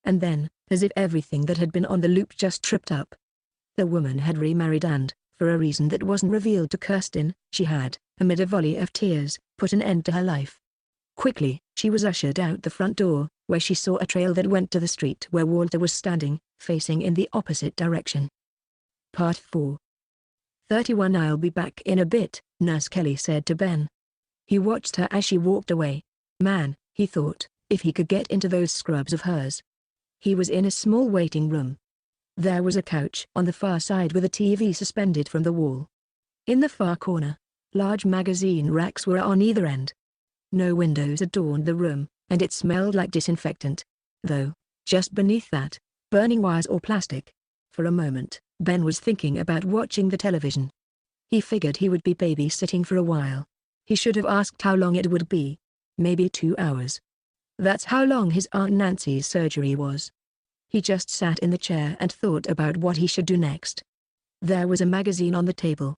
And then, as if everything that had been on the loop just tripped up. The woman had remarried and, for a reason that wasn't revealed to Kirsten, she had, amid a volley of tears, put an end to her life. Quickly, she was ushered out the front door, where she saw a trail that went to the street where Walter was standing, facing in the opposite direction. Part 4. 31 I'll be back in a bit, Nurse Kelly said to Ben. He watched her as she walked away. Man, he thought, if he could get into those scrubs of hers. He was in a small waiting room. There was a couch on the far side with a TV suspended from the wall. In the far corner, large magazine racks were on either end. No windows adorned the room, and it smelled like disinfectant. Though, just beneath that, burning wires or plastic. For a moment, Ben was thinking about watching the television. He figured he would be babysitting for a while. He should have asked how long it would be. Maybe 2 hours. That's how long his Aunt Nancy's surgery was. He just sat in the chair and thought about what he should do next. There was a magazine on the table.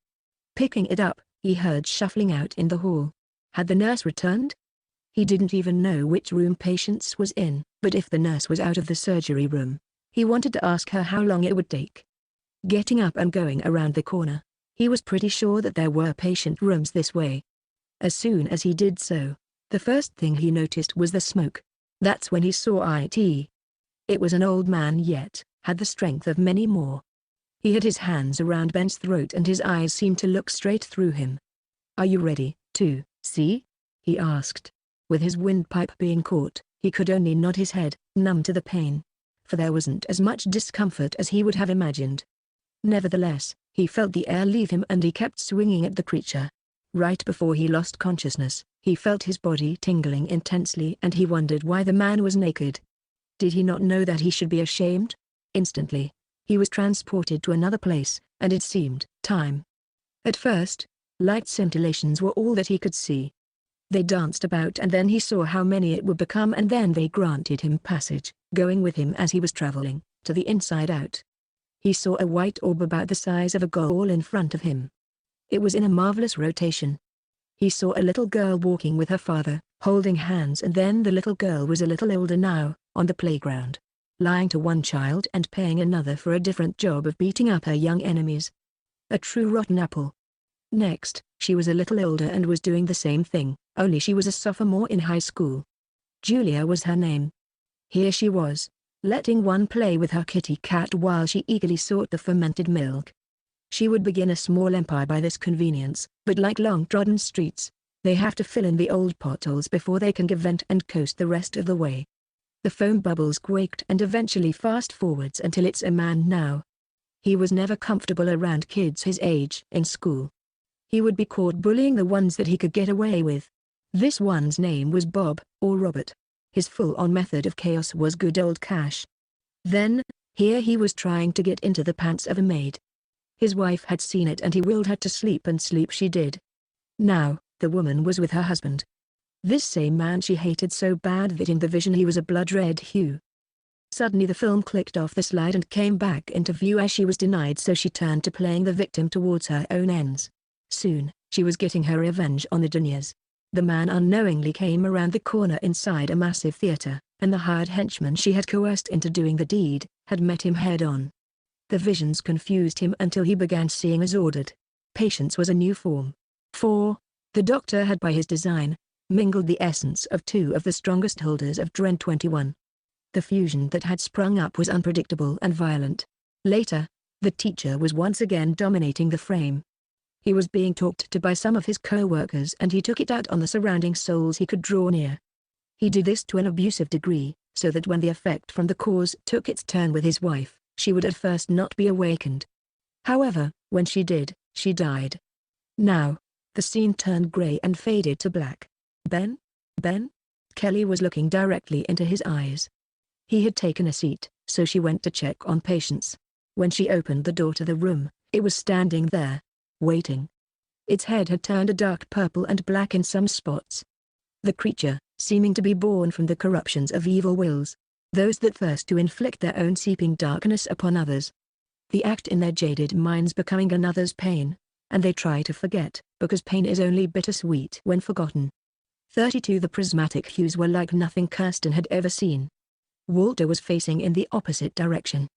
Picking it up, he heard shuffling out in the hall. Had the nurse returned? He didn't even know which room Patience was in, but if the nurse was out of the surgery room, he wanted to ask her how long it would take. Getting up and going around the corner, he was pretty sure that there were patient rooms this way. As soon as he did so, the first thing he noticed was the smoke. That's when he saw it. It was an old man yet had the strength of many more. He had his hands around Ben's throat and his eyes seemed to look straight through him. "Are you ready to see?" he asked. With his windpipe being caught, he could only nod his head, numb to the pain. For there wasn't as much discomfort as he would have imagined. Nevertheless, he felt the air leave him and he kept swinging at the creature. Right before he lost consciousness, he felt his body tingling intensely and he wondered why the man was naked. Did he not know that he should be ashamed? Instantly, he was transported to another place, and it seemed time. At first, light scintillations were all that he could see. They danced about and then he saw how many it would become and then they granted him passage, going with him as he was traveling, to the inside out. He saw a white orb about the size of a goal in front of him. It was in a marvelous rotation. He saw a little girl walking with her father, holding hands, and then the little girl was a little older now, on the playground, lying to one child and paying another for a different job of beating up her young enemies. A true rotten apple. Next, she was a little older and was doing the same thing, only she was a sophomore in high school. Julia was her name. Here she was, letting one play with her kitty cat while she eagerly sought the fermented milk. She would begin a small empire by this convenience, but like long-trodden streets, they have to fill in the old potholes before they can give vent and coast the rest of the way. The foam bubbles quaked and eventually fast forwards until it's a man now. He was never comfortable around kids his age in school. He would be caught bullying the ones that he could get away with. This one's name was Bob, or Robert. His full-on method of chaos was good old cash. Then, here he was trying to get into the pants of a maid. His wife had seen it and he willed her to sleep and sleep she did. Now, the woman was with her husband. This same man she hated so bad that in the vision he was a blood-red hue. Suddenly the film clicked off the slide and came back into view as she was denied, so she turned to playing the victim towards her own ends. Soon, she was getting her revenge on the deniers. The man unknowingly came around the corner inside a massive theater, and the hired henchman she had coerced into doing the deed, had met him head-on. The visions confused him until he began seeing as ordered. Patience was a new form. For, the doctor had by his design, mingled the essence of two of the strongest holders of Dren 21. The fusion that had sprung up was unpredictable and violent. Later, the teacher was once again dominating the frame. He was being talked to by some of his co-workers and he took it out on the surrounding souls he could draw near. He did this to an abusive degree, so that when the effect from the cause took its turn with his wife, she would at first not be awakened. However, when she did, she died. Now, the scene turned grey and faded to black. Ben? Ben? Kelly was looking directly into his eyes. He had taken a seat, so she went to check on Patience. When she opened the door to the room, it was standing there, waiting. Its head had turned a dark purple and black in some spots. The creature, seeming to be born from the corruptions of evil wills, those that thirst to inflict their own seeping darkness upon others. The act in their jaded minds becoming another's pain, and they try to forget, because pain is only bittersweet when forgotten. 32 The prismatic hues were like nothing Kirsten had ever seen. Walter was facing in the opposite direction.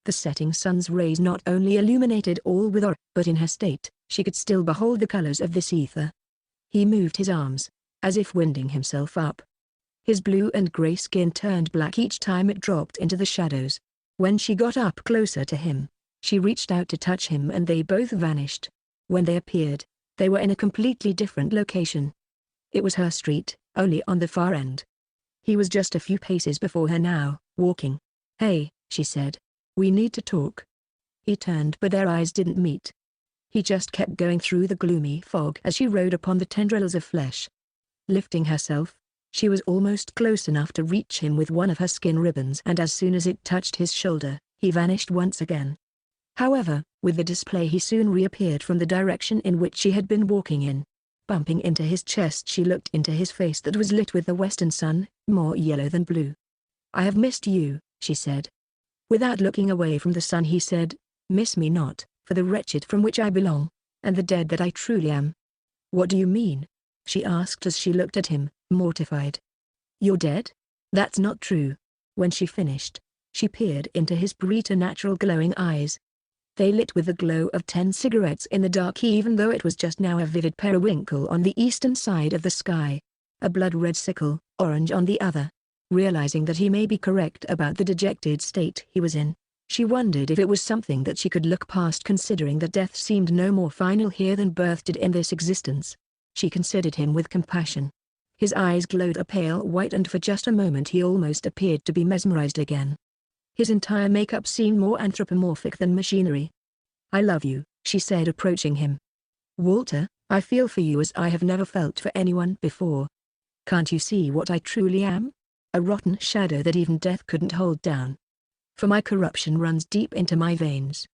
The setting sun's rays not only illuminated all with awe, but in her state, she could still behold the colors of this ether. He moved his arms, as if winding himself up. His blue and gray skin turned black each time it dropped into the shadows. When she got up closer to him, she reached out to touch him and they both vanished. When they appeared, they were in a completely different location. It was her street, only on the far end. He was just a few paces before her now, walking. "Hey," she said. "We need to talk." He turned but their eyes didn't meet. He just kept going through the gloomy fog as she rode upon the tendrils of flesh. Lifting herself, she was almost close enough to reach him with one of her skin ribbons, and as soon as it touched his shoulder, he vanished once again. However, with the display he soon reappeared from the direction in which she had been walking in. Bumping into his chest, she looked into his face that was lit with the western sun, more yellow than blue. "I have missed you," she said. Without looking away from the sun he said, "Miss me not, for the wretched from which I belong, and the dead that I truly am." "What do you mean?" she asked as she looked at him, mortified. "You're dead? That's not true." When she finished, she peered into his preternatural glowing eyes. They lit with the glow of 10 cigarettes in the dark, even though it was just now a vivid periwinkle on the eastern side of the sky. A blood-red sickle, orange on the other. Realizing that he may be correct about the dejected state he was in, she wondered if it was something that she could look past, considering that death seemed no more final here than birth did in this existence. She considered him with compassion. His eyes glowed a pale white, and for just a moment he almost appeared to be mesmerized again. His entire makeup seemed more anthropomorphic than machinery. "I love you," she said, approaching him. "Walter, I feel for you as I have never felt for anyone before. Can't you see what I truly am? A rotten shadow that even death couldn't hold down. For my corruption runs deep into my veins."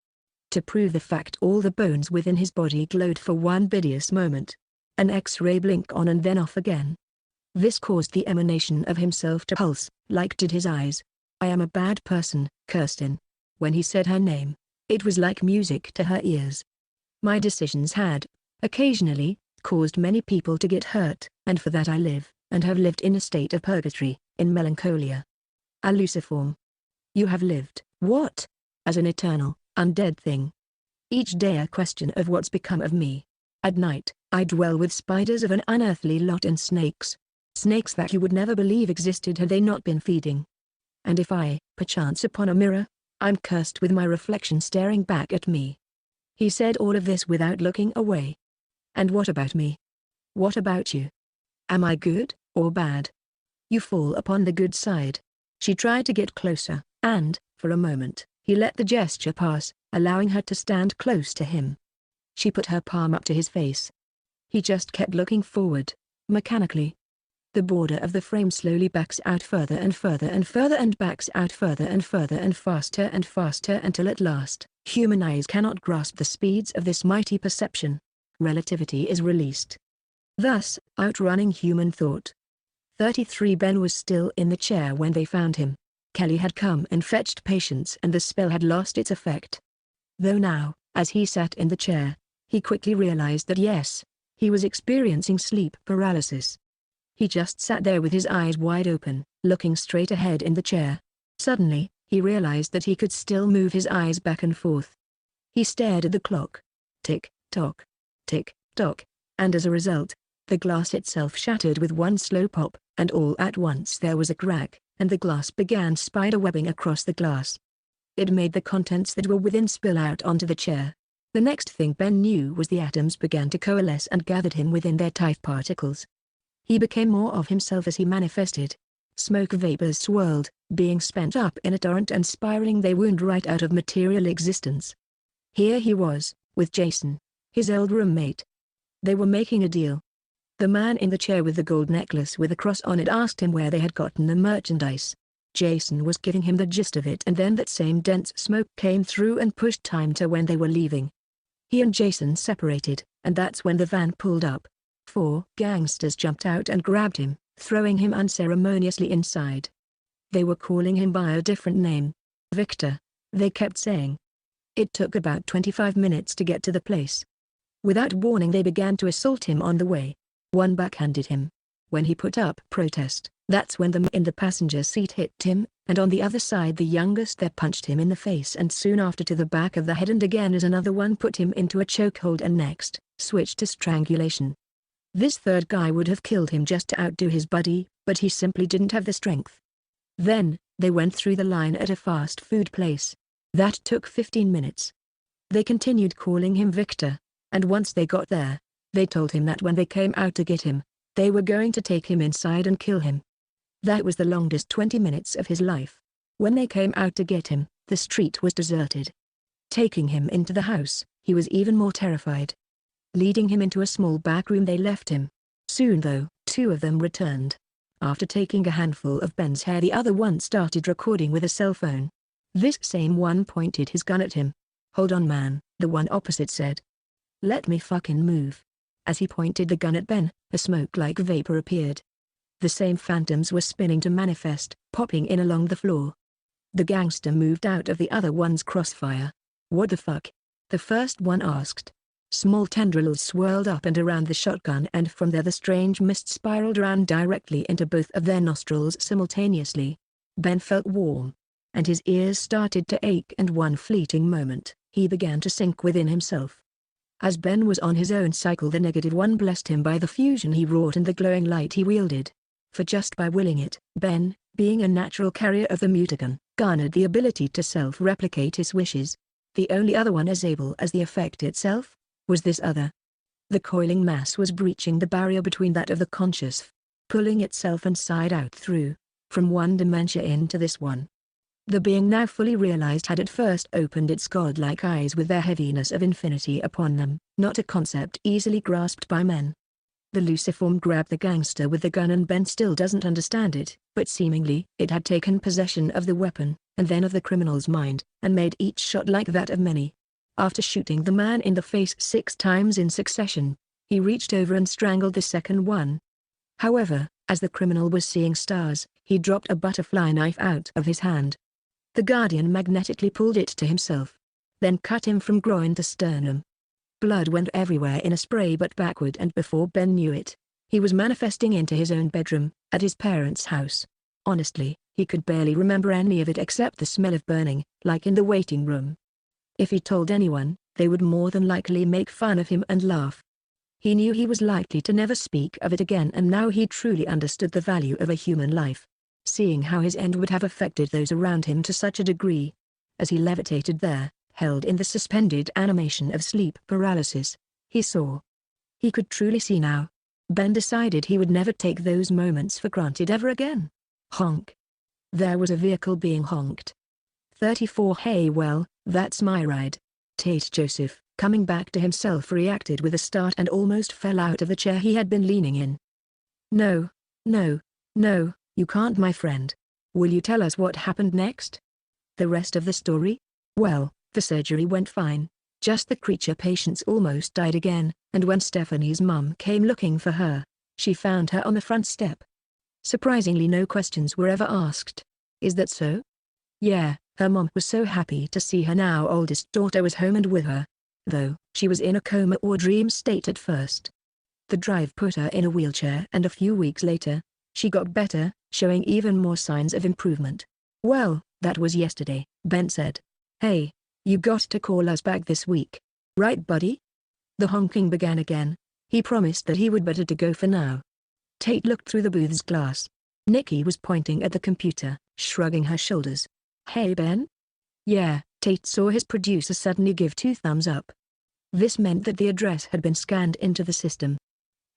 To prove the fact, all the bones within his body glowed for one hideous moment. An X-ray blink on and then off again. This caused the emanation of himself to pulse, like did his eyes. "I am a bad person, Kirsten." When he said her name, it was like music to her ears. "My decisions had, occasionally, caused many people to get hurt, and for that I live, and have lived in a state of purgatory, in melancholia. A Luciform. You have lived, what? As an eternal, undead thing. Each day a question of what's become of me. At night, I dwell with spiders of an unearthly lot and snakes. Snakes that you would never believe existed had they not been feeding. And if I, perchance upon a mirror, I'm cursed with my reflection staring back at me." He said all of this without looking away. "And what about me? What about you? Am I good, or bad? You fall upon the good side." She tried to get closer, and, for a moment, he let the gesture pass, allowing her to stand close to him. She put her palm up to his face. He just kept looking forward, mechanically. The border of the frame slowly backs out further and further and further, and backs out further and further and faster until at last, human eyes cannot grasp the speeds of this mighty perception. Relativity is released, thus outrunning human thought. 33 Ben was still in the chair when they found him. Kelly had come and fetched patience, and the spell had lost its effect. Though now, as he sat in the chair, he quickly realized that yes, he was experiencing sleep paralysis. He just sat there with his eyes wide open, looking straight ahead in the chair. Suddenly, he realized that he could still move his eyes back and forth. He stared at the clock. Tick-tock, tick-tock, and as a result, the glass itself shattered with one slow pop, and all at once there was a crack, and the glass began spiderwebbing across the glass. It made the contents that were within spill out onto the chair. The next thing Ben knew was the atoms began to coalesce and gathered him within their tight particles. He became more of himself as he manifested. Smoke vapors swirled, being spent up in a torrent, and spiraling they wound right out of material existence. Here he was, with Jason, his old roommate. They were making a deal. The man in the chair with the gold necklace with a cross on it asked him where they had gotten the merchandise. Jason was giving him the gist of it, and then that same dense smoke came through and pushed time to when they were leaving. He and Jason separated, and that's when the van pulled up. 4 gangsters jumped out and grabbed him, throwing him unceremoniously inside. They were calling him by a different name. Victor, they kept saying. It took about 25 minutes to get to the place. Without warning they began to assault him on the way. One backhanded him. When he put up protest, that's when the man in the passenger seat hit him, and on the other side the youngest there punched him in the face and soon after to the back of the head, and again as another one put him into a chokehold and next, switched to strangulation. This third guy would have killed him just to outdo his buddy, but he simply didn't have the strength. Then, they went through the line at a fast food place. That took 15 minutes. They continued calling him Victor, and once they got there, they told him that when they came out to get him, they were going to take him inside and kill him. That was the longest 20 minutes of his life. When they came out to get him, the street was deserted. Taking him into the house, he was even more terrified. Leading him into a small back room they left him. Soon though, 2 of them returned. After taking a handful of Ben's hair, the other one started recording with a cell phone. This same one pointed his gun at him. "Hold on man," the one opposite said. "Let me fucking move." As he pointed the gun at Ben, a smoke-like vapor appeared. The same phantoms were spinning to manifest, popping in along the floor. The gangster moved out of the other one's crossfire. "What the fuck?" the first one asked. Small tendrils swirled up and around the shotgun, and from there the strange mist spiraled around directly into both of their nostrils simultaneously. Ben felt warm, and his ears started to ache, and one fleeting moment, he began to sink within himself. As Ben was on his own cycle, the negative one blessed him by the fusion he wrought and the glowing light he wielded. For just by willing it, Ben, being a natural carrier of the mutagen, garnered the ability to self-replicate his wishes. The only other one as able as the effect itself was this other. The coiling mass was breaching the barrier between that of the conscious, pulling itself inside out through, from one dimension into this one. The being now fully realized had at first opened its godlike eyes with their heaviness of infinity upon them, not a concept easily grasped by men. The Luciform grabbed the gangster with the gun, and Ben still doesn't understand it, but seemingly it had taken possession of the weapon, and then of the criminal's mind, and made each shot like that of many. After shooting the man in the face 6 times in succession, he reached over and strangled the second one. However, as the criminal was seeing stars, he dropped a butterfly knife out of his hand. The Guardian magnetically pulled it to himself, then cut him from groin to sternum. Blood went everywhere in a spray, but backward, and before Ben knew it, he was manifesting into his own bedroom, at his parents' house. Honestly, he could barely remember any of it except the smell of burning, like in the waiting room. If he told anyone, they would more than likely make fun of him and laugh. He knew he was likely to never speak of it again, and now he truly understood the value of a human life. Seeing how his end would have affected those around him to such a degree, as he levitated there, held in the suspended animation of sleep paralysis, he saw. He could truly see now. Ben decided he would never take those moments for granted ever again. Honk. There was a vehicle being honked. 34. Hey, well, that's my ride. Tate Joseph, coming back to himself, reacted with a start and almost fell out of the chair he had been leaning in. No, no, no. You can't, my friend. Will you tell us what happened next? The rest of the story? Well, the surgery went fine. Just the creature patients almost died again, and when Stephanie's mum came looking for her, she found her on the front step. Surprisingly, no questions were ever asked. Is that so? Yeah, her mom was so happy to see her now oldest daughter was home and with her. Though, she was in a coma or dream state at first. The drive put her in a wheelchair, and a few weeks later, she got better, showing even more signs of improvement. Well, that was yesterday, Ben said. Hey, you got to call us back this week. Right, buddy? The honking began again. He promised that he would better to go for now. Tate looked through the booth's glass. Nikki was pointing at the computer, shrugging her shoulders. Hey, Ben? Yeah, Tate saw his producer suddenly give 2 thumbs up. This meant that the address had been scanned into the system.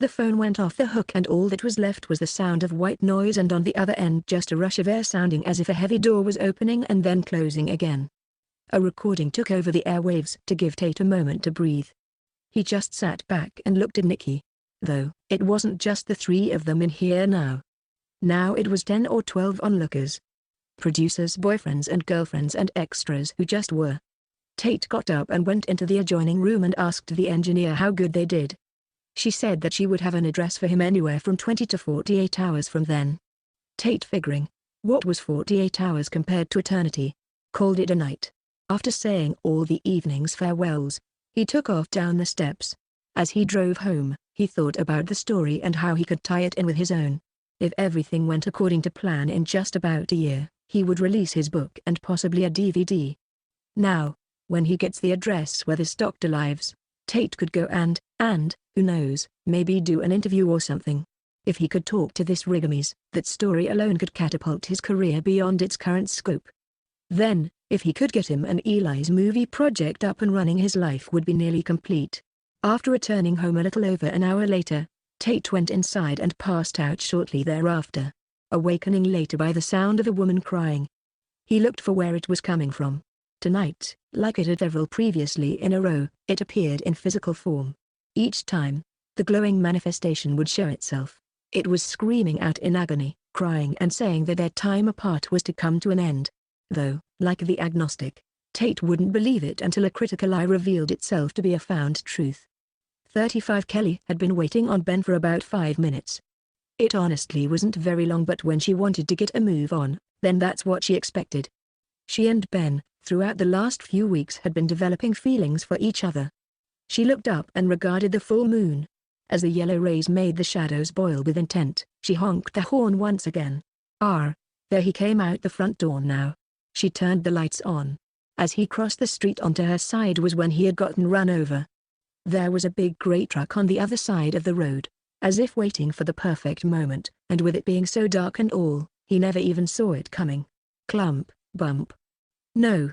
The phone went off the hook, and all that was left was the sound of white noise, and on the other end just a rush of air sounding as if a heavy door was opening and then closing again. A recording took over the airwaves to give Tate a moment to breathe. He just sat back and looked at Nikki. Though, it wasn't just the 3 of them in here now. Now it was 10 or 12 onlookers. Producers, boyfriends and girlfriends and extras who just were. Tate got up and went into the adjoining room and asked the engineer how good they did. She said that she would have an address for him anywhere from 20 to 48 hours from then. Tate, figuring, what was 48 hours compared to eternity, called it a night. After saying all the evening's farewells, he took off down the steps. As he drove home, he thought about the story and how he could tie it in with his own. If everything went according to plan, in just about a year, he would release his book and possibly a DVD. Now, when he gets the address where this doctor lives, Tate could go and, who knows, maybe do an interview or something. If he could talk to this Rigamis, that story alone could catapult his career beyond its current scope. Then, if he could get him and Eli's movie project up and running, his life would be nearly complete. After returning home a little over an hour later, Tate went inside and passed out shortly thereafter, awakening later by the sound of a woman crying. He looked for where it was coming from. Tonight, like it had several previously in a row, it appeared in physical form. Each time, the glowing manifestation would show itself. It was screaming out in agony, crying and saying that their time apart was to come to an end. Though, like the agnostic, Tate wouldn't believe it until a critical eye revealed itself to be a found truth. 35 Kelly had been waiting on Ben for about 5 minutes. It honestly wasn't very long, but when she wanted to get a move on, then that's what she expected. She and Ben, throughout the last few weeks, had been developing feelings for each other. She looked up and regarded the full moon. As the yellow rays made the shadows boil with intent, she honked the horn once again. There he came out the front door now. She turned the lights on. As he crossed the street onto her side was when he had gotten run over. There was a big grey truck on the other side of the road, as if waiting for the perfect moment, and with it being so dark and all, he never even saw it coming. Clump, bump. No.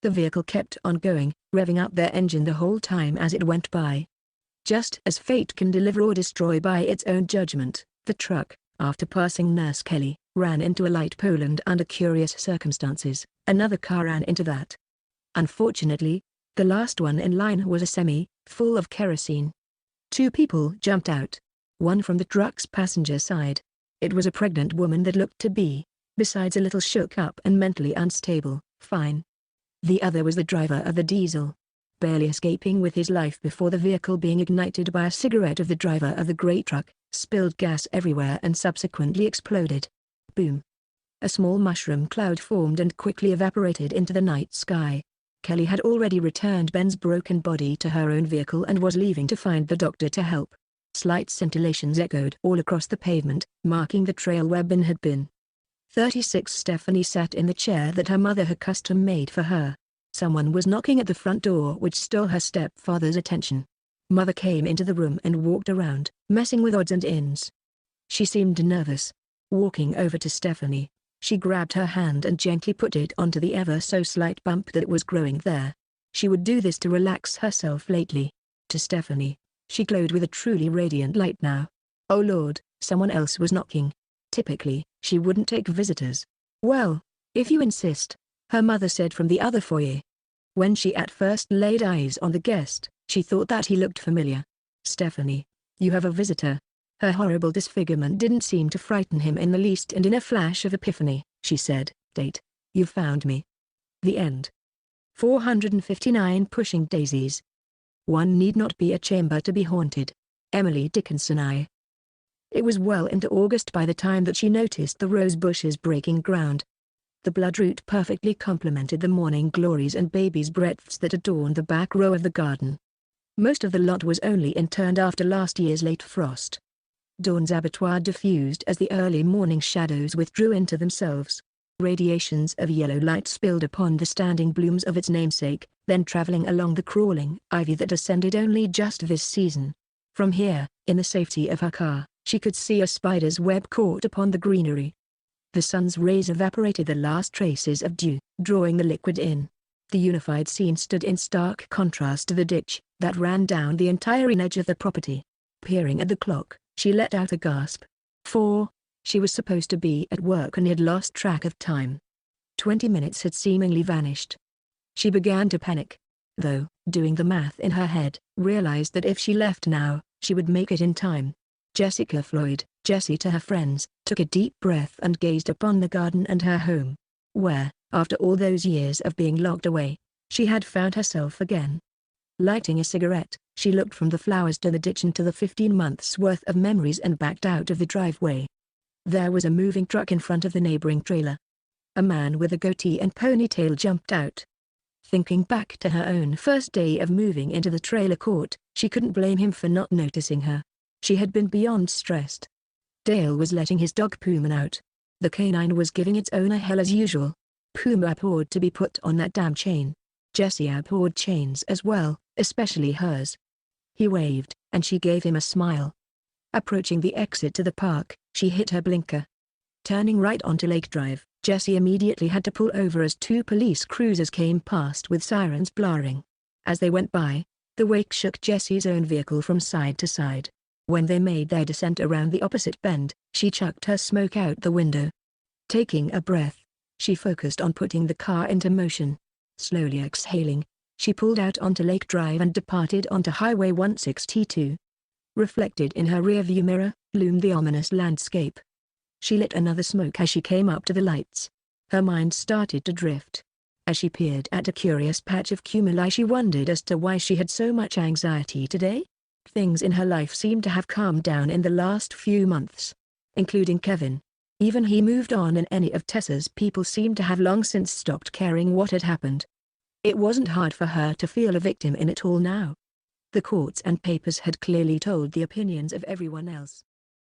The vehicle kept on going, revving up their engine the whole time as it went by. Just as fate can deliver or destroy by its own judgment, the truck, after passing Nurse Kelly, ran into a light pole, and under curious circumstances, another car ran into that. Unfortunately, the last one in line was a semi, full of kerosene. 2 people jumped out. One from the truck's passenger side. It was a pregnant woman that looked to be, besides a little shook up and mentally unstable, fine. The other was the driver of the diesel, barely escaping with his life before the vehicle being ignited by a cigarette of the driver of the grey truck, spilled gas everywhere and subsequently exploded. Boom. A small mushroom cloud formed and quickly evaporated into the night sky. Kelly had already returned Ben's broken body to her own vehicle and was leaving to find the doctor to help. Slight scintillations echoed all across the pavement, marking the trail where Ben had been. 36 Stephanie sat in the chair that her mother had custom made for her. Someone was knocking at the front door, which stole her stepfather's attention. Mother came into the room and walked around, messing with odds and ends. She seemed nervous. Walking over to Stephanie, she grabbed her hand and gently put it onto the ever so slight bump that was growing there. She would do this to relax herself lately. To Stephanie, she glowed with a truly radiant light now. Oh Lord, someone else was knocking. Typically, she wouldn't take visitors. Well, if you insist, her mother said from the other foyer. When she at first laid eyes on the guest, she thought that he looked familiar. Stephanie, you have a visitor. Her horrible disfigurement didn't seem to frighten him in the least, and in a flash of epiphany, she said, "Date, you found me." The end. 459 Pushing Daisies. One need not be a chamber to be haunted. Emily Dickinson. It was well into August by the time that she noticed the rose bushes breaking ground. The bloodroot perfectly complemented the morning glories and baby's breadths that adorned the back row of the garden. Most of the lot was only interned after last year's late frost. Dawn's abattoir diffused as the early morning shadows withdrew into themselves. Radiations of yellow light spilled upon the standing blooms of its namesake, then traveling along the crawling ivy that ascended only just this season. From here, in the safety of her car, she could see a spider's web caught upon the greenery. The sun's rays evaporated the last traces of dew, drawing the liquid in. The unified scene stood in stark contrast to the ditch that ran down the entire edge of the property. Peering at the clock, she let out a gasp. 4. She was supposed to be at work and had lost track of time. 20 minutes had seemingly vanished. She began to panic. Though, doing the math in her head, realized that if she left now, she would make it in time. Jessica Floyd, Jessie to her friends, took a deep breath and gazed upon the garden and her home, where, after all those years of being locked away, she had found herself again. Lighting a cigarette, she looked from the flowers to the ditch and to the 15 months' worth of memories and backed out of the driveway. There was a moving truck in front of the neighboring trailer. A man with a goatee and ponytail jumped out. Thinking back to her own first day of moving into the trailer court, she couldn't blame him for not noticing her. She had been beyond stressed. Dale was letting his dog Puma out. The canine was giving its owner hell as usual. Puma abhorred to be put on that damn chain. Jessie abhorred chains as well, especially hers. He waved, and she gave him a smile. Approaching the exit to the park, she hit her blinker. Turning right onto Lake Drive, Jessie immediately had to pull over as 2 police cruisers came past with sirens blaring. As they went by, the wake shook Jessie's own vehicle from side to side. When they made their descent around the opposite bend, she chucked her smoke out the window. Taking a breath, she focused on putting the car into motion. Slowly exhaling, she pulled out onto Lake Drive and departed onto Highway 162. Reflected in her rearview mirror, loomed the ominous landscape. She lit another smoke as she came up to the lights. Her mind started to drift. As she peered at a curious patch of cumuli, she wondered as to why she had so much anxiety today. Things in her life seemed to have calmed down in the last few months, including Kevin. Even he moved on, and any of Tessa's people seemed to have long since stopped caring what had happened. It wasn't hard for her to feel a victim in it all now. The courts and papers had clearly told the opinions of everyone else.